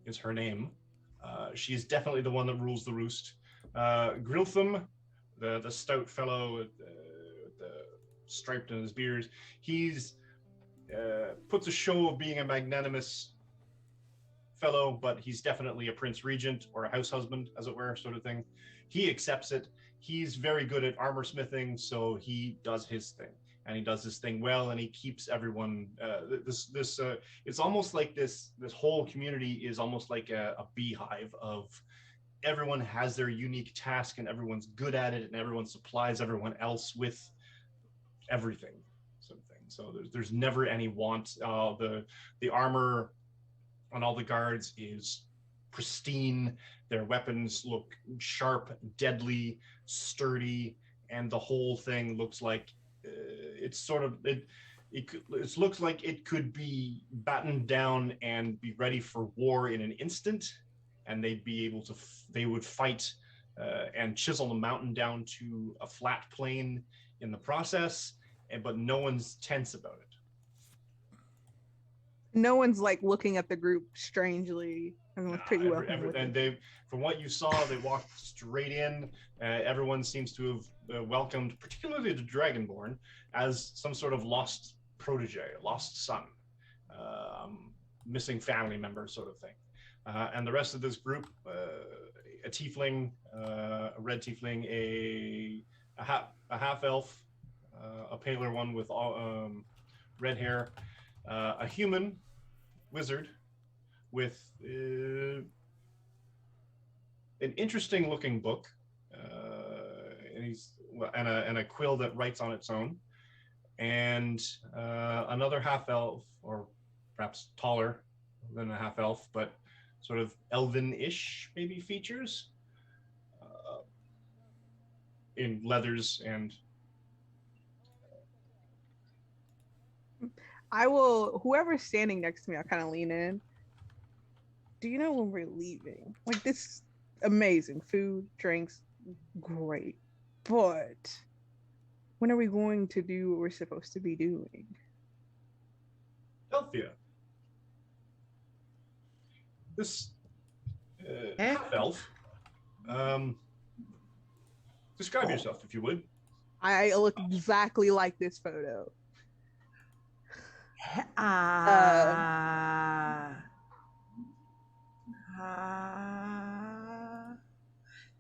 is her name. She's definitely the one that rules the roost. Griltham, the stout fellow with the striped in his beard, he's puts a show of being a magnanimous fellow, but he's definitely a prince regent or a house husband, as it were, sort of thing. He accepts it. He's very good at armor smithing, so he does his thing, and he does his thing well, and he keeps everyone. It's almost like this whole community is almost like a beehive of everyone has their unique task, and everyone's good at it, and everyone supplies everyone else with everything, sort of thing. So there's never any want. The armor on all the guards is pristine. Their weapons look sharp, deadly, sturdy, and the whole thing looks like it looks like it could be battened down and be ready for war in an instant, and they'd be able to they would fight and chisel the mountain down to a flat plane in the process, but no one's tense about it. No one's looking at the group strangely. Everyone's pretty welcome. And they, from what you saw, they walked straight in. Everyone seems to have welcomed, particularly the Dragonborn, as some sort of lost protege, lost son, missing family member, sort of thing. And the rest of this group, a tiefling, a red tiefling, a half elf, a paler one with red hair, a human wizard with an interesting looking book, and a quill that writes on its own, and another half elf, or perhaps taller than a half elf, but sort of elven-ish maybe features, in leathers and. Whoever's standing next to me, I'll kind of lean in. Do you know when we're leaving? This amazing food, drinks, great. But when are we going to do what we're supposed to be doing? Delphia. This half-elf. Describe yourself, if you would. I look exactly like this photo.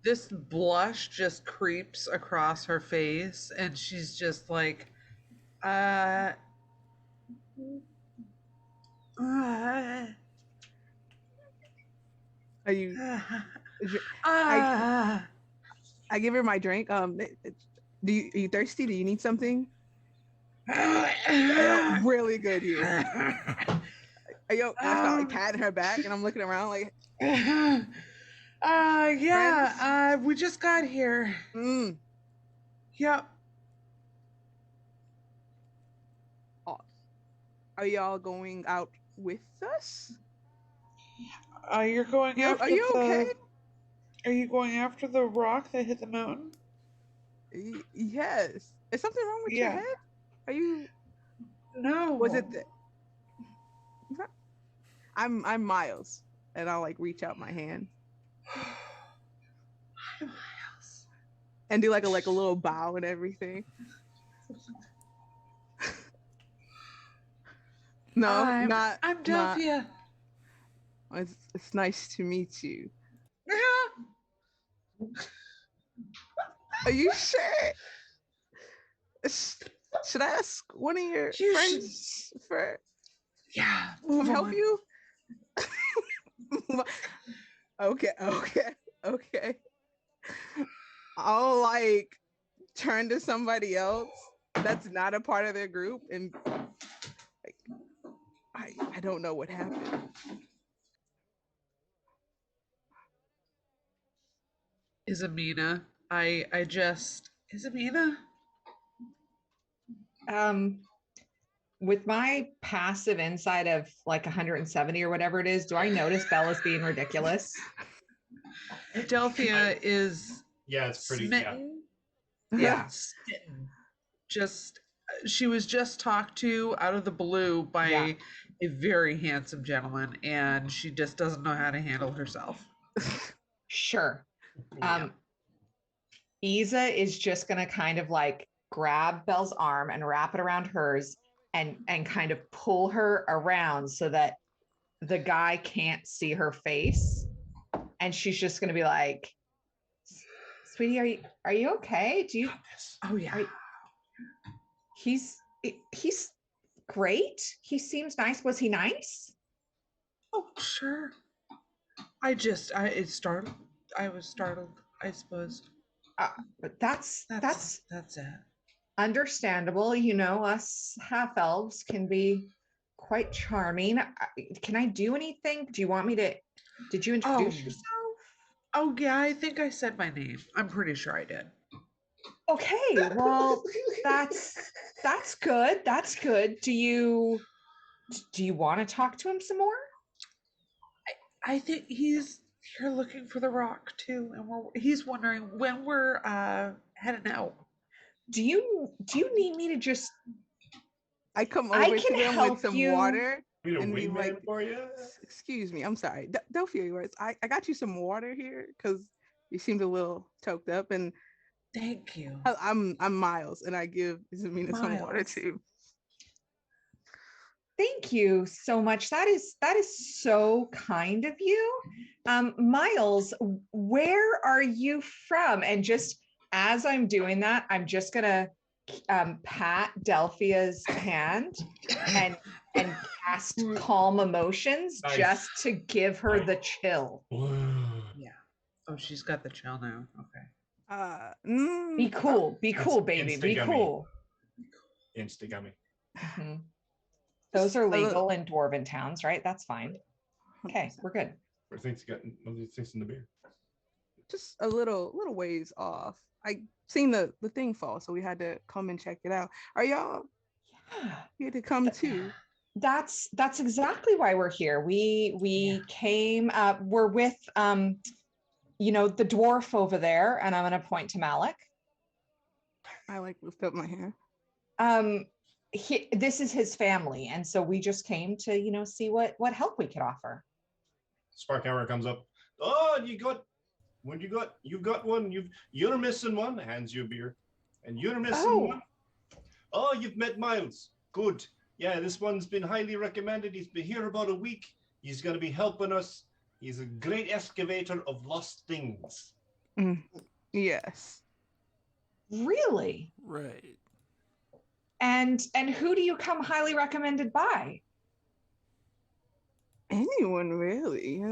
this blush just creeps across her face, and she's just like, uh, Are you? uh, I give her my drink. Do you, are you thirsty? Do you need something? Really good here. Are you? I start like patting her back, and I'm looking around like. Yeah. We just got here. Yep. Are y'all going out with us? You're going after Are you okay? Are you going after the rock that hit the mountain? Yes. Is something wrong with your head? Are you? No. Was it? I'm Miles, and I'll like reach out my hand. Hi, Miles. And do like a little bow and everything. No, I'm not. Delphia. It's nice to meet you. Are you sure? Should I ask one of your friends for? Yeah. Help you? Okay. I'll like turn to somebody else that's not a part of their group and like I don't know what happened. Isabina. Isabina? With my passive insight of like 170 or whatever it is, do I notice Bella's being ridiculous? Delphia is it's pretty smitten. Yeah, smitten. She was just talked to out of the blue by a very handsome gentleman, and she just doesn't know how to handle herself. Sure. Isa is just gonna kind of like grab Belle's arm and wrap it around hers and kind of pull her around so that the guy can't see her face. And she's just gonna be like, sweetie, are you okay? Do you? Oh yeah. He's great. He seems nice. Was he nice? Oh sure. I was startled, I suppose. But that's it. Understandable. You know, us half elves can be quite charming. Can I do anything? Do you want me to? Did you introduce yourself? Oh yeah, I think I said my name. I'm pretty sure I did. Okay, well, that's good. That's good. Do you want to talk to him some more? I think he's here looking for the rock too, and he's wondering when we're heading out. Do you need me to just? I come over to them with some water. And be like, for you? Excuse me, I'm sorry. Delphia, I got you some water here because you seemed a little choked up, and thank you. I'm Miles, and I give Isabina some water too. Thank you so much. That is so kind of you. Miles, where are you from? And just as I'm doing that, I'm just gonna pat Delphia's hand and cast calm emotions just to give her the chill. Yeah. Oh, she's got the chill now. Okay. Be cool, baby. Be cool. Insta-gummy. Mm-hmm. Those are legal in dwarven towns, right? That's fine. Okay, we're good. Or things in the beer. Just a little ways off. I seen the thing fall, so we had to come and check it out. Are y'all here to come too? That's exactly why we're here. We came. We're with the dwarf over there, and I'm gonna point to Malik. I like lift up my hand. This is his family, and so we just came to see what help we could offer. Sparkhammer comes up. Oh, you've got one. You're missing one. Hands you a beer, and you're missing one. Oh, you've met Miles. Good. Yeah, this one's been highly recommended. He's been here about a week. He's going to be helping us. He's a great excavator of lost things. Yes. Really? Right. And who do you come highly recommended by? Anyone really,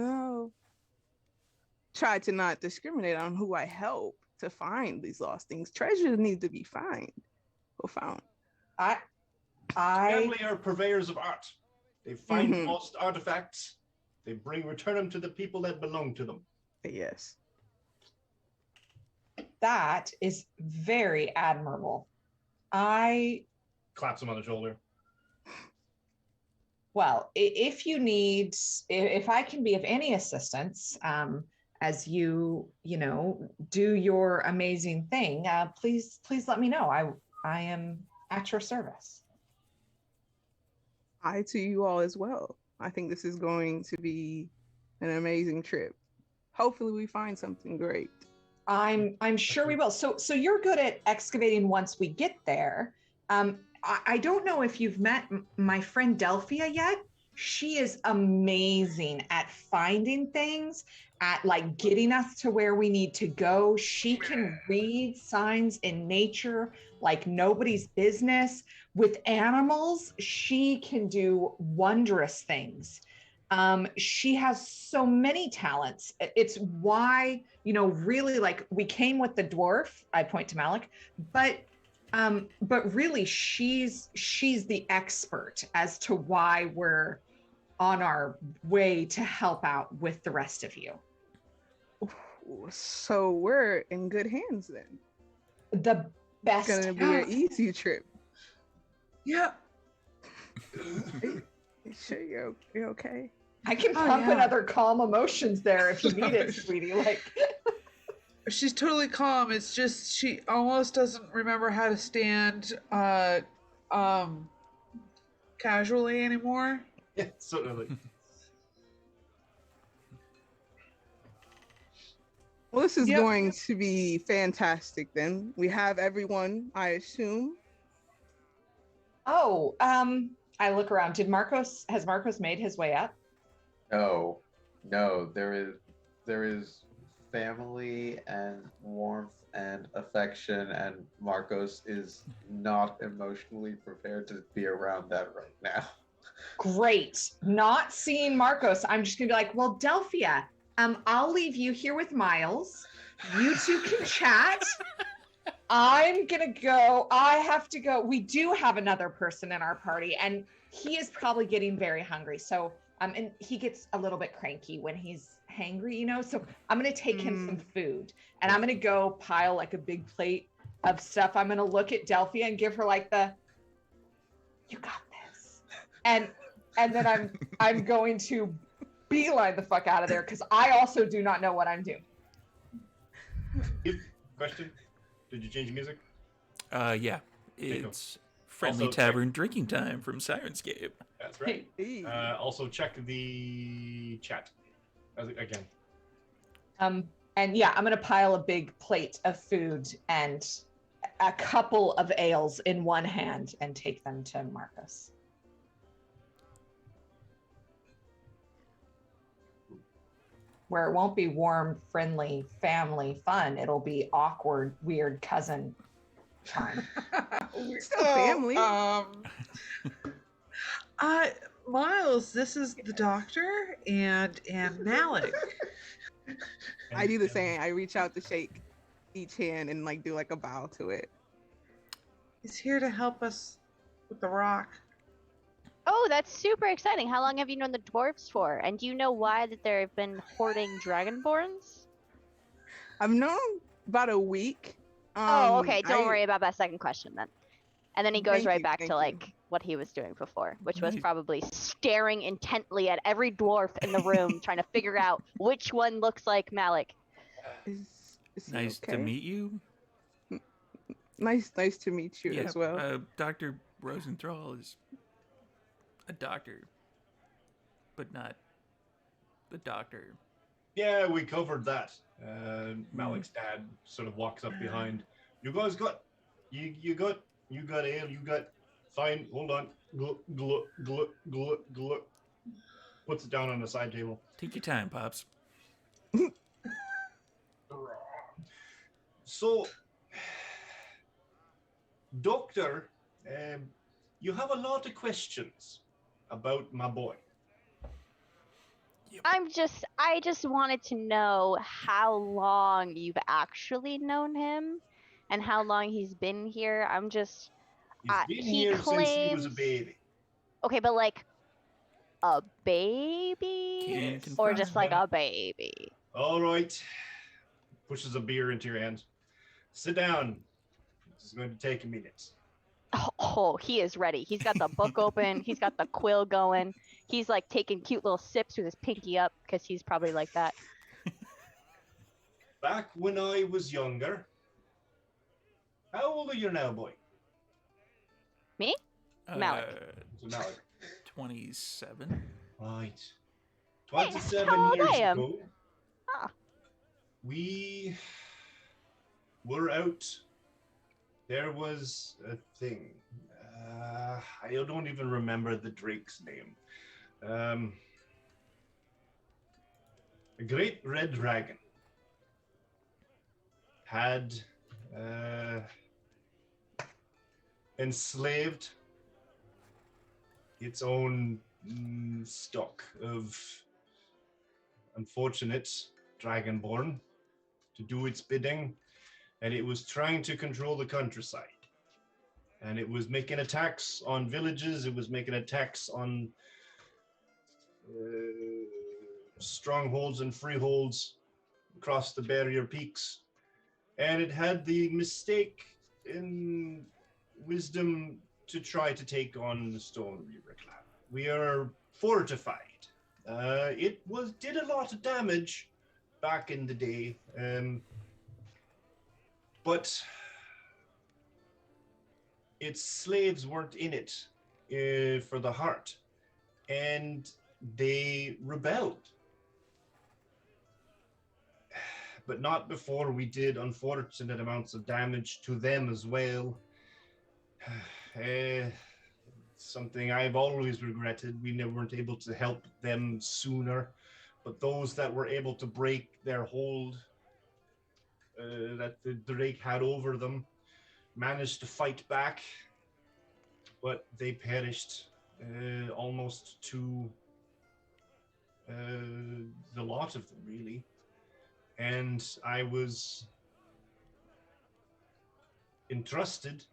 Try to not discriminate on who I help to find these lost things. Treasures need to be found. I Family are purveyors of art. They find lost artifacts. They return them to the people that belong to them. Yes. That is very admirable. I Claps him on the shoulder. Well, if you need, if I can be of any assistance, as you do your amazing thing, please let me know. I am at your service. I to you all as well. I think this is going to be an amazing trip. Hopefully we find something great. I'm sure we will. So you're good at excavating once we get there. I don't know if you've met my friend Delphia yet. She is amazing at finding things, at like getting us to where we need to go. She can read signs in nature like nobody's business. With animals, she can do wondrous things. She has so many talents. It's why, really, like, we came with the dwarf, I point to Malik, but really she's the expert as to why we're on our way to help out with the rest of you. So we're in good hands then. The best. It's gonna be an easy trip. Yeah. Sure you're okay? I can pump another calm emotions there if you need it, sweetie. Like, she's totally calm. It's just she almost doesn't remember how to stand casually anymore. Yeah, certainly. Well, this is going to be fantastic then. We have everyone, I assume. Oh, I look around. Has Marcos made his way up? No, there is family and warmth and affection, and Marcos is not emotionally prepared to be around that right now. Great. Not seeing Marcos, I'm just gonna be like, well, Delphia, I'll leave you here with Miles. You two can chat. I'm gonna go. I have to go. We do have another person in our party, and he is probably getting very hungry. So, and he gets a little bit cranky when he's hangry, So I'm gonna take him some food, and I'm gonna go pile like a big plate of stuff. I'm gonna look at Delphia and give her like you got this, and then I'm going to beeline the fuck out of there because I also do not know what I'm doing. Question. Did you change the music? Yeah. It's Friendly Also, Tavern Drinking Time from Sirenscape. That's right. Also check the chat again. And yeah, I'm gonna pile a big plate of food and a couple of ales in one hand and take them to Marcus. Where it won't be warm, friendly, family fun. It'll be awkward, weird cousin time. We're still family. Miles, this is the doctor and Malik. I do the same. I reach out to shake each hand and like do like a bow to it. He's here to help us with the rock. Oh, that's super exciting. How long have you known the dwarves for? And do you know why that they've been hoarding dragonborns? I've known about a week. Okay. Don't worry about that second question then. And then he goes back to like what he was doing before, which was probably staring intently at every dwarf in the room, trying to figure out which one looks like Malik. Is Nice to meet you. Nice to meet you as well. Dr. Rosenthal is a doctor, but not the doctor. Yeah, we covered that. Malik's dad sort of walks up behind. You guys got, you got ale, you got, fine, hold on. Gluck. Puts it down on the side table. Take your time, Pops. So, Doctor, you have a lot of questions about my boy. I just wanted to know how long you've actually known him and how long he's been here. He's been he here since he was a claims- baby. Okay, but like a baby? Can Yes. Or confirm. just like a baby? All right. Pushes a beer into your hand. Sit down. This is going to take a minute. Oh, he is ready. He's got the book open. He's got the quill going. He's like taking cute little sips with his pinky up because he's probably like that. Back when I was younger. How old are you now, boy? Me? Malik. So Malik. 27. Right. Hey, 27 how old years I am. ago, Ah. we were out. There was a thing. I don't even remember the drake's name. A great red dragon had enslaved its own stock of unfortunate dragonborn to do its bidding, and it was trying to control the countryside. And it was making attacks on villages, it was making attacks on strongholds and freeholds across the barrier peaks. And it had the mistake in wisdom to try to take on the Stone Reaver clan. We are fortified. It did a lot of damage back in the day, but its slaves weren't in it for the heart, and they rebelled. But not before we did unfortunate amounts of damage to them as well. Something I've always regretted. We weren't able to help them sooner, but those that were able to break their hold that the Drake had over them managed to fight back, but they perished almost to the lot of them, really. And I was entrusted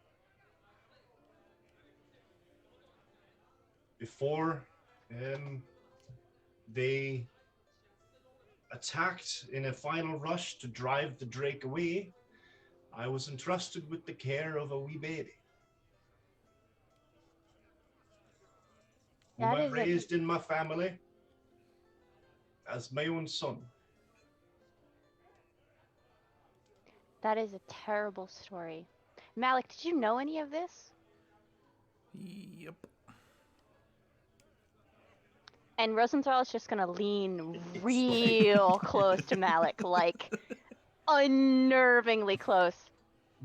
before they attacked in a final rush to drive the Drake away. I was entrusted with the care of a wee baby who I raised in my family as my own son. That is a terrible story. Malik, did you know any of this? Yep. And Rosenthal is just gonna lean real close to Malik, like unnervingly close.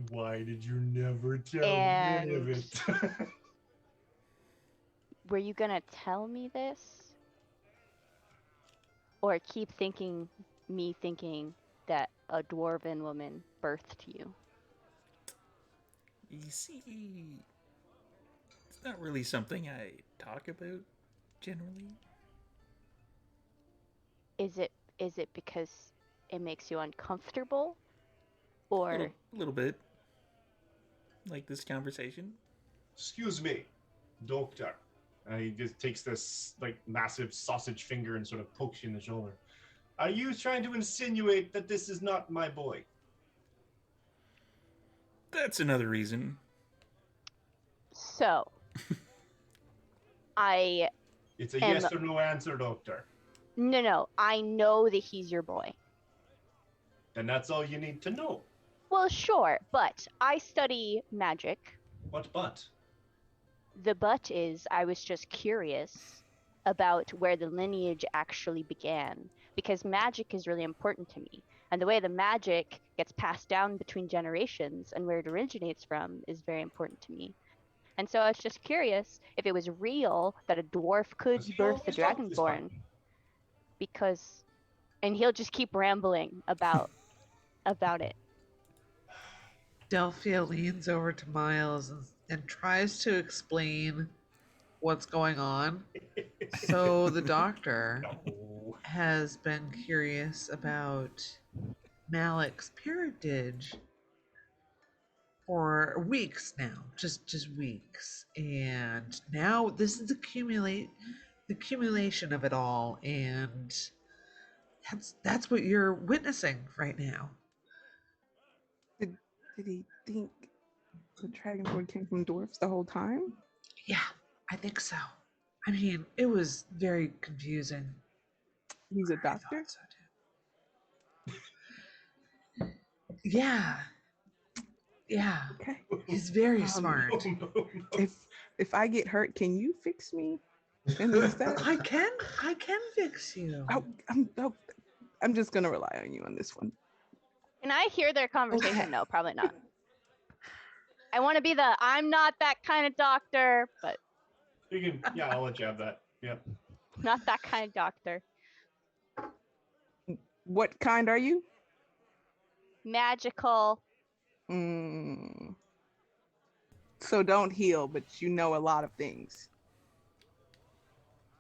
Why did you never tell me any of And- it? Were you gonna tell me this? Or keep thinking that a dwarven woman birthed you? You see, it's not really something I talk about generally. Is it because it makes you uncomfortable? Or Little bit. Like this conversation. Excuse me, doctor. And he just takes this like massive sausage finger and sort of pokes you in the shoulder. Are you trying to insinuate that this is not my boy? That's another reason. so I It's a yes or no answer, doctor. no, I know that he's your boy. And that's all you need to know. Well, sure, but I study magic. What but? The but is I was just curious about where the lineage actually began, because magic is really important to me. And the way the magic gets passed down between generations and where it originates from is very important to me. And so I was just curious if it was real that a dwarf could Has he birth the always talked this way? Dragonborn. Because, and he'll just keep rambling about it. Delphia leans over to Miles and tries to explain what's going on. So the doctor No. has been curious about Malik's parentage for weeks now, just weeks, and now this is the accumulation of it all, and that's what you're witnessing right now. Did he think the Dragonborn came from dwarfs the whole time? Yeah, I think so. I mean, it was very confusing. He's a I doctor? thought so too. Yeah. Okay. He's very Um, smart. No. If I get hurt, can you fix me? And instead, I can fix you. I'm just gonna rely on you on this one. Can I hear their conversation? Okay. No, probably not. I want to be the I'm not that kind of doctor, but You can, yeah, I'll let you have that. Yep. not that kind of doctor. What kind are you? Magical. Mm. So don't heal, but you know a lot of things.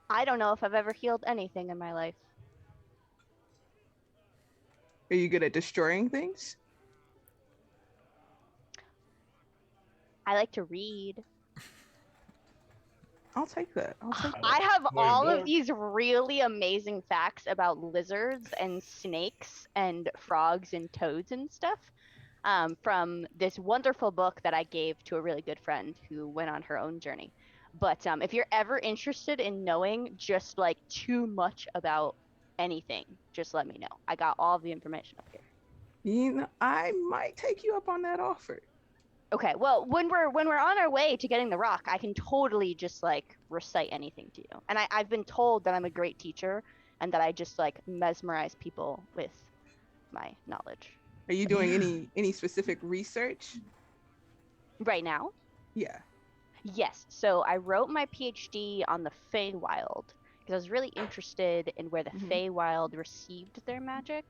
I don't know if I've ever healed anything in my life. Are you good at destroying things? I like to read. I'll take that. I have Boy, all boy. of these really amazing facts about lizards and snakes and frogs and toads and stuff from this wonderful book that I gave to a really good friend who went on her own journey. But if you're ever interested in knowing just like too much about anything, just let me know. I got all the information up here. You know, I might take you up on that offer. Okay, well, when we're on our way to getting the rock, I can totally just like recite anything to you. And I've been told that I'm a great teacher and that I just like mesmerize people with my knowledge. Are you doing Yeah. any specific research? Right now? Yeah. Yes. So I wrote my PhD on the Feywild because I was really interested in where the Feywild received their magic.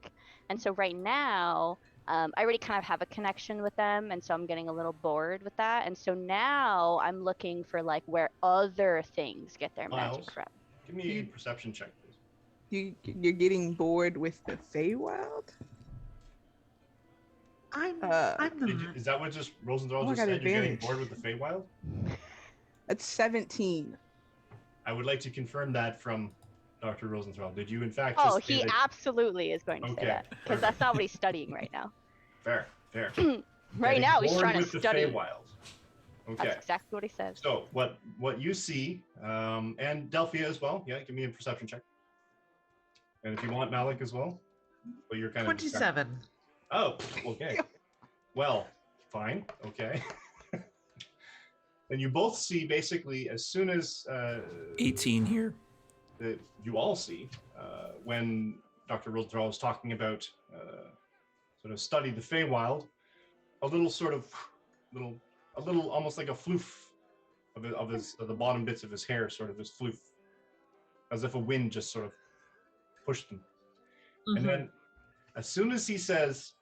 And so right now, I already kind of have a connection with them, and so I'm getting a little bored with that. And so now I'm looking for like where other things get their Miles, magic from. give me a perception check, please. You're getting bored with the Feywild? I'm not. Is that what just Rosenthal Oh, I just got said? You're getting advantage. bored with the Feywild? That's 17. I would like to confirm that from Dr. Rosenthal. Did you in fact Oh, just say he that? absolutely is going to say Okay, that because that's not what he's studying right now. Fair. Right Getting now, he's bored trying to with the study. Feywild. Okay. That's exactly what he says. So what you see, and Delphia as well. Yeah, give me a perception check. And if you want Malik as well, but you're kind of 27. Oh, okay. Well, fine. Okay. And you both see basically as soon as 18 here. you all see when Dr. Rosenthal was talking about sort of study the Feywild, a little almost like a floof of the bottom bits of his hair, sort of his floof, as if a wind just sort of pushed them. Mm-hmm. And then as soon as he says,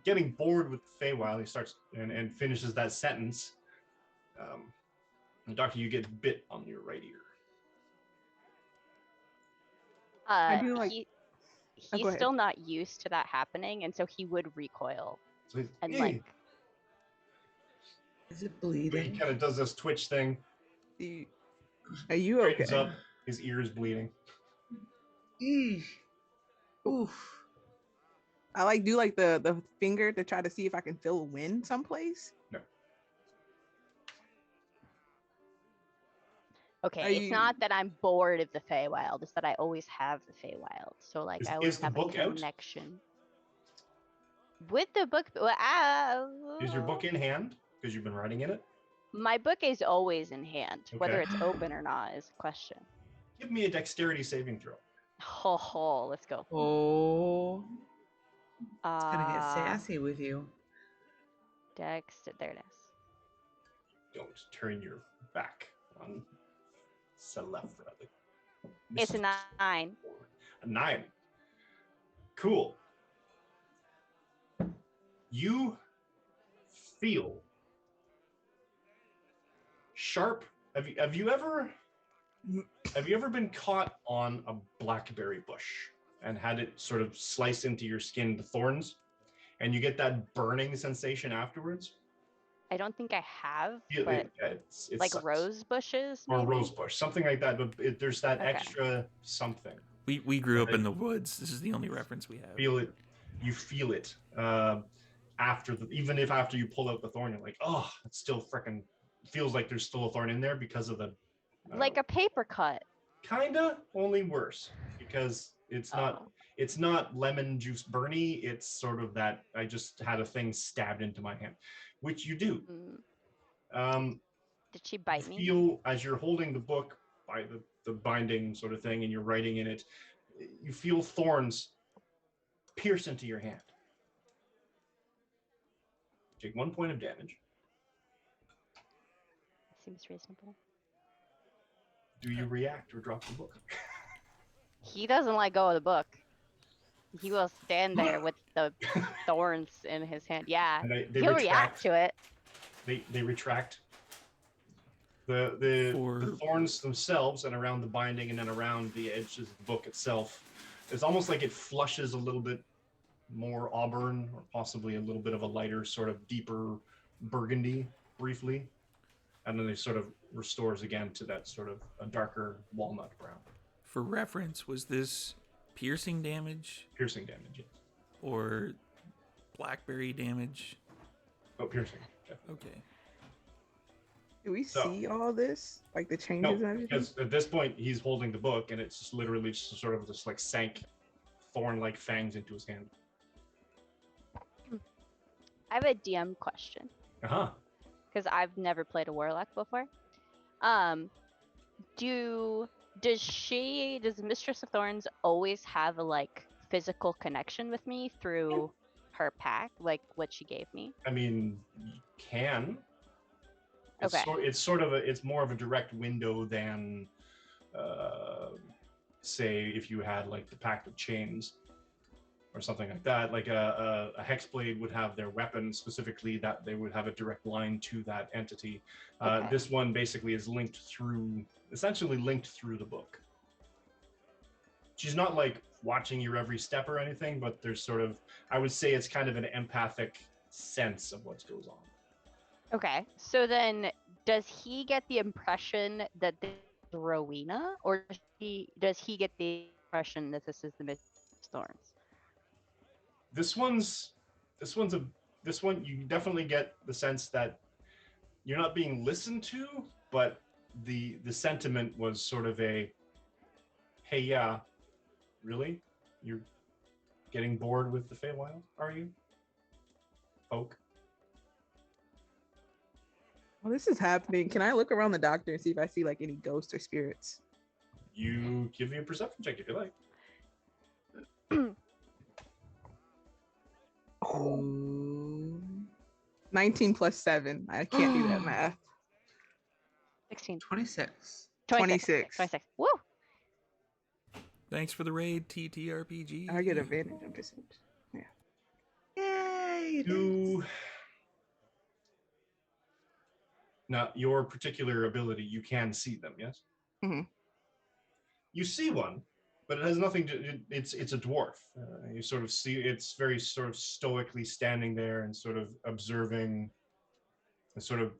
getting bored with the Feywild, he starts and finishes that sentence. And Doctor, you get bit on your right ear. I do like- He's go ahead. still not used to that happening, and so he would recoil So he's, and "Eh." like Is it He bleeding? kind of does this twitch thing. Are you Straightens okay? up. His ear is bleeding. Eesh. Oof. I like do like the finger to try to see if I can feel a wind someplace. No. okay. Are It's you- not that I'm bored of the Feywild; it's that I always have the Feywild. So like Is I always the have a book out? connection with the book. Is your book in hand? Because you've been writing in it. My book is always in hand. Whether Okay. it's open or not is a question. Give me a dexterity saving throw. Ho, let's go. Oh, it's gonna get Uh, sassy with you. there it is. Don't turn your back on Celefra. It's a 9. A 9. Cool. You feel sharp. Have you ever been caught on a blackberry bush and had it sort of slice into your skin, the thorns, and you get that burning sensation afterwards? I don't think I have, It- but it like sucks. rose bushes, Or maybe? rose bush, something like that. But there's that Okay. extra something. We grew up in the woods. This is the only reference we have. You feel it even if after you pull out the thorn, you're like, oh, it's still freaking feels like there's still a thorn in there because of the Like a paper cut. kinda, only worse, because it's not lemon juice burny. It's sort of that I just had a thing stabbed into my hand, which you do. Did she bite me? Feel as you're holding the book by the binding sort of thing and you're writing in it, you feel thorns pierce into your hand. Take 1 point of damage. Seems reasonable. Do you react or drop the book? He doesn't let go of the book. He will stand there with the thorns in his hand. Yeah, And they he'll react to it. They retract. The thorns themselves and around the binding and then around the edges of the book itself, it's almost like it flushes a little bit more auburn or possibly a little bit of a lighter, sort of deeper burgundy briefly. And then it sort of restores again to that sort of a darker walnut brown. For reference, was this piercing damage? Piercing damage, yes. Or blackberry damage? Oh, piercing. Yeah. Okay. Do we see all this? Like the changes and everything? Because at this point he's holding the book and it's just literally just sort of just like sank thorn-like fangs into his hand. I have a DM question. Uh-huh. Because I've never played a warlock before. Does Mistress of Thorns always have a like physical connection with me through her pack, like what she gave me? I mean, you can. Okay. It's more of a direct window than, say, if you had like the Pact of Chains or something like that. Like a hexblade would have their weapon specifically that they would have a direct line to that entity. Okay. This one basically is essentially linked through the book. She's not like watching your every step or anything, but there's sort of, I would say it's kind of an empathic sense of what goes on. Okay. So then does he get the impression that this is Rowena, or does he get the impression that this is the Mistress of Thorns? This one you definitely get the sense that you're not being listened to, but the sentiment was sort of a, hey, yeah, really? You're getting bored with the Feywild, are you? Folk? Well, this is happening. Can I look around the doctor and see if I see like any ghosts or spirits? You give me a perception check if you like. 19 plus 7. I can't do that math. 16. 26. 26. 26. Woo! Thanks for the raid, TTRPG. I get advantage on percentage. Yeah. Yay! Now, your particular ability, you can see them, yes? Mm-hmm. You see one, but it has nothing to. It's a dwarf. You sort of see it's very sort of stoically standing there and sort of observing, and sort of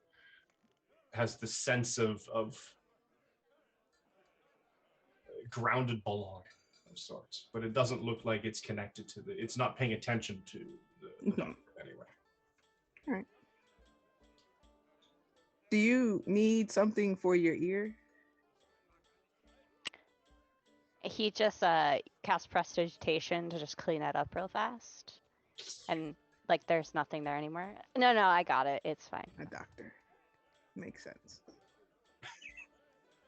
has the sense of grounded belonging of sorts. But it doesn't look like it's connected to it's not paying attention to the doctor anyway. All right. Do you need something for your ear? He just cast prestidigitation to just clean that up real fast. And like there's nothing there anymore. No, I got it. It's fine. A doctor. Makes sense.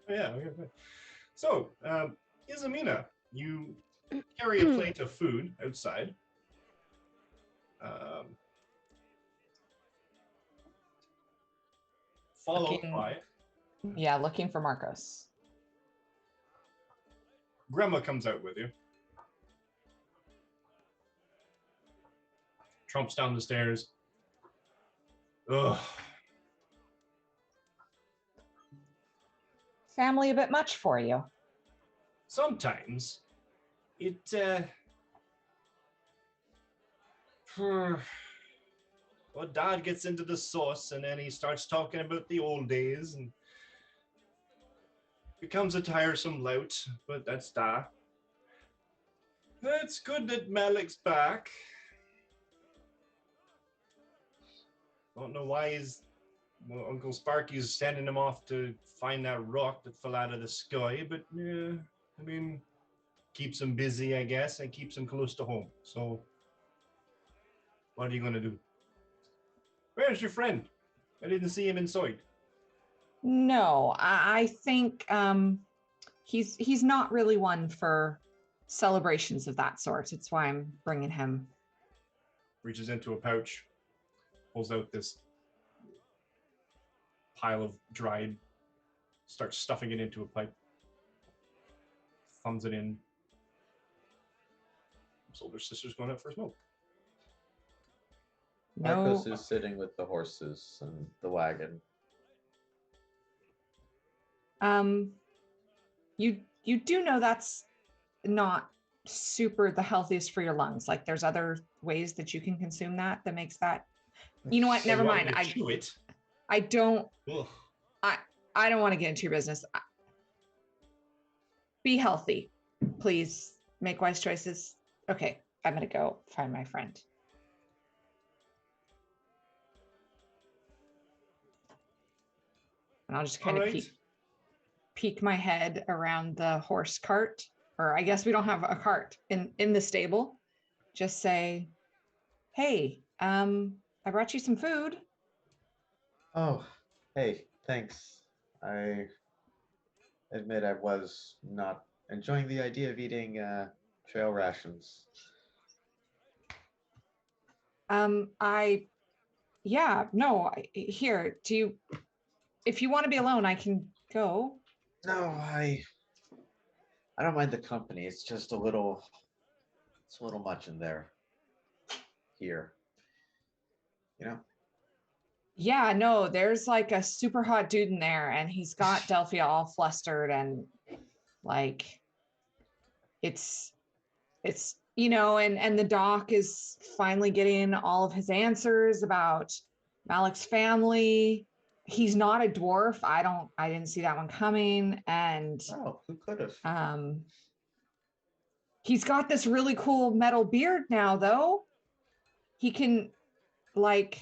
Yeah, okay. So, Izamina, you carry a plate of food outside. Followed by looking for Marcos. Grandma comes out with you. Trumps down the stairs. Ugh. Family a bit much for you? Sometimes it well, Dad gets into the sauce and then he starts talking about the old days and becomes a tiresome lout, but that's Da. It's good that Malik's back. Don't know why Uncle Sparky's sending him off to find that rock that fell out of the sky, but yeah, I mean, keeps him busy, I guess, and keeps him close to home. So, what are you gonna do? Where's your friend? I didn't see him inside. No, I think he's not really one for celebrations of that sort. It's why I'm bringing him. Reaches into a pouch, pulls out this pile of dried, starts stuffing it into a pipe, thumbs it in. His older sister's going out for a smoke. Marcos No, is sitting with the horses and the wagon. you do know that's not super the healthiest for your lungs. Like there's other ways that you can consume that makes that. You know what? Never You want mind. me to chew it? I don't. Ugh. I don't want to get into your business. Be healthy, please. Make wise choices. Okay, I'm gonna go find my friend. And I'll just kind of peek my head around the horse cart, or I guess we don't have a cart in the stable. Just say, hey, I brought you some food. Oh, hey, thanks. I admit I was not enjoying the idea of eating trail rations. Here, if you want to be alone, I can go. No, I don't mind the company. It's just a little much in there. Here. You know? Yeah, no, there's like a super hot dude in there and he's got Delphia all flustered and like it's and the doc is finally getting all of his answers about Malik's family. He's not a dwarf. I didn't see that one coming. And Oh, who could have? He's got this really cool metal beard now though. He can like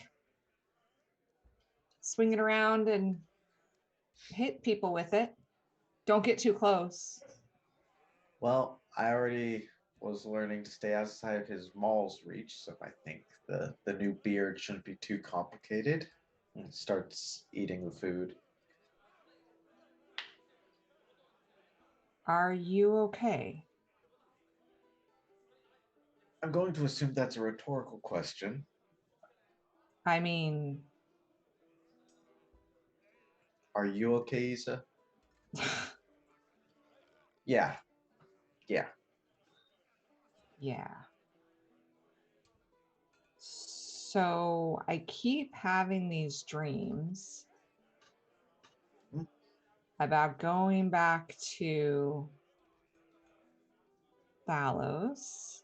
swing it around and hit people with it. Don't get too close. Well, I already was learning to stay outside of his maul's reach, so I think the new beard shouldn't be too complicated. And starts eating the food. Are you okay? I'm going to assume that's a rhetorical question. I mean, Are you okay, Isa? Yeah. yeah. So I keep having these dreams about going back to Thalos.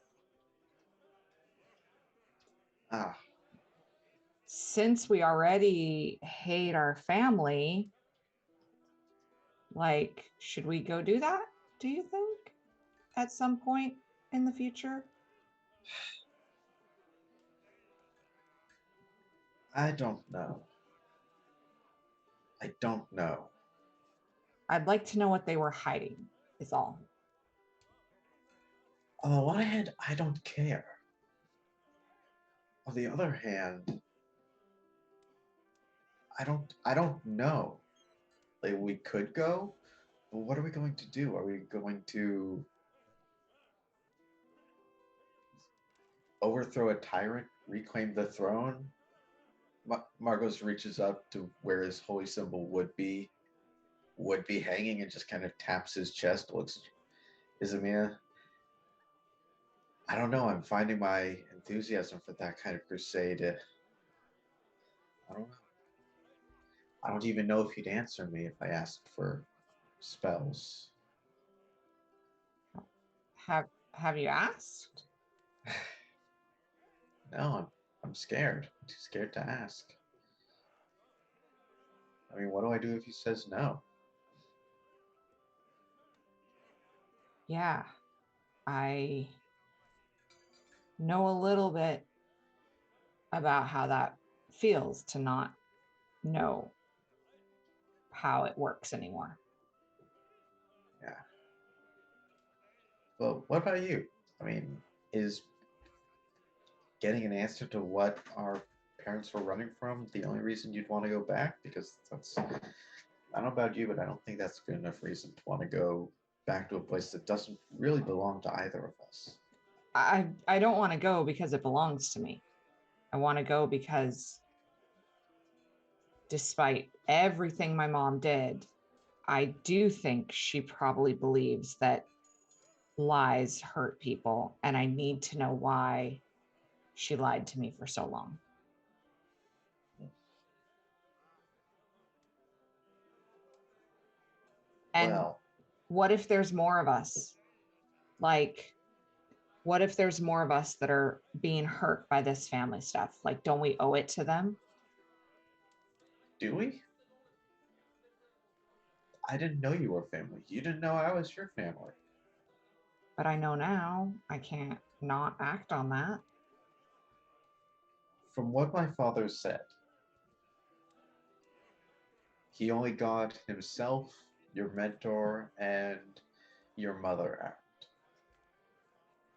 Since we already hate our family, like, should we go do that? Do you think at some point in the future? I don't know. I'd like to know what they were hiding, is all. On the one hand, I don't care. On the other hand, I don't know. Like, we could go, but what are we going to do? Are we going to overthrow a tyrant, reclaim the throne? Marcos reaches up to where his holy symbol would be hanging and just kind of taps his chest. Looks, Izamina, I don't know. I'm finding my enthusiasm for that kind of crusade I don't know. I don't even know if he'd answer me if I asked for spells. Have you asked? No, I'm scared. I'm too scared to ask. I mean, what do I do if he says no? Yeah, I know a little bit about how that feels to not know how it works anymore. Yeah. Well, what about you? I mean, is getting an answer to what our parents were running from the only reason you'd want to go back? Because that's, I don't know about you, but I don't think that's good enough reason to want to go back to a place that doesn't really belong to either of us. I don't want to go because it belongs to me. I want to go because despite everything my mom did, I do think she probably believes that lies hurt people, and I need to know why she lied to me for so long. And Well, what if there's more of us? Like, what if there's more of us that are being hurt by this family stuff? Like, don't we owe it to them? do we? I didn't know you were family. You didn't know I was your family. But I know now I can't not act on that. From what my father said, he only got himself, your mentor, and your mother out.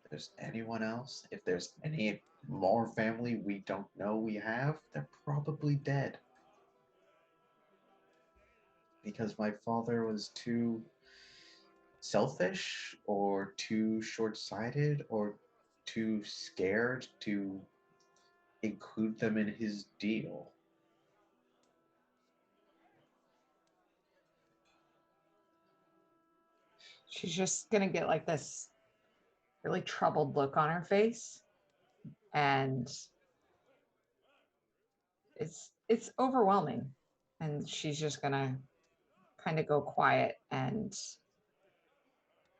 If there's anyone else, if there's any more family we don't know we have, they're probably dead. Because my father was too selfish or too short-sighted or too scared to include them in his deal. She's just gonna get like this really troubled look on her face, and it's overwhelming. And she's just gonna kind of go quiet and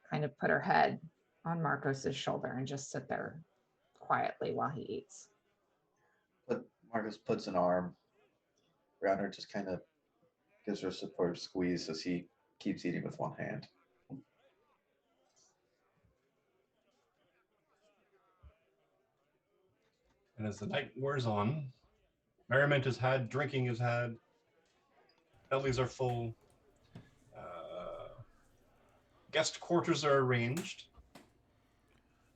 kind of put her head on Marcos's shoulder and just sit there quietly while he eats. But Marcus puts an arm around her, just kind of gives her a supportive squeeze as he keeps eating with one hand. And as the night wears on, merriment is had, drinking is had, bellies are full, guest quarters are arranged.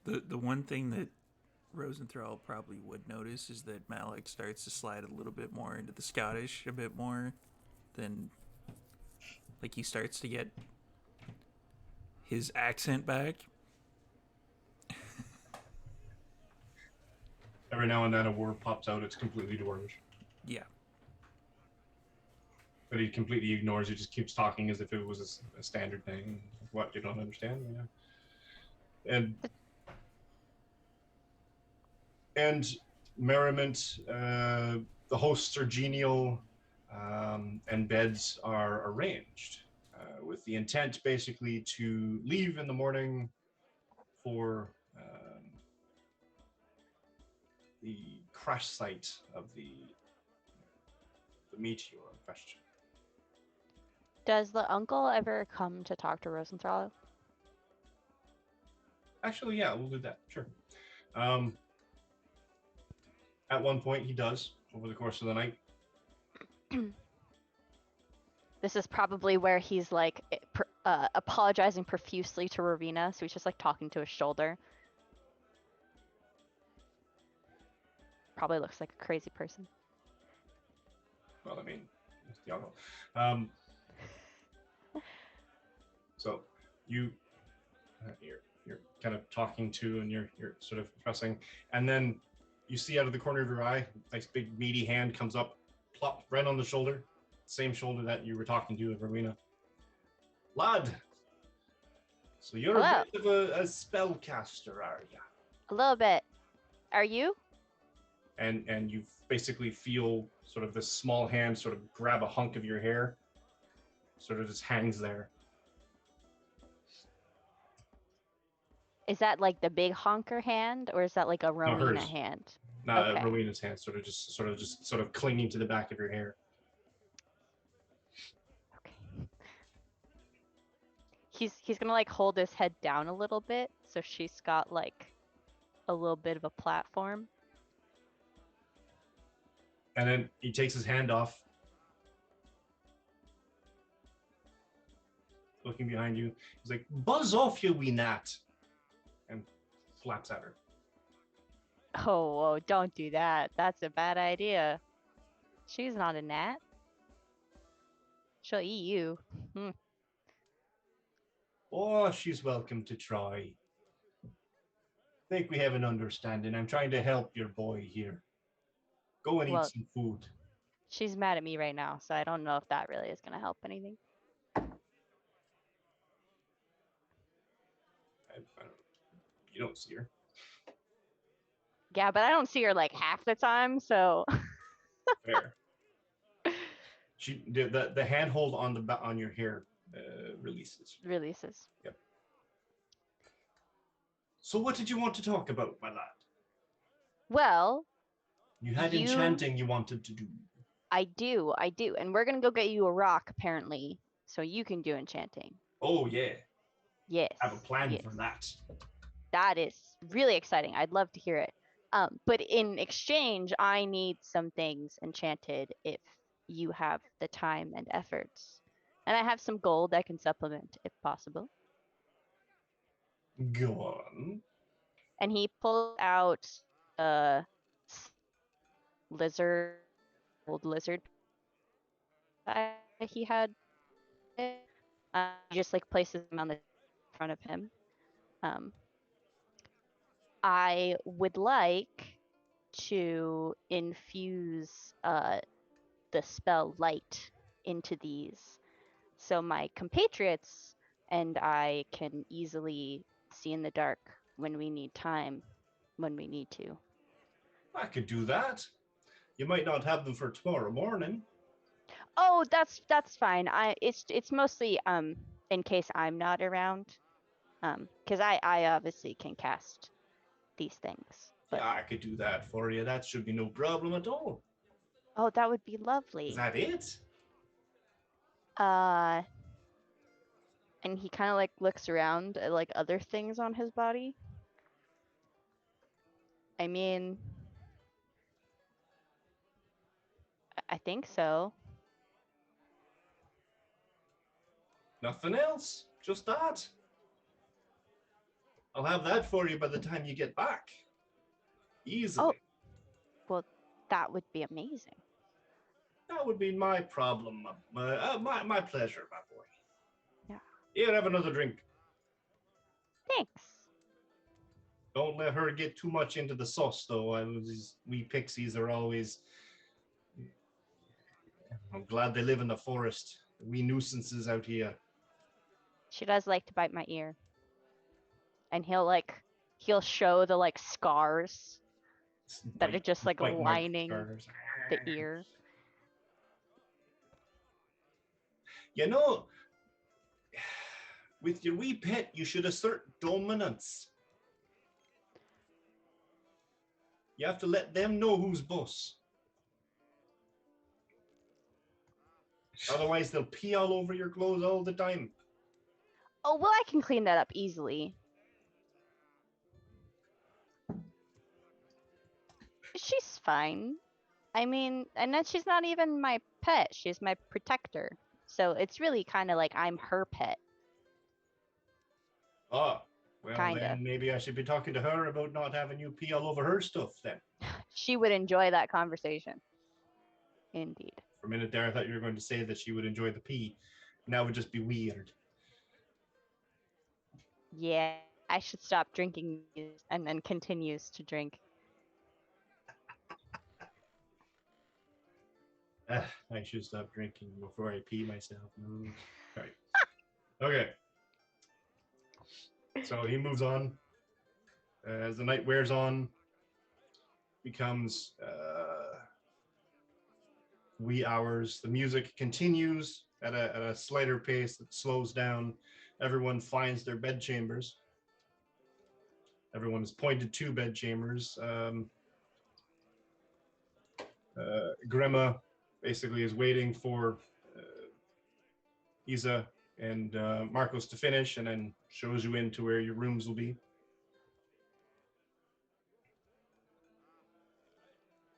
The one thing that Rosenthal probably would notice is that Malik starts to slide a little bit more into the Scottish a bit more than, like, he starts to get his accent back. Every now and then a word pops out, it's completely dwarvish. Yeah. But he completely ignores, he just keeps talking as if it was a standard thing. What, you don't understand? Yeah. And merriment, the hosts are genial, and beds are arranged with the intent basically to leave in the morning for the crash site of the meteor in question. Does the uncle ever come to talk to Rosenthal? Actually, yeah, we'll do that. Sure. At one point, he does over the course of the night. This is probably where he's like apologizing profusely to Rowena, so he's just like talking to his shoulder. Probably looks like a crazy person. Well, I mean, it's the uncle. So you're kind of talking to, and you're sort of pressing, and then you see out of the corner of your eye, nice big meaty hand comes up, plop right on the shoulder, same shoulder that you were talking to with Rowena. Lad, so you're Hello. a bit of a spellcaster, are you? A little bit. Are you? and you basically feel sort of this small hand sort of grab a hunk of your hair, sort of just hangs there. Is that like the big honker hand, or is that like a Rowena hers. hand? Okay. Rowena's hand sort of clinging to the back of your hair. Okay. He's gonna like hold his head down a little bit, so she's got like a little bit of a platform. And then he takes his hand off, looking behind you. He's like, "Buzz off, you wee gnat," and slaps at her. Oh, don't do that. That's a bad idea. She's not a gnat. She'll eat you. Oh, she's welcome to try. Think we have an understanding. I'm trying to help your boy here. Go and eat some food. She's mad at me right now, so I don't know if that really is going to help anything. You don't see her. Yeah, but I don't see her like half the time, so. Fair. The handhold on your hair releases. Yep. So what did you want to talk about, my lad? Well, you had enchanting you wanted to do. I do, and we're gonna go get you a rock apparently, so you can do enchanting. Oh yeah. Yes. I have a plan for that. That is really exciting. I'd love to hear it. But in exchange, I need some things enchanted if you have the time and efforts. And I have some gold I can supplement if possible. Go on. And he pulls out a old lizard he had. He just like places them on the front of him. I would like to infuse the spell light into these, so my compatriots and I can easily see in the dark when we need time, when we need to. I could do that. You might not have them for tomorrow morning. Oh, that's fine. It's mostly in case I'm not around, because I obviously can cast these things. But... Yeah, I could do that for you. That should be no problem at all. Oh, that would be lovely. Is that it? And he kind of like looks around at like other things on his body. I mean, I think so. Nothing else. Just that. I'll have that for you by the time you get back. Easily. Oh, well, that would be amazing. That would be my problem. My pleasure, my boy. Yeah. Here, have another drink. Thanks. Don't let her get too much into the sauce, though. We pixies are always... I'm glad they live in the forest. We nuisances out here. She does like to bite my ear. And he'll show the like scars that are just like lining the ear. You know, with your wee pet, you should assert dominance. You have to let them know who's boss. Otherwise, they'll pee all over your clothes all the time. Oh, well, I can clean that up easily. She's fine. I mean, and then she's not even my pet. She's my protector. So it's really kind of like I'm her pet. Oh, well, Kinda. then maybe I should be talking to her about not having you pee all over her stuff then. She would enjoy that conversation. Indeed. For a minute there, I thought you were going to say that she would enjoy the pee. And that would just be weird. Yeah, I should stop drinking and then continues to drink. I should stop drinking before I pee myself. All right. Okay. So he moves on. As the night wears on, becomes wee hours. The music continues at a slighter pace that slows down. Everyone finds their bedchambers. Everyone is pointed to bedchambers. Grima basically is waiting for Isa and Marcos to finish, and then shows you into where your rooms will be.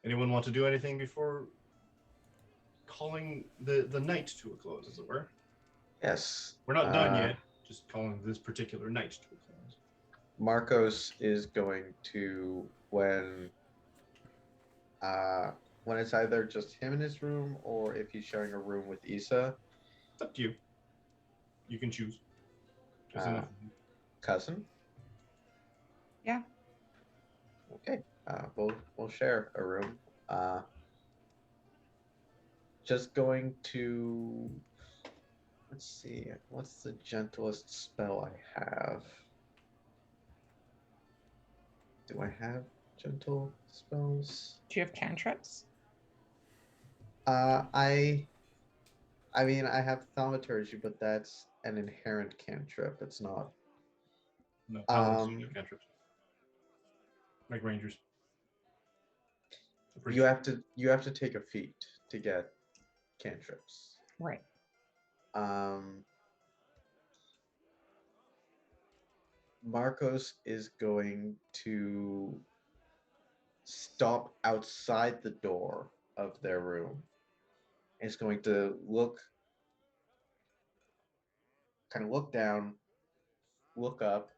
Anyone want to do anything before calling the night to a close, as it were? Yes. We're not done yet, just calling this particular night to a close. Marcos is going to, when it's either just him in his room or if he's sharing a room with Issa. It's up to you. You can choose. Cousin? Yeah. Okay. We'll share a room. Just going to, let's see, what's the gentlest spell I have? Do I have gentle spells? Do you have cantrips? I mean, I have thaumaturgy, but that's an inherent cantrip. It's not. No, paladins don't have cantrips. Like rangers. You have to take a feat to get cantrips. Right. Marcos is going to stop outside the door of their room. Is going to look down, look up,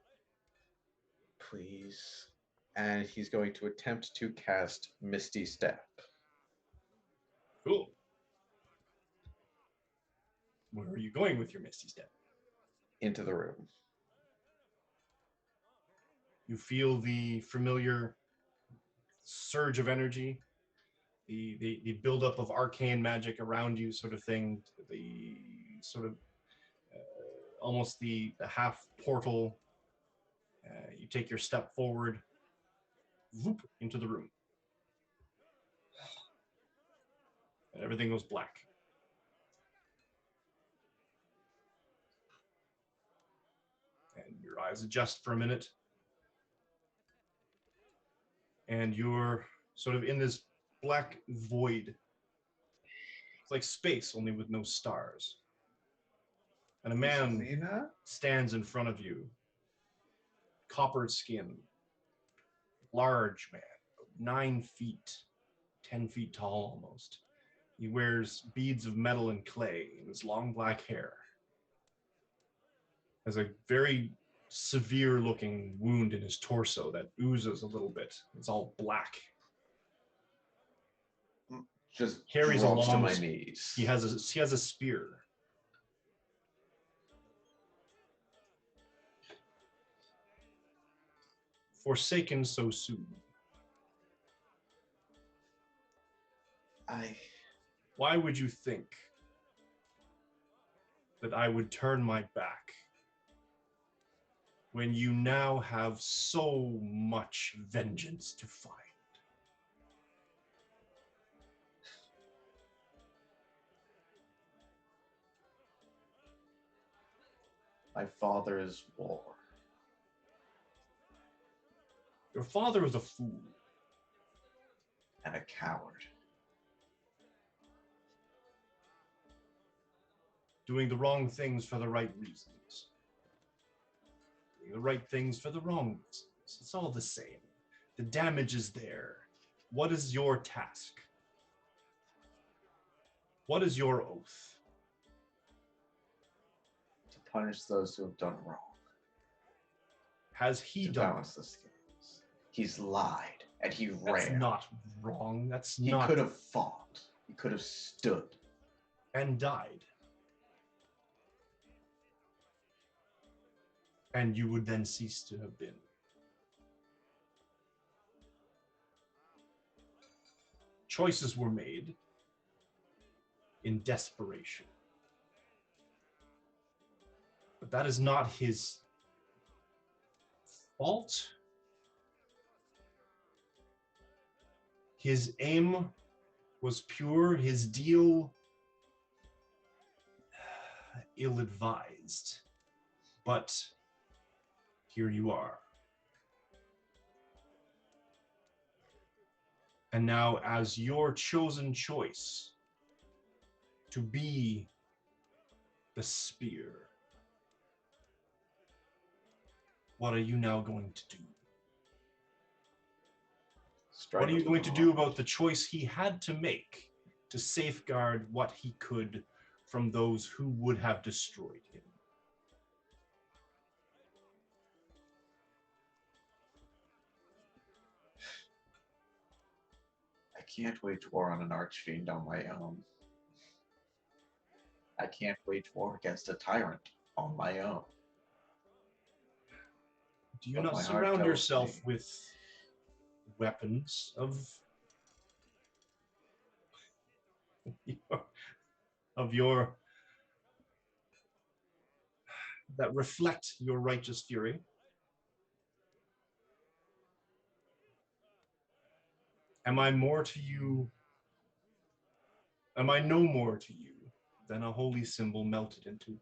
please, and he's going to attempt to cast Misty Step. Cool. Where are you going with your Misty Step? Into the room. You feel the familiar surge of energy, the buildup of arcane magic around you, sort of thing. The sort of almost the half portal. You take your step forward, whoop, into the room, and everything goes black. And your eyes adjust for a minute, and you're sort of in this black void. It's like space, only with no stars. And a man stands in front of you, copper skin, large man, 9 feet, 10 feet tall almost. He wears beads of metal and clay in his long black hair. Has a very severe looking wound in his torso that oozes a little bit. It's all black. Just carries drops along to my knees. He has a spear. Forsaken so soon. Why would you think that I would turn my back when you now have so much vengeance to find? My father is war. Your father was a fool. And a coward. Doing the wrong things for the right reasons. Doing the right things for the wrong reasons. It's all the same. The damage is there. What is your task? What is your oath? To punish those who have done wrong. Has he to done? Balance the scales. He's lied and he ran. That's not wrong. He could have fought. He could have stood. And died. And you would then cease to have been. Choices were made in desperation. But that is not his fault. His aim was pure, his deal ill-advised. But here you are. And now, as your chosen choice to be the spear, what are you now going to do? What are you going to do about the choice he had to make to safeguard what he could from those who would have destroyed him? I can't wage war on an archfiend on my own. I can't wage war against a tyrant on my own. Do you But not my heart surround tells yourself me- with weapons of your that reflect your righteous fury? Am I more to you? Am I no more to you than a holy symbol melted into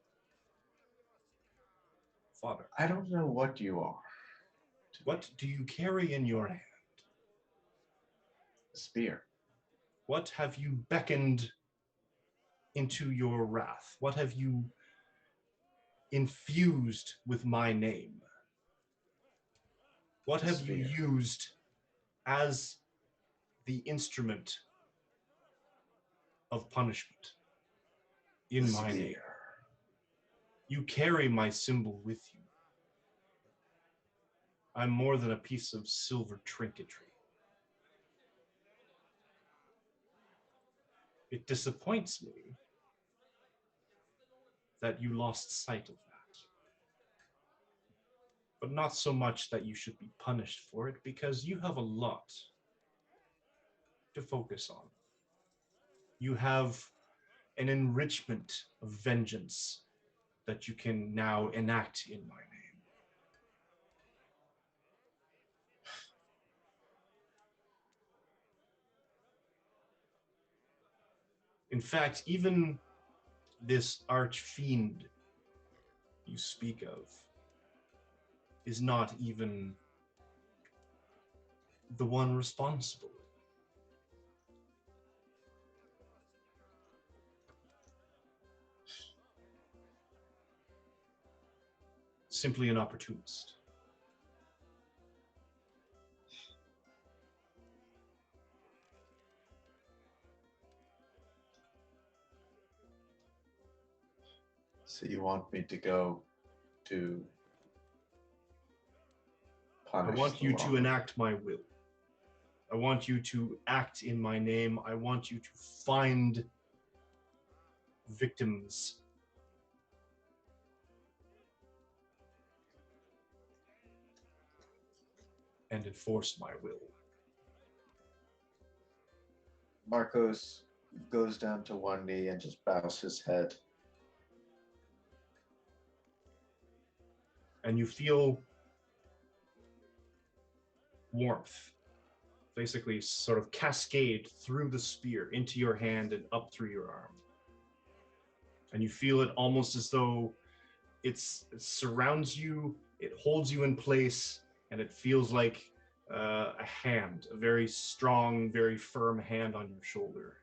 fodder? I don't know what you are. What do you carry in your hand? A spear. What have you beckoned into your wrath? What have you infused with my name? What A have you spear. used as the instrument of punishment in The my name? spear. You carry my symbol with you. I'm more than a piece of silver trinketry. It disappoints me that you lost sight of that. But not so much that you should be punished for it, because you have a lot to focus on. You have an enrichment of vengeance that you can now enact in my name. In fact, even this archfiend you speak of is not even the one responsible. Simply an opportunist. So you want me to go to I punish want the you to wrong- enact my will. I want you to act in my name. I want you to find victims and enforce my will. Marcos goes down to one knee and just bows his head. And you feel warmth basically sort of cascade through the spear into your hand and up through your arm. And you feel it almost as though it surrounds you, it holds you in place, and it feels like a hand, a very strong, very firm hand on your shoulder.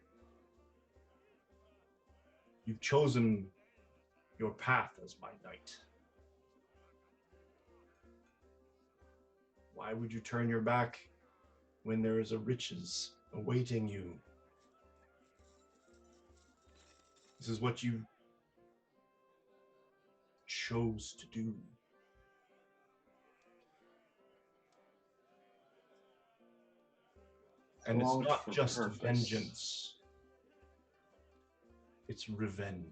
You've chosen your path as my knight. Why would you turn your back when there is a riches awaiting you? This is what you chose to do. And it's Longed not for just purpose. vengeance, it's revenge.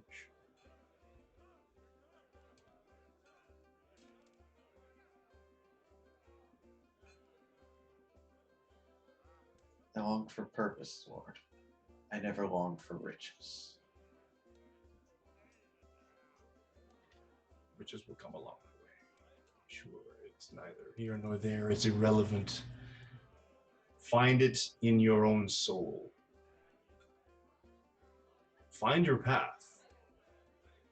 I longed for purpose, Lord. I never longed for riches. Riches will come along the way. Sure, it's neither here nor there. It's irrelevant. Find it in your own soul. Find your path.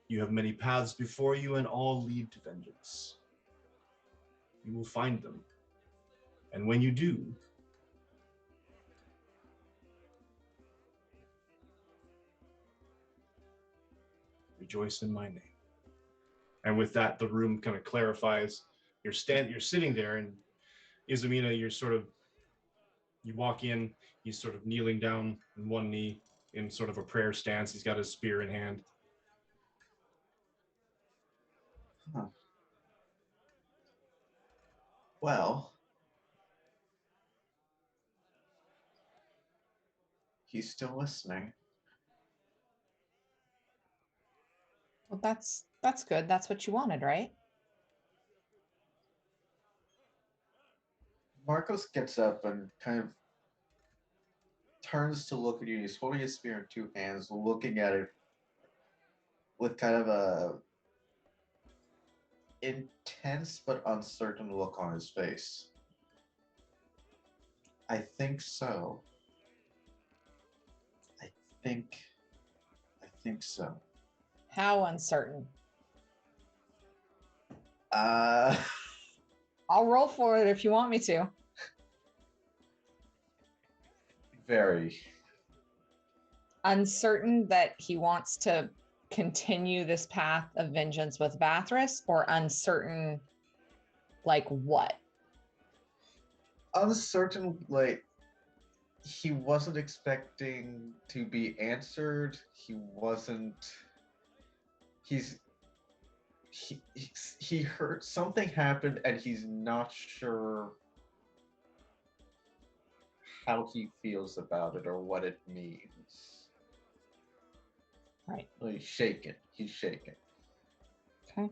You have many paths before you, and all lead to vengeance. You will find them. And when you do, rejoice in my name. And with that, the room kind of clarifies. You're sitting there, and Izamina, you walk in, he's sort of kneeling down on one knee in sort of a prayer stance. He's got his spear in hand. Huh. Well, he's still listening. Well, that's good. That's what you wanted, right? Marcos gets up and kind of turns to look at you. He's holding his spear in two hands, looking at it with kind of a intense but uncertain look on his face. I think so. I think so. How uncertain? Uh, I'll roll for it if you want me to. very. Uncertain that he wants to continue this path of vengeance with Vathras, or uncertain like what? Uncertain, like he wasn't expecting to be answered. He heard something happened and he's not sure how he feels about it or what it means. Right. Well, he's shaken. Okay.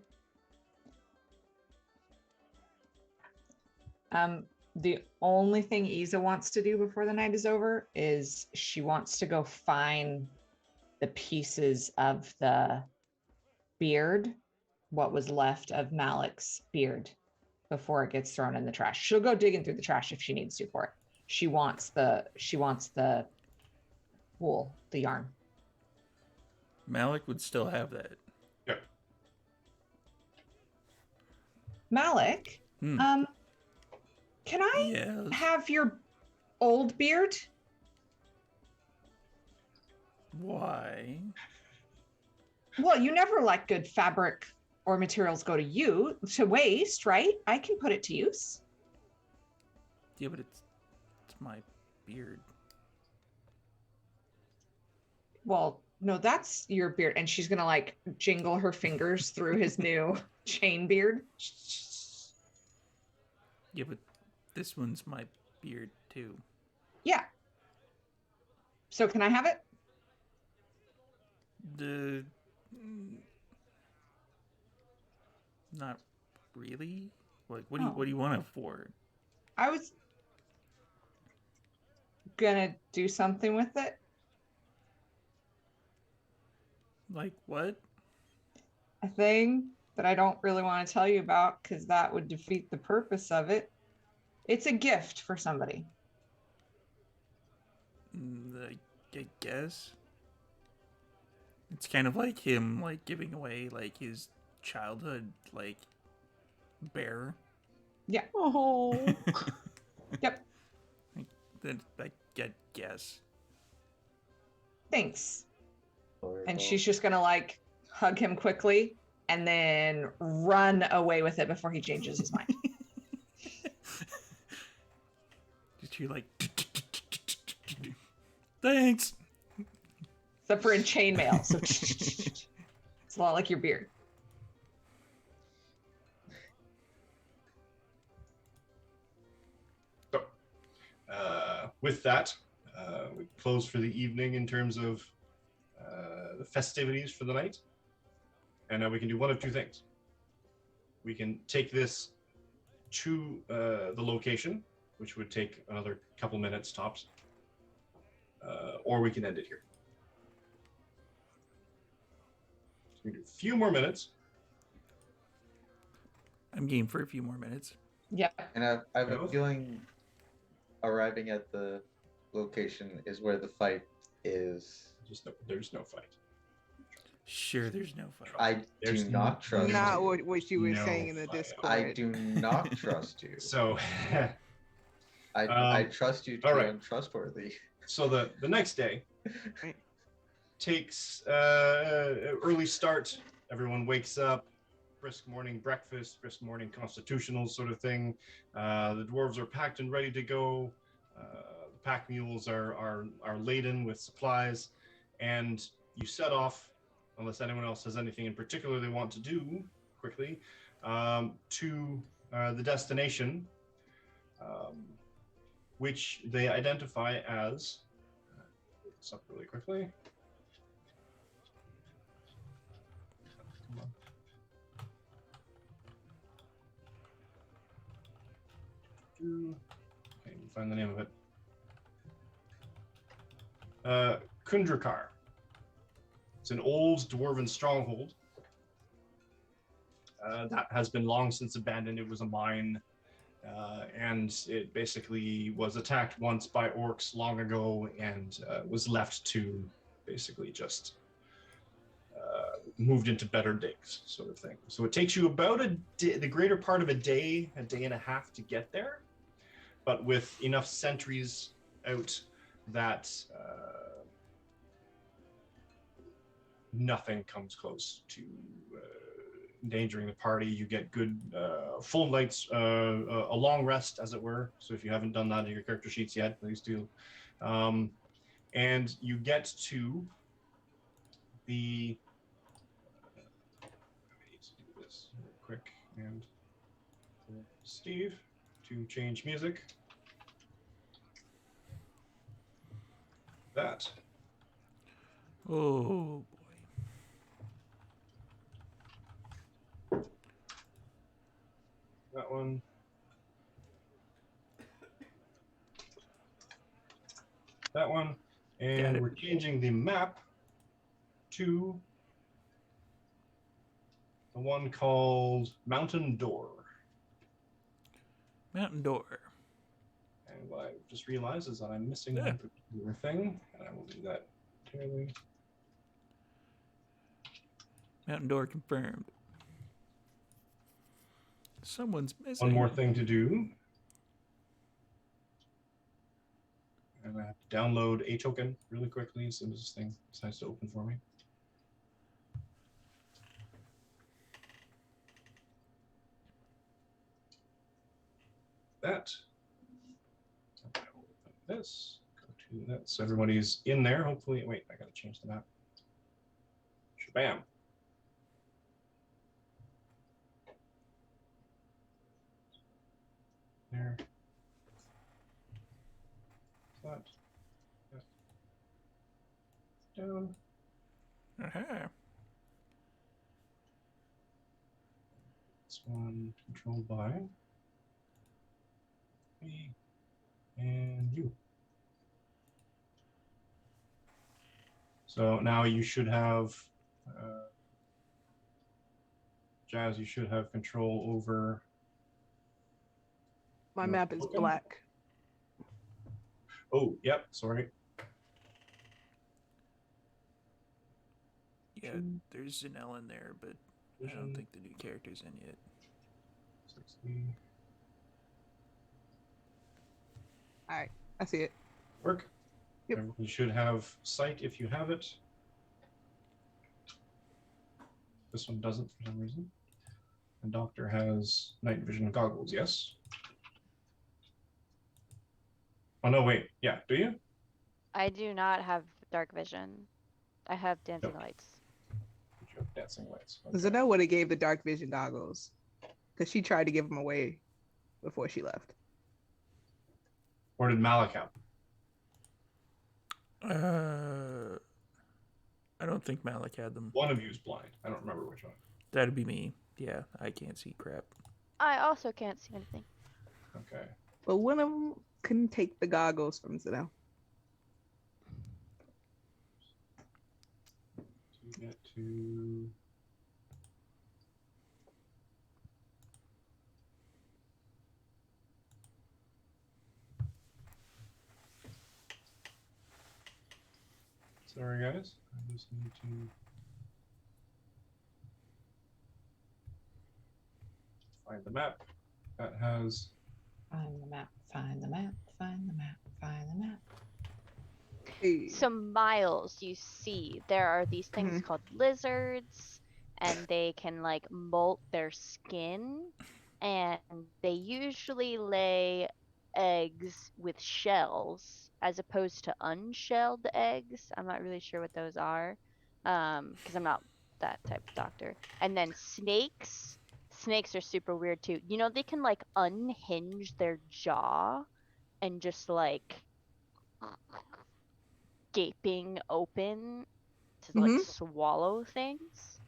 The only thing Isa wants to do before the night is over is she wants to go find the pieces of the beard, what was left of Malik's beard, before it gets thrown in the trash. She'll go digging through the trash if she needs to for it. She wants the wool, the yarn. Malik would still have that. Yep. Malik, can I Yes. have your old beard? Why? Well, you never let good fabric or materials go to waste, right? I can put it to use. Yeah, but it's my beard. Well, no, that's your beard. And she's gonna like jingle her fingers through his new chain beard. Yeah, but this one's my beard too. Yeah. So can I have it? Not really. Like, what do you want it for? I was gonna do something with it. Like what? A thing that I don't really want to tell you about because that would defeat the purpose of it. It's a gift for somebody. I guess. It's kind of like him, like, giving away, like, his childhood, like, bear. Yeah. Oh. Yep. I guess. Thanks. Horrible. And she's just gonna like hug him quickly and then run away with it before he changes his mind. Just you like, thanks. Except for in chainmail. So it's a lot like your beard. So, with that, we close for the evening in terms of the festivities for the night. And now we can do one of two things. We can take this to the location, which would take another couple minutes tops, or we can end it here. So we do a few more minutes. I'm game for a few more minutes. Yeah. And I have a Both? feeling arriving at the location is where the fight is. There's no fight. Sure, there's no fight. I do not trust Not you. what you were No saying in the fight. Discord. I do not trust you. So, I trust you to all be right. untrustworthy. so the next day Right. takes early start. Everyone wakes up, brisk morning breakfast, brisk morning constitutional sort of thing. The dwarves are packed and ready to go. The pack mules are laden with supplies, and you set off, unless anyone else has anything in particular they want to do quickly, to the destination, which they identify as. Look this up really quickly. Come on. Okay, you find the name of it. Kundrakar. It's an old dwarven stronghold that has been long since abandoned. It was a mine, and it basically was attacked once by orcs long ago and was left to basically just moved into better digs, sort of thing. So it takes you about the greater part of a day and a half to get there, but with enough sentries out that nothing comes close to endangering the party. You get good full nights, a long rest, as it were. So if you haven't done that in your character sheets yet, please do. And you get to the. I need to do this real quick and Steve to change music. That. Oh boy. That one. That one. And we're changing the map to the one called Mountain Door. Mountain Door. And what I just realized is that I'm missing one particular thing, and I will do that entirely. Mountain Door confirmed. Someone's missing. One more thing to do. And I have to download a token really quickly as soon as this thing decides to open for me. That. I will open this. Go to that. So everybody's in there. Hopefully, wait, I gotta change the map. Shabam. There. That. Down. Uh-huh. This one controlled by me and you. So now you should have, Jazz, you should have control over. My No, map is okay. black. Oh, yep, sorry. Yeah, there's an L in there, but I don't think the new character's in yet. 60. All right, I see it. Work. Yep. You should have sight if you have it. This one doesn't for some reason. And Doctor has night vision goggles, yes? Oh, no, wait. Yeah, do you? I do not have dark vision. I have dancing Nope. lights. You have dancing lights. Zeno would have gave the dark vision goggles because she tried to give them away before she left. Or did Malik have? I don't think Malik had them. One of you is blind. I don't remember which one. That'd be me. Yeah, I can't see crap. I also can't see anything. Okay. But one of them couldn't take the goggles from Zeno. To get to. Sorry, guys. I just need to find the map that has. Find the map, find the map, find the map, find the map. Hey. So Miles, you see, there are these things called lizards, and they can like molt their skin, and they usually lay eggs with shells as opposed to unshelled eggs. I'm not really sure what those are, because I'm not that type of doctor. And then snakes. Snakes are super weird too. You know, they can like unhinge their jaw and just like gaping open to like swallow things.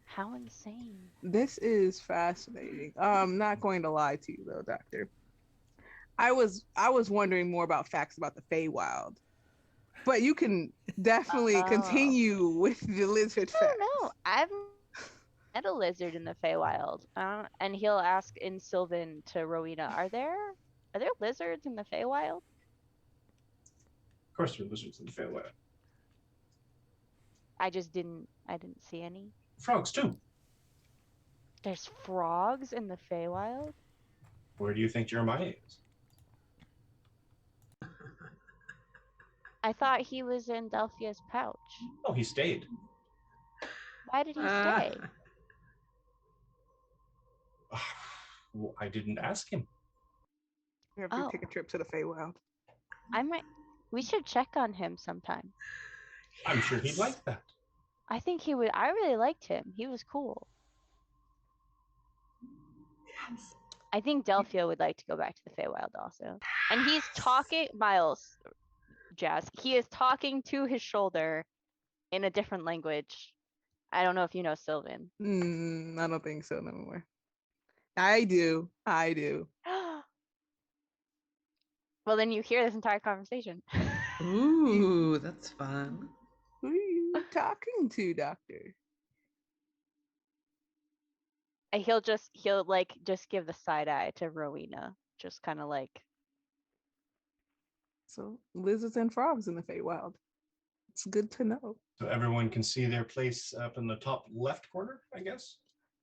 How insane. This is fascinating. I'm not going to lie to you though, Doctor. I was wondering more about facts about the Feywild. But you can definitely continue with the lizard facts. I don't know. I've met a lizard in the Feywild. And he'll ask in Sylvan to Rowena, are there lizards in the Feywild? Of course, there are lizards in the Feywild. I didn't see any. Frogs too. There's frogs in the Feywild? Where do you think Jeremiah is? I thought he was in Delphia's pouch. Oh, he stayed. Why did he stay? Well, I didn't ask him. We have to take a trip to the Feywild. We should check on him sometime. I'm sure he'd like that. I think he would. I really liked him. He was cool. Yes. I think Delphia would like to go back to the Feywild also. And he's talking, Miles, Jazz, he is talking to his shoulder in a different language. I don't know if you know Sylvan. I don't think so no more. I do. Well, then you hear this entire conversation. Ooh, that's fun. Who are you talking to, Doctor? And he'll just give the side eye to Rowena, just kind of like. So lizards and frogs in the Feywild. It's good to know. So everyone can see their place up in the top left corner, I guess.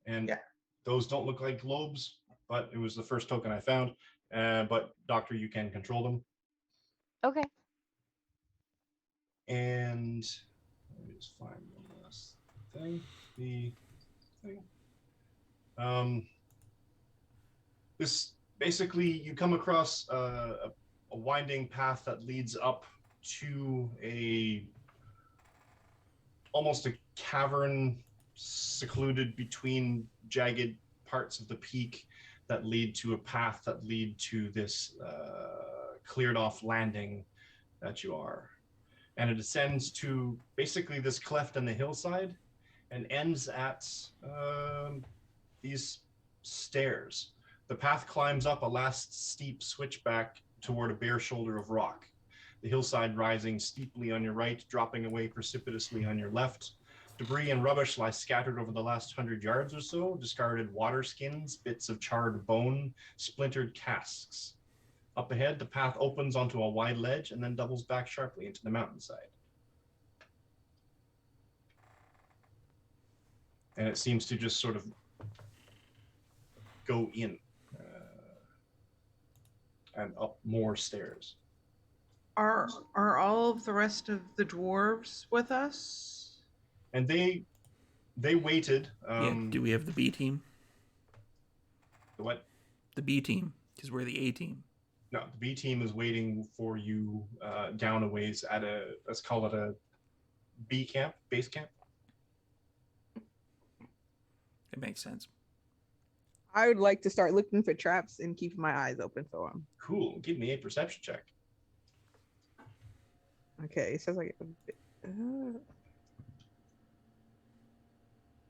And those don't look like globes, but it was the first token I found. But Doctor, you can control them. Okay. And let me just find one last thing. This basically, you come across a winding path that leads up to almost a cavern secluded between jagged parts of the peak that lead to a path that lead to this cleared off landing that you are. And it ascends to basically this cleft in the hillside and ends at these stairs. The path climbs up a last steep switchback toward a bare shoulder of rock. The hillside rising steeply on your right, dropping away precipitously on your left. Debris and rubbish lie scattered over the last 100 yards or so, discarded water skins, bits of charred bone, splintered casks. Up ahead, the path opens onto a wide ledge and then doubles back sharply into the mountainside. And it seems to just sort of go in and up more stairs. Are all of the rest of the dwarves with us? And they waited. Do we have the B team? The what? The B team, because we're the A team. No, the B team is waiting for you down a ways at let's call it a B camp, base camp. It makes sense. I would like to start looking for traps and keeping my eyes open for them. Cool. Give me a perception check. Okay, it says like.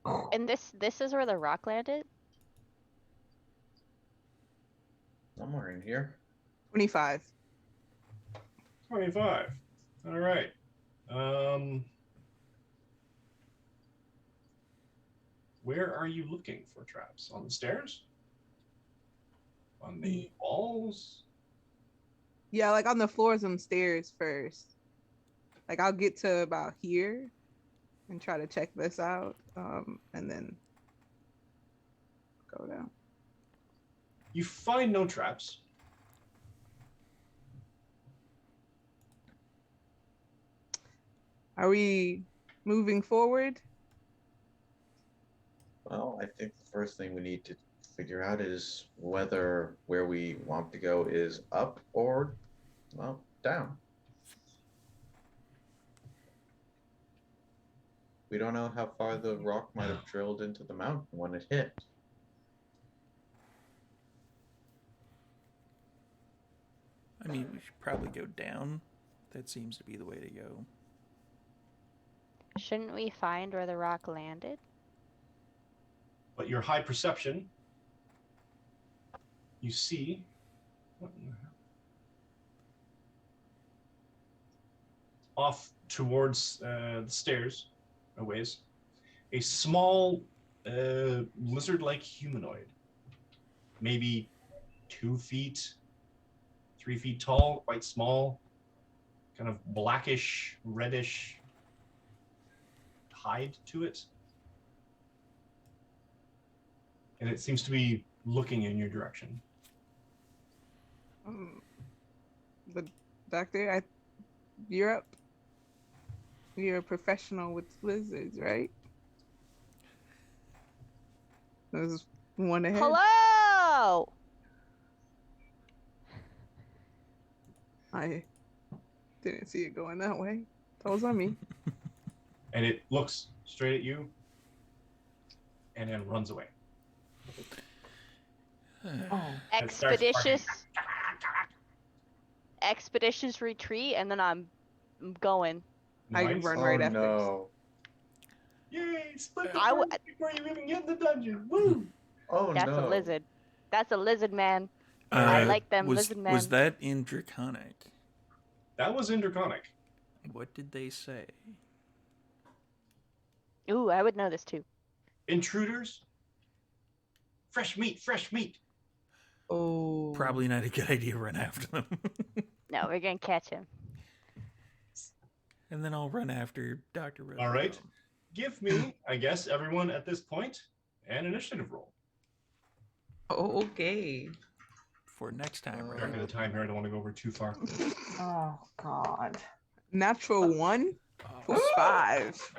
And this is where the rock landed? Somewhere in here. 25. 25. All right. Where are you looking for traps? On the stairs? On the walls? Yeah, like on the floors and stairs first. Like I'll get to about here and try to check this out, and then go down. You find no traps. Are we moving forward? Well, I think the first thing we need to figure out is whether where we want to go is up or, well, down. We don't know how far the rock might have drilled into the mountain when it hit. I mean, we should probably go down. That seems to be the way to go. Shouldn't we find where the rock landed? But your high perception, you see. What in the hell? Off towards the stairs, a ways, a small lizard-like humanoid, maybe 2 feet, 3 feet tall, quite small, kind of blackish, reddish hide to it. And it seems to be looking in your direction. The doctor, you're up. You're a professional with lizards, right? There's one ahead. Hello! I didn't see it going that way. That was on me. And it looks straight at you and then runs away. Oh. It starts Expeditious retreat, and then I'm going. I Nice. run right after. No. Yay! Split the I w- party before you even get in the dungeon. Woo! Oh That's no. a lizard. That's a lizard man. I like them lizard men. Was that in Draconic? That was in Draconic. What did they say? Ooh, I would know this too. Intruders. Fresh meat, fresh meat. Oh. Probably not a good idea to run after them. No, we're gonna catch him. And then I'll run after Dr. Rose. All right. Give me, I guess, everyone at this point, an initiative roll. Okay. For next time, We're right? not going to time here. I don't want to go over too far. Oh God. Natural 1 for 5.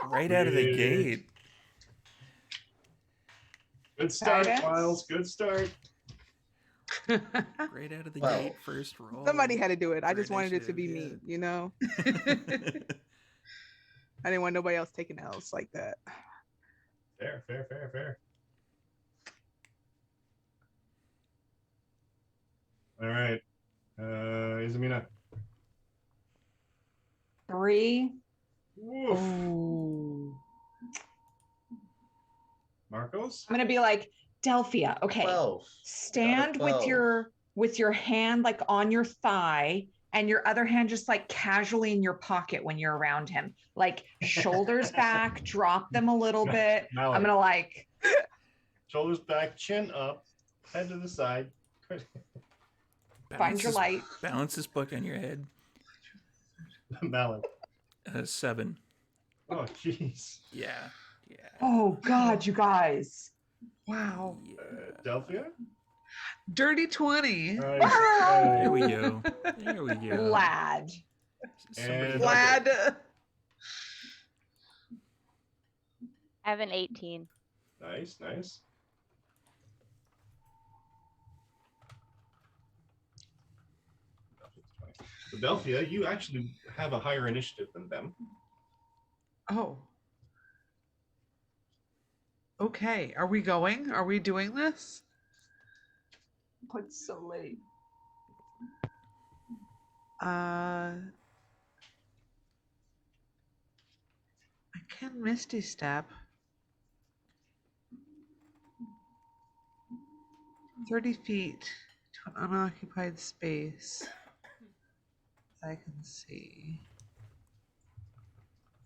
Right out of the Yeah. gate. Good start, Guidance? Miles. Good start. Right out of the Well, gate, first roll. Somebody had to do it. I For just wanted it to be initiative, me, you know? I didn't want nobody else taking L's like that. Fair, fair, fair, fair. All right. Izamina. 3. Woof. Ooh. Marcos? I'm gonna be like, Delphia, okay. 12. Stand with 12. your hand like on your thigh and your other hand just like casually in your pocket when you're around him. Like shoulders back, drop them a little bit. Mallory. I'm gonna like Shoulders back, chin up, head to the side. find your light. Balance this book on your head. Mallet. 7. Oh, jeez. Yeah. Yeah. Oh God, you guys. Wow. Delphia? Dirty 20. Nice. There Hey. we go. There we go. Lad. Somebody- And- Glad. I have an 18. Nice, nice. So Delphia, you actually have a higher initiative than them. Oh. Okay. Are we going? Are we doing this? It's so late. I can Misty Step. 30 feet to an unoccupied space. I can see.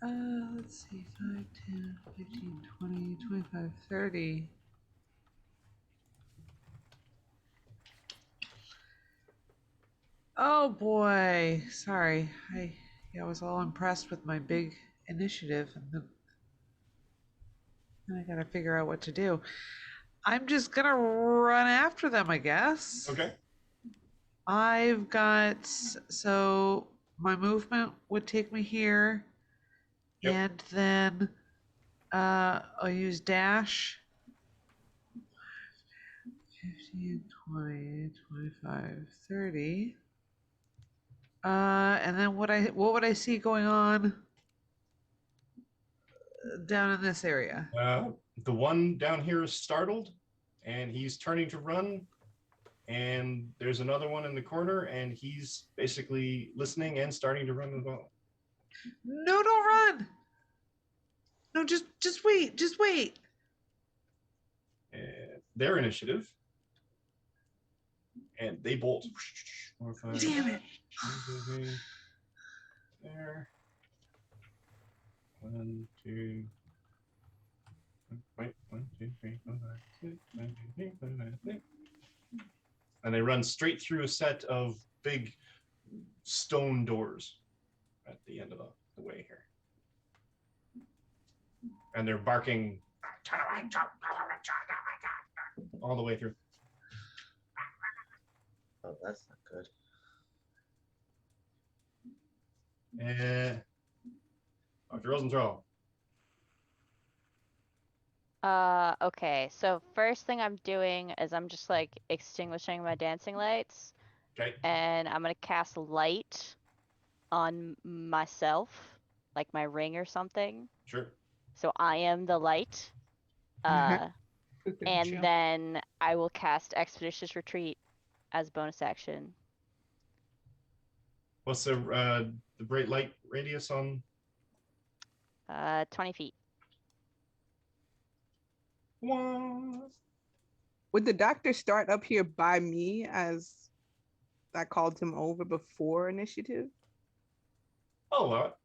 Let's see. 5, 10, 15, 20, 25, 30. Oh boy. Sorry. I was all impressed with my big initiative, and then I gotta figure out what to do. I'm just gonna run after them, I guess. Okay. I've got, so my movement would take me here, Yep. and then I'll use dash. 15, 20, 25, 30. And then what would I see going on down in this area? The one down here is startled, and he's turning to run. And there's another one in the corner, and he's basically listening and starting to run as well. No, don't run. No, just wait. Just wait. Their initiative, and they bolt. 4, 5, Damn it. There. 1, 2. Wait, 1, 2, 3, 4, 5, 6, 7, 8, 9, 10. And they run straight through a set of big stone doors at the end of the way here. And they're barking all the way through. Oh, that's not good. And Dr. Rosenthal. Okay, so first thing I'm doing is I'm just like extinguishing my dancing lights. Okay. And I'm gonna cast light on myself, like my ring or something. Sure. So I am the light. And then I will cast Expeditious Retreat as bonus action. What's the bright light radius on? 20 feet. What? Would the doctor start up here by me as I called him over before initiative? Oh, well.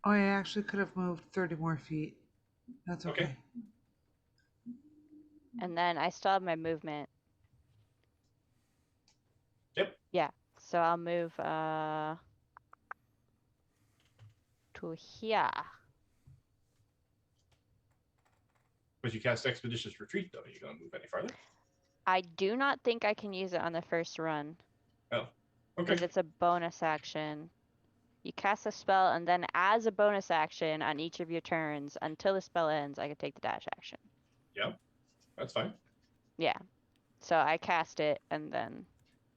Oh, I actually could have moved 30 more feet. That's okay. And then I still have my movement. Yep. Yeah. So I'll move to here. But you cast Expeditious Retreat, though. Are you going to move any farther? I do not think I can use it on the first run. Oh, okay. Because it's a bonus action. You cast a spell, and then as a bonus action on each of your turns, until the spell ends, I can take the dash action. Yeah, that's fine. Yeah. So I cast it, and then...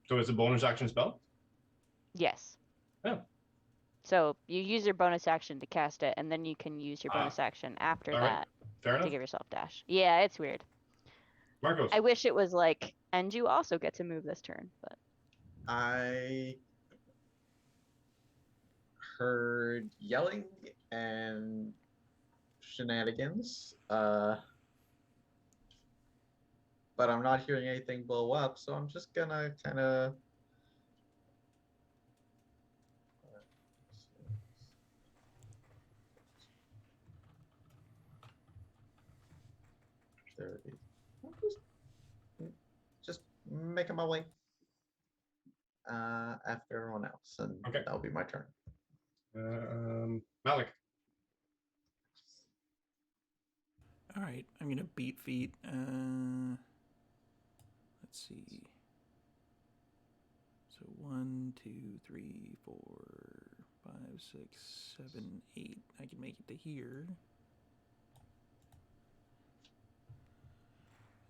So it's a bonus action spell? Yes. Oh. So you use your bonus action to cast it, and then you can use your bonus action after that Fair enough. to give yourself dash. Yeah, it's weird. Marcos. I wish it was like, and you also get to move this turn, but... I heard yelling and shenanigans, but I'm not hearing anything blow up, so I'm just gonna kind of just making my way after everyone else, and that'll be my turn. Malik. All right, I'm gonna beat feet. Let's see. So 1, 2, 3, 4, 5, 6, 7, 8. I can make it to here.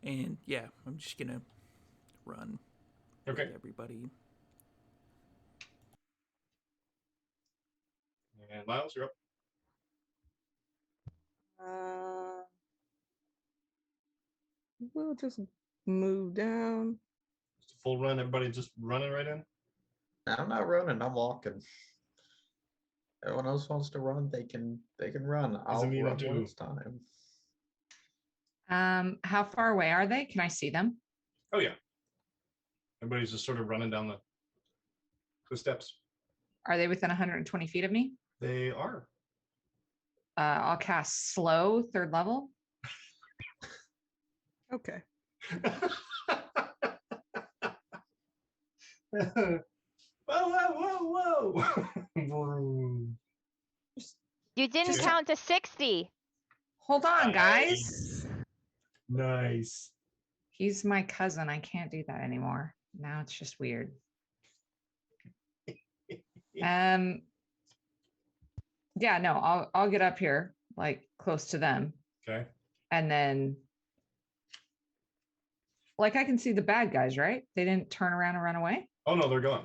And yeah, I'm just gonna run. Okay. With everybody. And Miles, you're up. We'll just move down. Just a full run. Everybody just running right in? I'm not running. I'm walking. Everyone else wants to run. They can run. I'll run when it's time. How far away are they? Can I see them? Oh yeah. Everybody's just sort of running down the steps. Are they within 120 feet of me? They are. I'll cast slow, 3rd level. Okay. Whoa, whoa. You didn't Just- count to 60. Hold on, guys. Nice. Nice. He's my cousin. I can't do that anymore. Now it's just weird. Yeah, no, I'll get up here, like close to them. Okay. And then like I can see the bad guys, right? They didn't turn around and run away. Oh no, they're gone.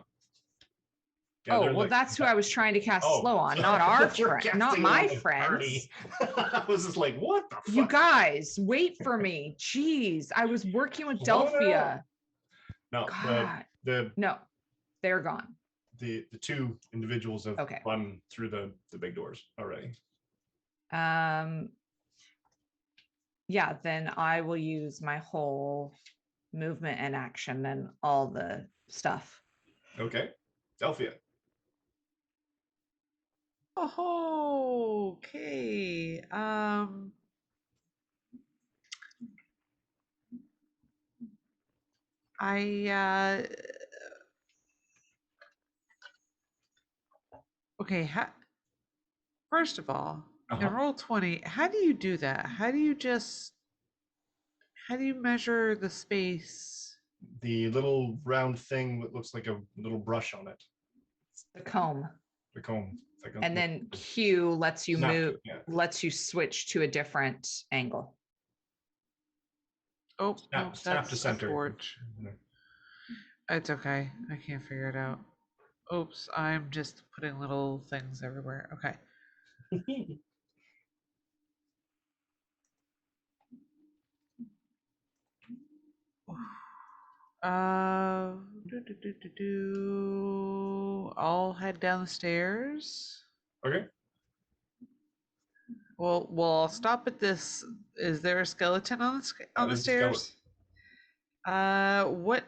Yeah, Oh, they're well, like- that's who I was trying to cast Oh, slow on, so not our we're friend, not casting my on the friends. party. I was just like, what the fuck? You guys, wait for me. Jeez, I was working with Slow Delphia. No, God. the No, they're gone. the two individuals have Okay. run through the big doors already. Yeah, then I will use my whole movement and action and all the stuff. Okay. Delphia. Oh, okay. Okay, first of all, in Roll20, how do you do that? How do you measure the space? The little round thing that looks like a little brush on it. The comb. The comb. It's like a And then Q lets you Snap, move, yeah. lets you switch to a different angle. Oh, Snap, no, snap to that's a center. forge. It's okay. I can't figure it out. Oops, I'm just putting little things everywhere. Okay. I'll head down the stairs. Okay. Well, I'll stop at this. Is there a skeleton on the There's a stairs? What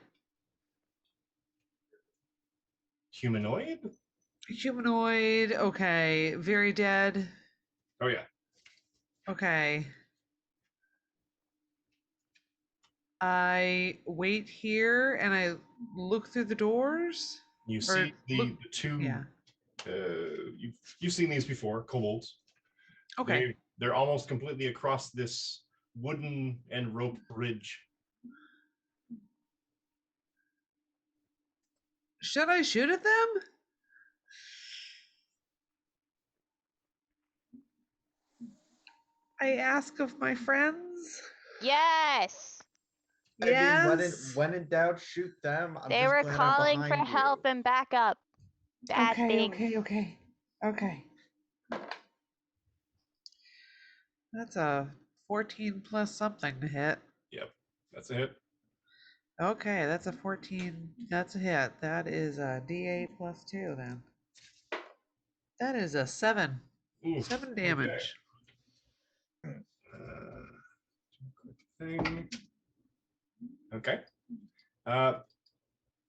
Humanoid? humanoid? Okay, very dead. Oh yeah. Okay. I wait here and I look through the doors. You Or see the look- two. Yeah. You've seen these before, kobolds. Okay. They're almost completely across this wooden and rope bridge. Should I shoot at them? I ask of my friends. Yes. I mean, Yes. when in doubt, shoot them. I'm They just were glad I'm calling for behind you. help and backup. Bad thing. Okay. That's a 14 plus something to hit. Yep, that's a hit. Okay, that's a 14. That's a hit. That is a D8 plus 2 then. That is a 7. Oof, 7 damage. Okay. Thing. Okay.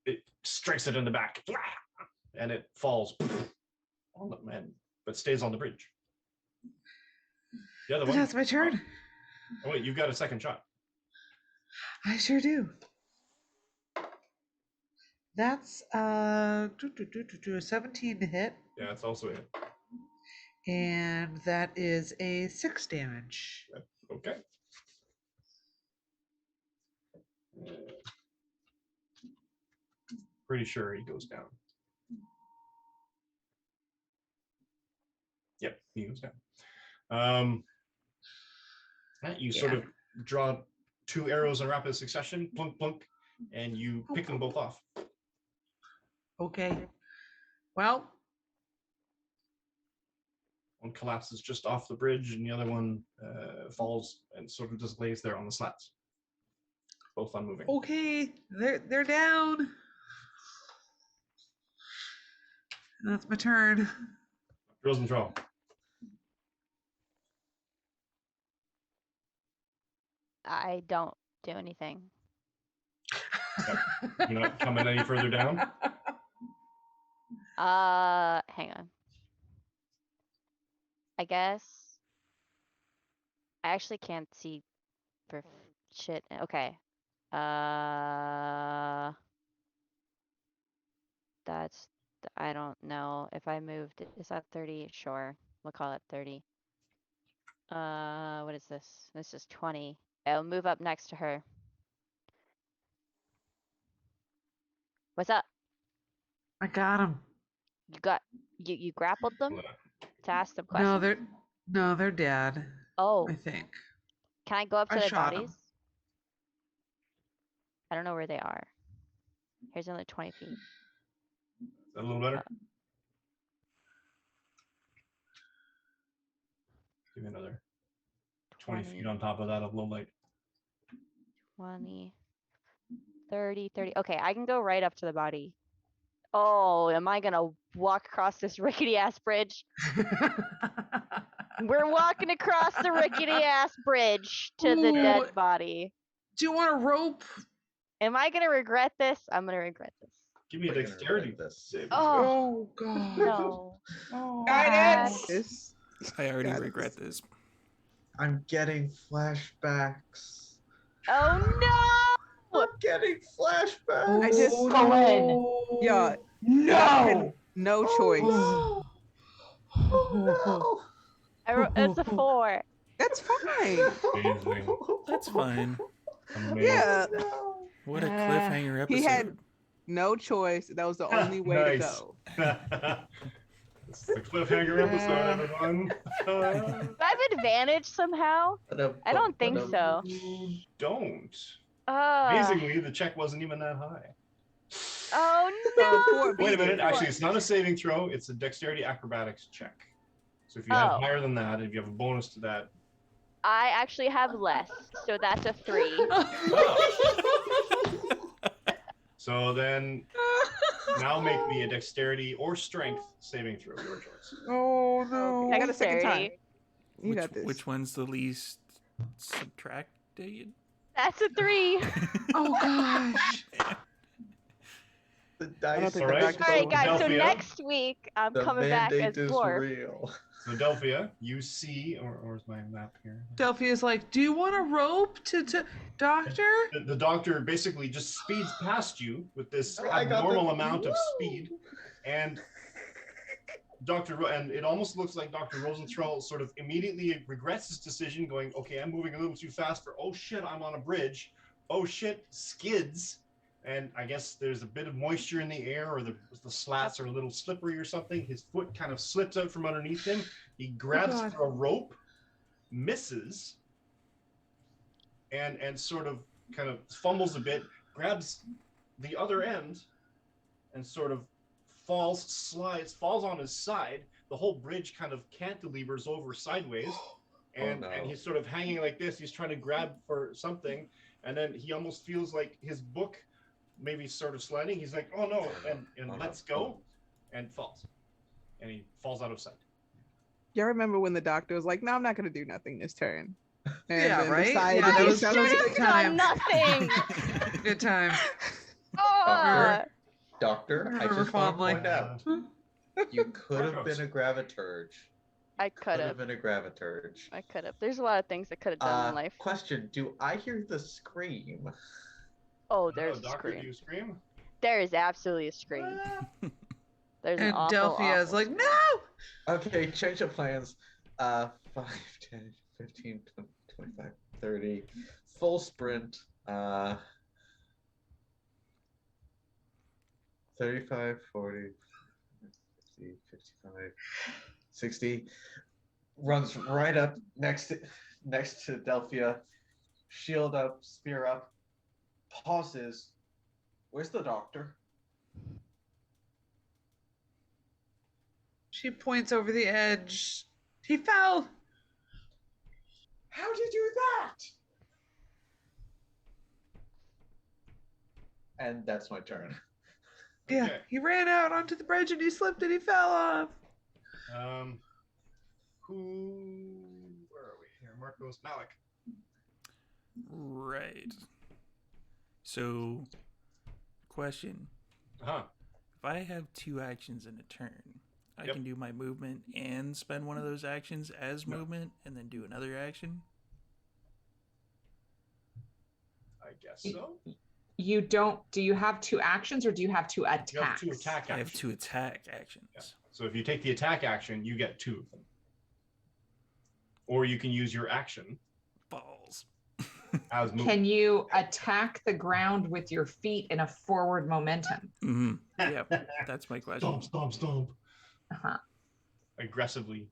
It strikes it in the back, and it falls on the man, but stays on the bridge. The other one. That's my turn. Oh wait, you've got a second shot. I sure do. That's a 17 to hit, Yeah, it's also a hit. and that is a 6 damage. Okay. Pretty sure he goes down. Yep, he goes down. You sort of draw 2 arrows in rapid succession, plunk, plunk, and you pick them both off. Okay. Well, One collapses just off the bridge, and the other one falls and sort of just lays there on the slats. Both unmoving. okay, they're down. That's my turn. Rosenthal. I don't do anything. You're not coming any further down? Hang on. I guess I actually can't see for shit. Okay. That's, I don't know if I moved. Is that 30? Sure. We'll call it 30. What is this? This is 20. I'll move up next to her. What's up? I got him. You grappled them to ask them No, questions? they're dead. Oh, I think. can I go up to I their shot 'em. bodies? I don't know where they are. Here's another 20 feet. Is that a little better? Give me another 20 feet on top of that of low light. 20, 30, 30. Okay, I can go right up to the body. Oh, am I gonna walk across this rickety ass bridge? We're walking across the rickety ass bridge to the Ooh. dead body. Do you want a rope? Am I gonna regret this? I'm gonna regret this. Give me a We're gonna dexterity regret this. save. Oh, Oh god. no. Oh. Guidance! This. I already Guidance. regret this. I'm getting flashbacks. Oh I'm getting flashbacks. I just- Go in. Yeah. No! No choice. Oh, no! It's a 4. That's fine. Amazing. That's fine. Amazing. Yeah. What a cliffhanger episode. He had no choice. That was the only way to Nice. go. This is the cliffhanger episode, everyone. Do I have advantage somehow? I don't think so. You don't. Amazingly, the check wasn't even that high. Oh Before no! Wait a minute. beating. Actually, it's not a saving throw. It's a dexterity acrobatics check. So if you have Oh. higher than that, if you have a bonus to that. I actually have less, so that's a 3. So then, now make me a dexterity or strength saving throw. Your choice. Oh no. I got a second time. Dexterity. You got this. Which one's the least subtracted? That's a 3. Oh gosh. The dice think the are dice so All right, guys. So Delphia. next week I'm The coming back as mandate is dwarf. real. So Delphia, you see, or where's my map here? Delphia's like, do you want a rope to doctor? The doctor basically just speeds past you with this I got abnormal the- amount of Woo! speed, and and it almost looks like Dr. Rosenthal sort of immediately regrets his decision, going, "Okay, I'm moving a little too fast for. Oh shit, I'm on a bridge. Oh shit, skids." And I guess there's a bit of moisture in the air, or the slats are a little slippery or something. His foot kind of slips out from underneath him. He grabs God. for a rope, misses, and sort of kind of fumbles a bit, grabs the other end, and sort of falls on his side. The whole bridge kind of cantilevers over sideways, and no. and he's sort of hanging like this. He's trying to grab for something, and then he almost feels like his book maybe sort of sliding. He's like, "Oh no!" and lets go, and falls, and he falls out of sight. Y'all remember when the doctor was like, "No, I'm not gonna do nothing this turn." And Yeah, then right? decided Yeah, to that do was something. just Should've good done time. nothing. Good time. Oh, Doctor, I remember just want to fondly. point out, you could have been a graviturge. I could have. been a graviturge. I could have. There's a lot of things I could have done in life. Question: do I hear the scream? Oh, there's a Doctor, do scream. you scream? There is absolutely a scream. There's an And awful, Delphia's awful like, scream. no! Okay, change of plans. 5, 10, 15, 20, 25, 30. Full sprint. 35, 40, 50, 55, 60. Runs right up next to Delphia. Shield up, spear up. Pauses. Where's the doctor? She points over the edge. He fell. How'd you do that? And that's my turn. Yeah, Okay. he ran out onto the bridge and he slipped and he fell off. Where are we here? Marcos Malik. Right. So, question. Uh-huh. If I have 2 actions in a turn, I Yep. can do my movement and spend one of those actions as No. movement and then do another action? I guess so. You don't. Do you have 2 actions or do you have 2 attacks? You have 2 attack actions. I have 2 attack actions. Yeah. So if you take the attack action, you get 2 of them. Or you can use your action Balls. as movement. Can you attack the ground with your feet in a forward momentum? Mm-hmm. Yeah, that's my question. Stomp. Uh-huh. Aggressively.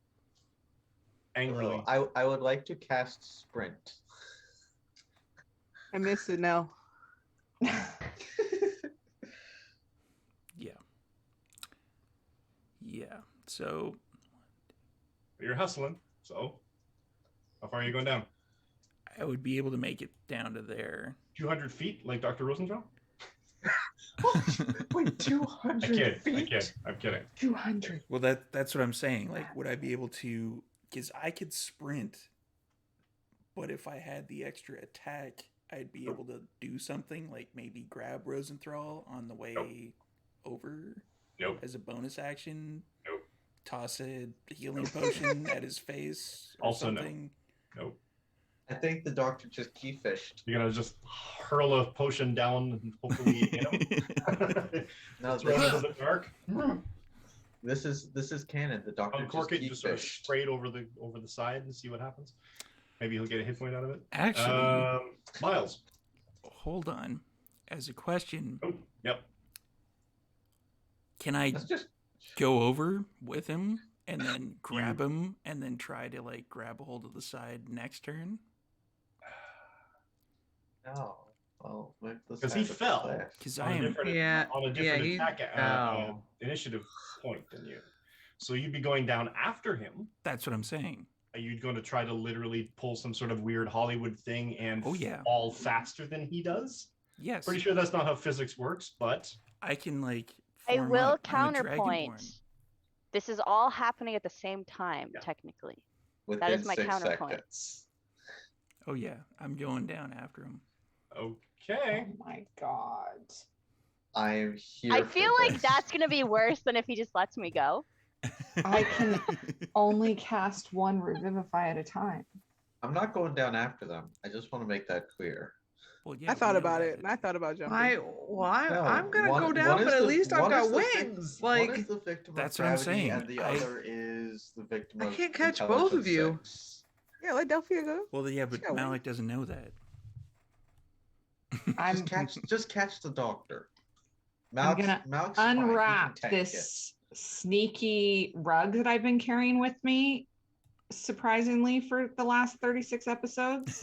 Angrily. I would like to cast sprint. I miss it now. Yeah. So You're hustling. So how far are you going down? I would be able to make it down to there. 200 feet, like Dr. Rosenthal? Wait, 200 feet? I'm kidding. 200. Well, that's what I'm saying. Like, would I be able to? Because I could sprint, but if I had the extra attack, I'd be able to do something like maybe grab Rosenthal on the way over Nope. as a bonus action. Nope. Toss a healing potion at his face or Also no. something. Nope. I think the doctor just key fished. You're gonna just hurl a potion down and hopefully hit him. No, Throw it into the dark. this is canon. The doctor Uncork it, just just sort of fished. spray it over the side and see what happens. Maybe he'll get a hit point out of it. Actually, Miles. hold on. As a question, Oh, yep. can I Let's just go over with him and then grab him and then try to like grab a hold of the side next turn? no. Well, Because he fell. Because on I a am. different, Yeah, on a yeah, different he attack fell. initiative point than you. So you'd be going down after him. That's what I'm saying. Are you going to try to literally pull some sort of weird Hollywood thing and Oh, yeah. fall faster than he does? Yes. Pretty sure that's not how physics works, but I can like. I form will up. I'm a counterpoint. Dragonborn. This is all happening at the same time, Yeah. technically. Within That is my 6 counterpoint. seconds. Oh yeah, I'm going down after him. okay. Oh my god. I am here. I for feel like this. that's gonna be worse than if he just lets me go. I can only cast 1 Revivify at a time. I'm not going down after them. I just want to make that clear. Well, yeah, I thought we know about that. it, and I thought about jumping. I'm gonna one- go one down, is but at the- least I've one got is the vic- wings. one Like is the victim That's of what I'm gravity, saying. and the I- other is the victim I of can't catch both of you. intelligence 6. Yeah, let Delphia go. Well, yeah, but She got Malik wings. doesn't know that. I'm Just catch the doctor. gonna Malik's fine. He can unwrap tank this sneaky rug that I've been carrying with me, surprisingly, for the last 36 episodes.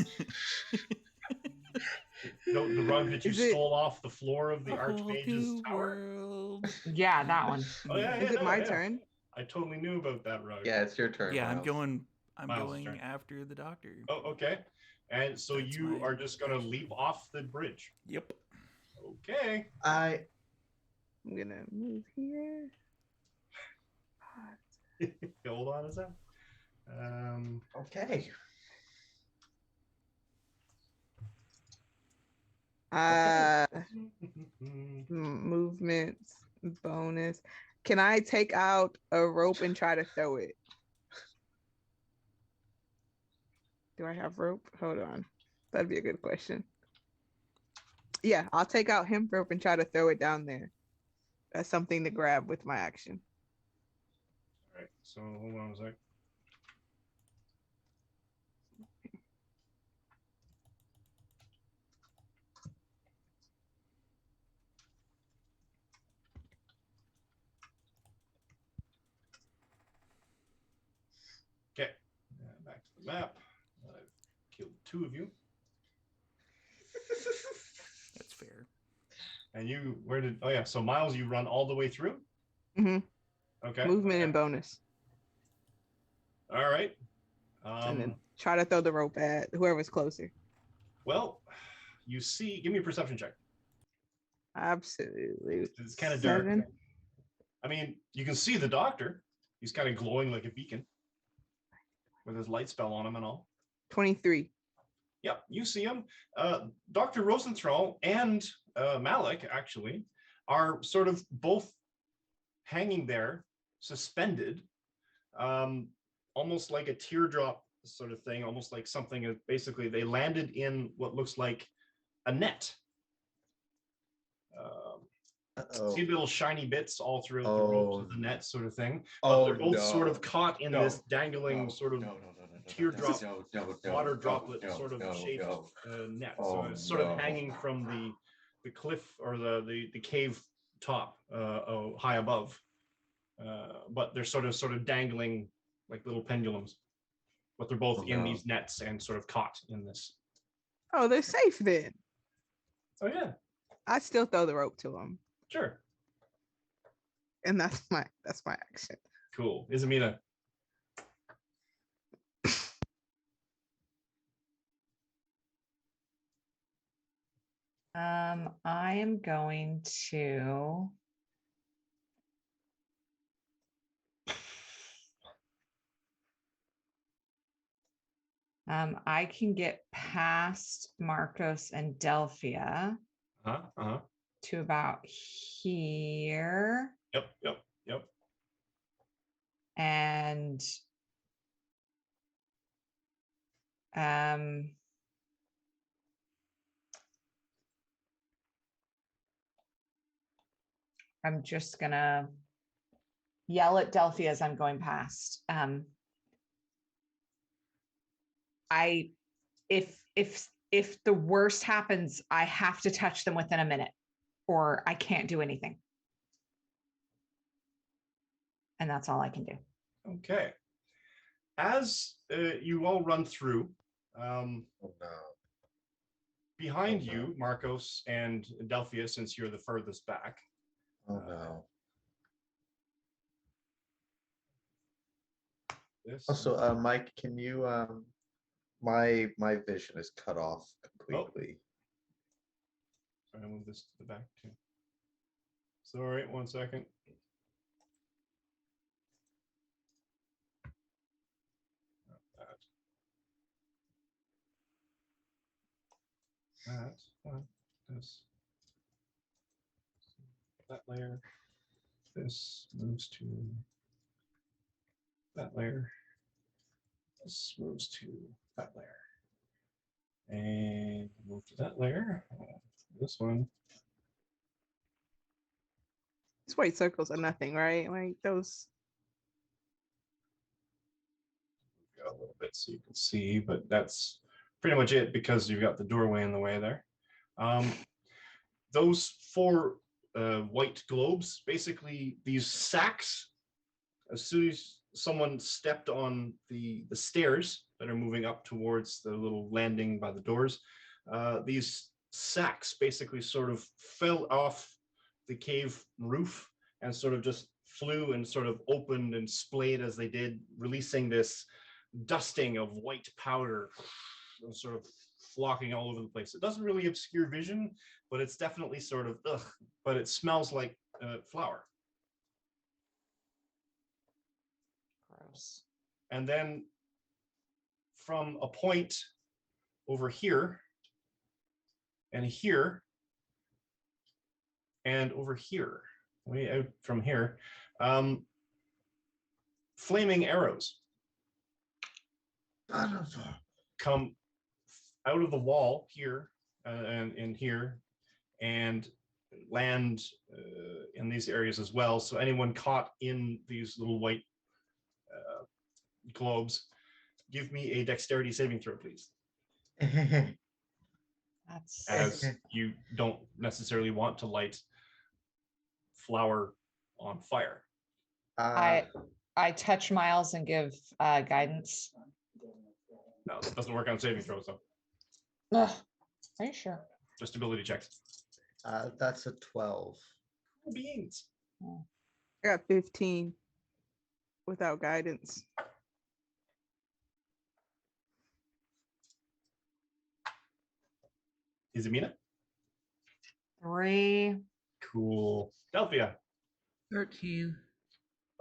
The rug that you Is it- stole off the floor of the A whole Archmage's new tower. world. Yeah, that one. Oh, yeah, Is it no, my yeah. turn? I totally knew about that rug. Yeah, it's your turn. Yeah, I'm Miles. going. I'm Miles' going turn. after the doctor. Oh, okay. And so That's you my are just going to action. leap off the bridge. Yep. Okay. I I'm gonna move here. Hold on a sec. okay. Movements bonus. Can I take out a rope and try to throw it? Do I have rope? Hold on. That'd be a good question. Yeah, I'll take out hemp rope and try to throw it down there. That's something to grab with my action. All right. So hold on a sec. Okay. Back to the map. I've killed 2 of you. That's fair. And you, where did? Oh yeah. So Miles, you run all the way through. hmm Okay. Movement and bonus. All right. And then try to throw the rope at whoever's closer. Well, you see. Give me a perception check. Absolutely. It's kind of dark. 7. I mean, you can see the doctor. He's kind of glowing like a beacon with his light spell on him and all. 23. Yep, you see him. Dr. Rosenthal and Malik, actually, are sort of both hanging there, suspended, almost like a teardrop sort of thing, almost like something. Basically, they landed in what looks like a net. see little shiny bits all throughout the ropes of the net, sort of thing. But Oh, they're both sort of caught in this dangling sort of teardrop, water droplet sort of shaped net. So it's sort of hanging from the cliff or the cave top high above. But they're sort of dangling like little pendulums. But they're both in these nets and sort of caught in this. Oh, they're safe then. Oh yeah. I still throw the rope to them. Sure. And that's my action. Cool. Izamina. I am going to I can get past Marcos and Delphia to about here. Yep. And I'm just gonna yell at Delphia as I'm going past. If the worst happens, I have to touch them within a minute, or I can't do anything. And that's all I can do. Okay. As you all run through, behind you, Marcos and Delphia, since you're the furthest back. Oh no. Also, Mike, can you my vision is cut off completely. Sorry, I'll move this to the back too. Sorry, 1 second. That layer. This moves to that layer. This moves to that layer. And move to that layer. This one. These white circles are nothing, right? Like those. A little bit so you can see, but that's pretty much it because you've got the doorway in the way there. Those 4 white globes, basically these sacks, as soon as someone stepped on the stairs that are moving up towards the little landing by the doors, these sacks basically sort of fell off the cave roof and sort of just flew and sort of opened and splayed as they did, releasing this dusting of white powder sort of flocking all over the place. It doesn't really obscure vision, but it's definitely sort of but it smells like flour. Gross. And then from a point over here and here and over here, way out from here, flaming arrows come out of the wall here and here and land in these areas as well. So anyone caught in these little white globes, give me a dexterity saving throw, please. That's As you don't necessarily want to light flour on fire. I touch Miles and give guidance. No, it doesn't work on saving throws, though. Ugh, are you sure? Just ability checks. That's a 12. Beans. I got 15 without guidance. Izamina? 3. Cool. Delphia? 13.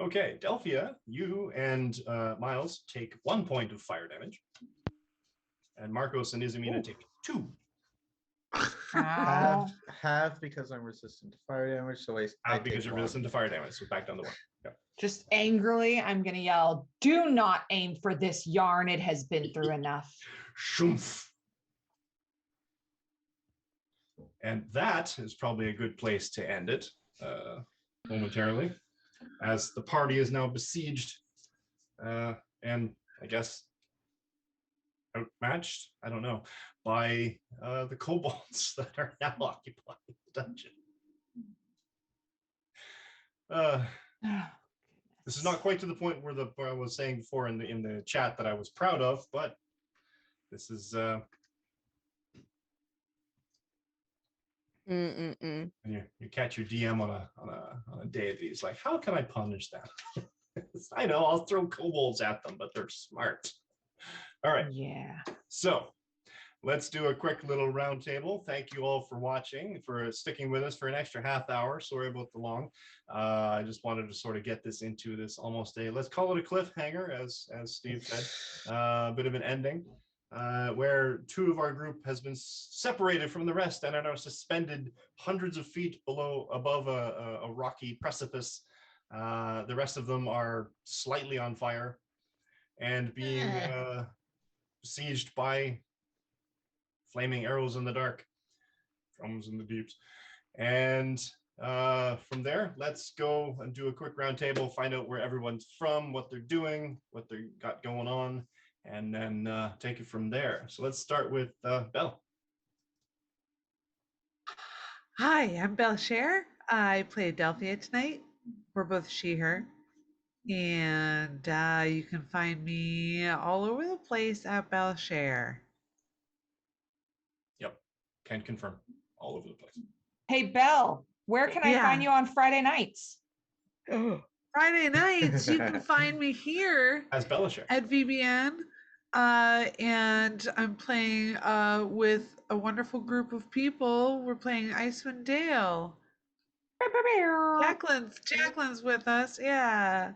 Okay, Delphia, you and Miles take 1 point of fire damage. And Marcos and Izamina take 2. Half because I'm resistant to fire damage, so I because you're resistant to fire damage, so back down to 1. Yep. Just angrily, I'm going to yell, do not aim for this yarn. It has been through enough. Shumph. And that is probably a good place to end it momentarily, as the party is now besieged and I guess outmatched, I don't know, by the kobolds that are now occupying the dungeon. This is not quite to the point where I was saying before in the chat that I was proud of, but this is and you catch your DM on a day of these, like, how can I punish that? I know, I'll throw kobolds at them, but they're smart. All right. Yeah. So let's do a quick little round table. Thank you all for watching, for sticking with us for an extra half hour. Sorry about the long. I just wanted to sort of get this into this almost let's call it a cliffhanger, as Steve said, a bit of an ending, where two of our group has been separated from the rest and are now suspended hundreds of feet above a rocky precipice. The rest of them are slightly on fire and being besieged by flaming arrows in the dark, drums in the deeps. And from there, let's go and do a quick round table, find out where everyone's from, what they're doing, what they got going on, and then take it from there. So let's start with Belle. Hi, I'm Belcher. I play Delphia tonight. We're both she, her. And you can find me all over the place at Belcher. Yep, can confirm, all over the place. Hey, Belle, where can I find you on Friday nights? Friday nights, you can find me here as Belcher at VBN. And I'm playing with a wonderful group of people. We're playing Icewind Dale. Jacqueline's with us. Yeah.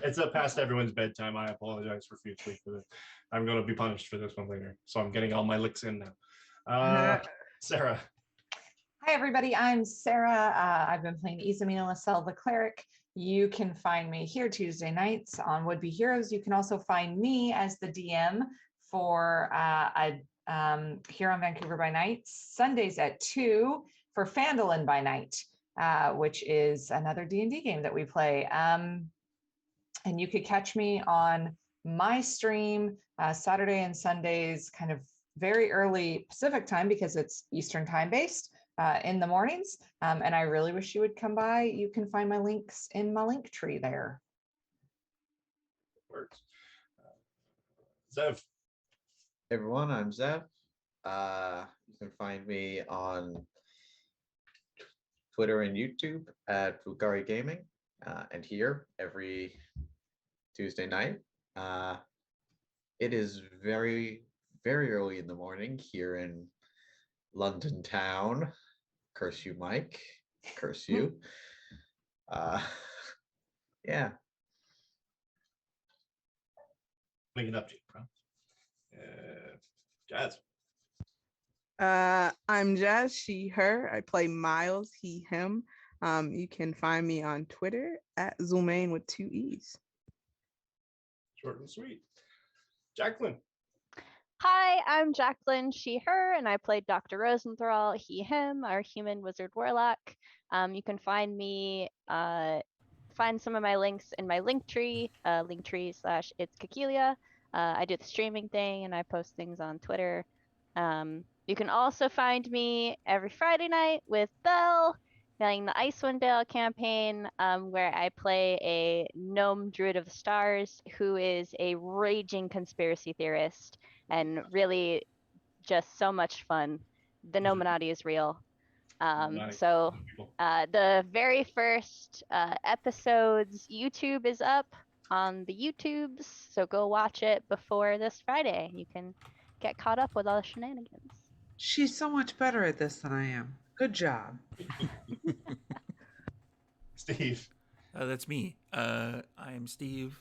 It's past everyone's bedtime. I apologize profusely for this. I'm going to be punished for this one later. So I'm getting all my licks in now. Sarah. Hi, everybody. I'm Sarah. I've been playing Izamina Lascelles, the cleric. You can find me here Tuesday nights on Would Be Heroes. You can also find me as the DM for here on Vancouver by Night, Sundays at 2 for Phandalin by Night, which is another D&D game that we play. And you could catch me on my stream Saturday and Sundays, kind of very early Pacific time because it's Eastern time based in the mornings. And I really wish you would come by. You can find my links in my link tree there. Works. Zev. Hey everyone, I'm Zev. You can find me on Twitter and YouTube at Vukari Gaming, and here every Tuesday night. It is very, very early in the morning here in London town. Curse you, Mike. Curse you. Yeah. Make it up to you, bro. Jazz. I'm Jazz, she, her. I play Miles, he, him. You can find me on Twitter at Zulmain with 2 E's. Short and sweet. Jacqueline. Hi, I'm Jacqueline, she, her, and I played Dr. Rosenthal, he, him, our human wizard warlock. You can find me, find some of my links in my linktree, linktree/itskekelia. I do the streaming thing and I post things on Twitter. You can also find me every Friday night with Belle, playing the Icewind Dale campaign, where I play a gnome druid of the stars who is a raging conspiracy theorist and really just so much fun. The Nominati is real. So the very first episode's YouTube is up on the YouTubes, so go watch it before this Friday. You can get caught up with all the shenanigans. She's so much better at this than I am. Good job. Steve. That's me. I'm Steve.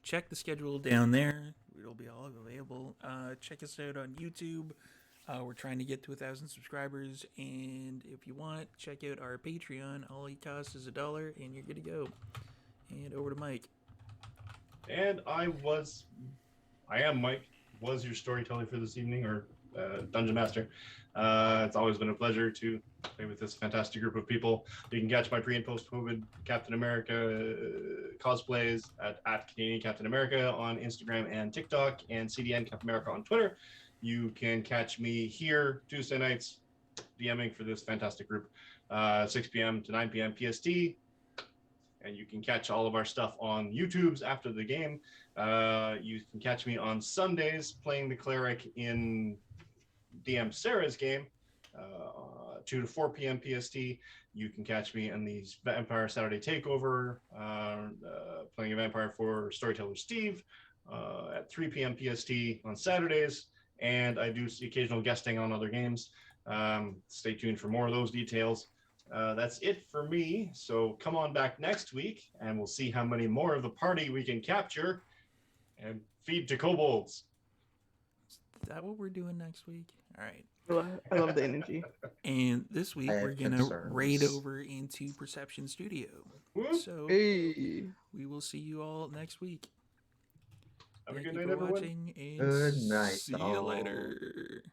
Check the schedule down there. It'll be all available. Check us out on YouTube. We're trying to get to 1,000 subscribers, and if you want, check out our Patreon. All it costs is $1, and you're good to go. And over to Mike. And I am Mike. was your storyteller for this evening, or Dungeon Master. It's always been a pleasure to play with this fantastic group of people. You can catch my pre and post COVID Captain America cosplays at Canadian Captain America on Instagram and TikTok, and CDN Captain America on Twitter. You can catch me here Tuesday nights DMing for this fantastic group, 6 p.m. to 9 p.m. PST. And you can catch all of our stuff on YouTube's after the game. You can catch me on Sundays playing the cleric in DM Sarah's game, 2 to 4 p.m. PST. You can catch me in the Vampire Saturday Takeover, playing a vampire for Storyteller Steve at 3 p.m. PST on Saturdays. And I do occasional guesting on other games. Stay tuned for more of those details. That's it for me. So come on back next week and we'll see how many more of the party we can capture and feed to kobolds. Is that what we're doing next week? All right. I love the energy. And this week I have we're going to concerns. raid over into Perception Studio. Whoop. So Hey. we will see you all next week. Have a Thank good you night, for everyone. watching, and Good night, see you all. later.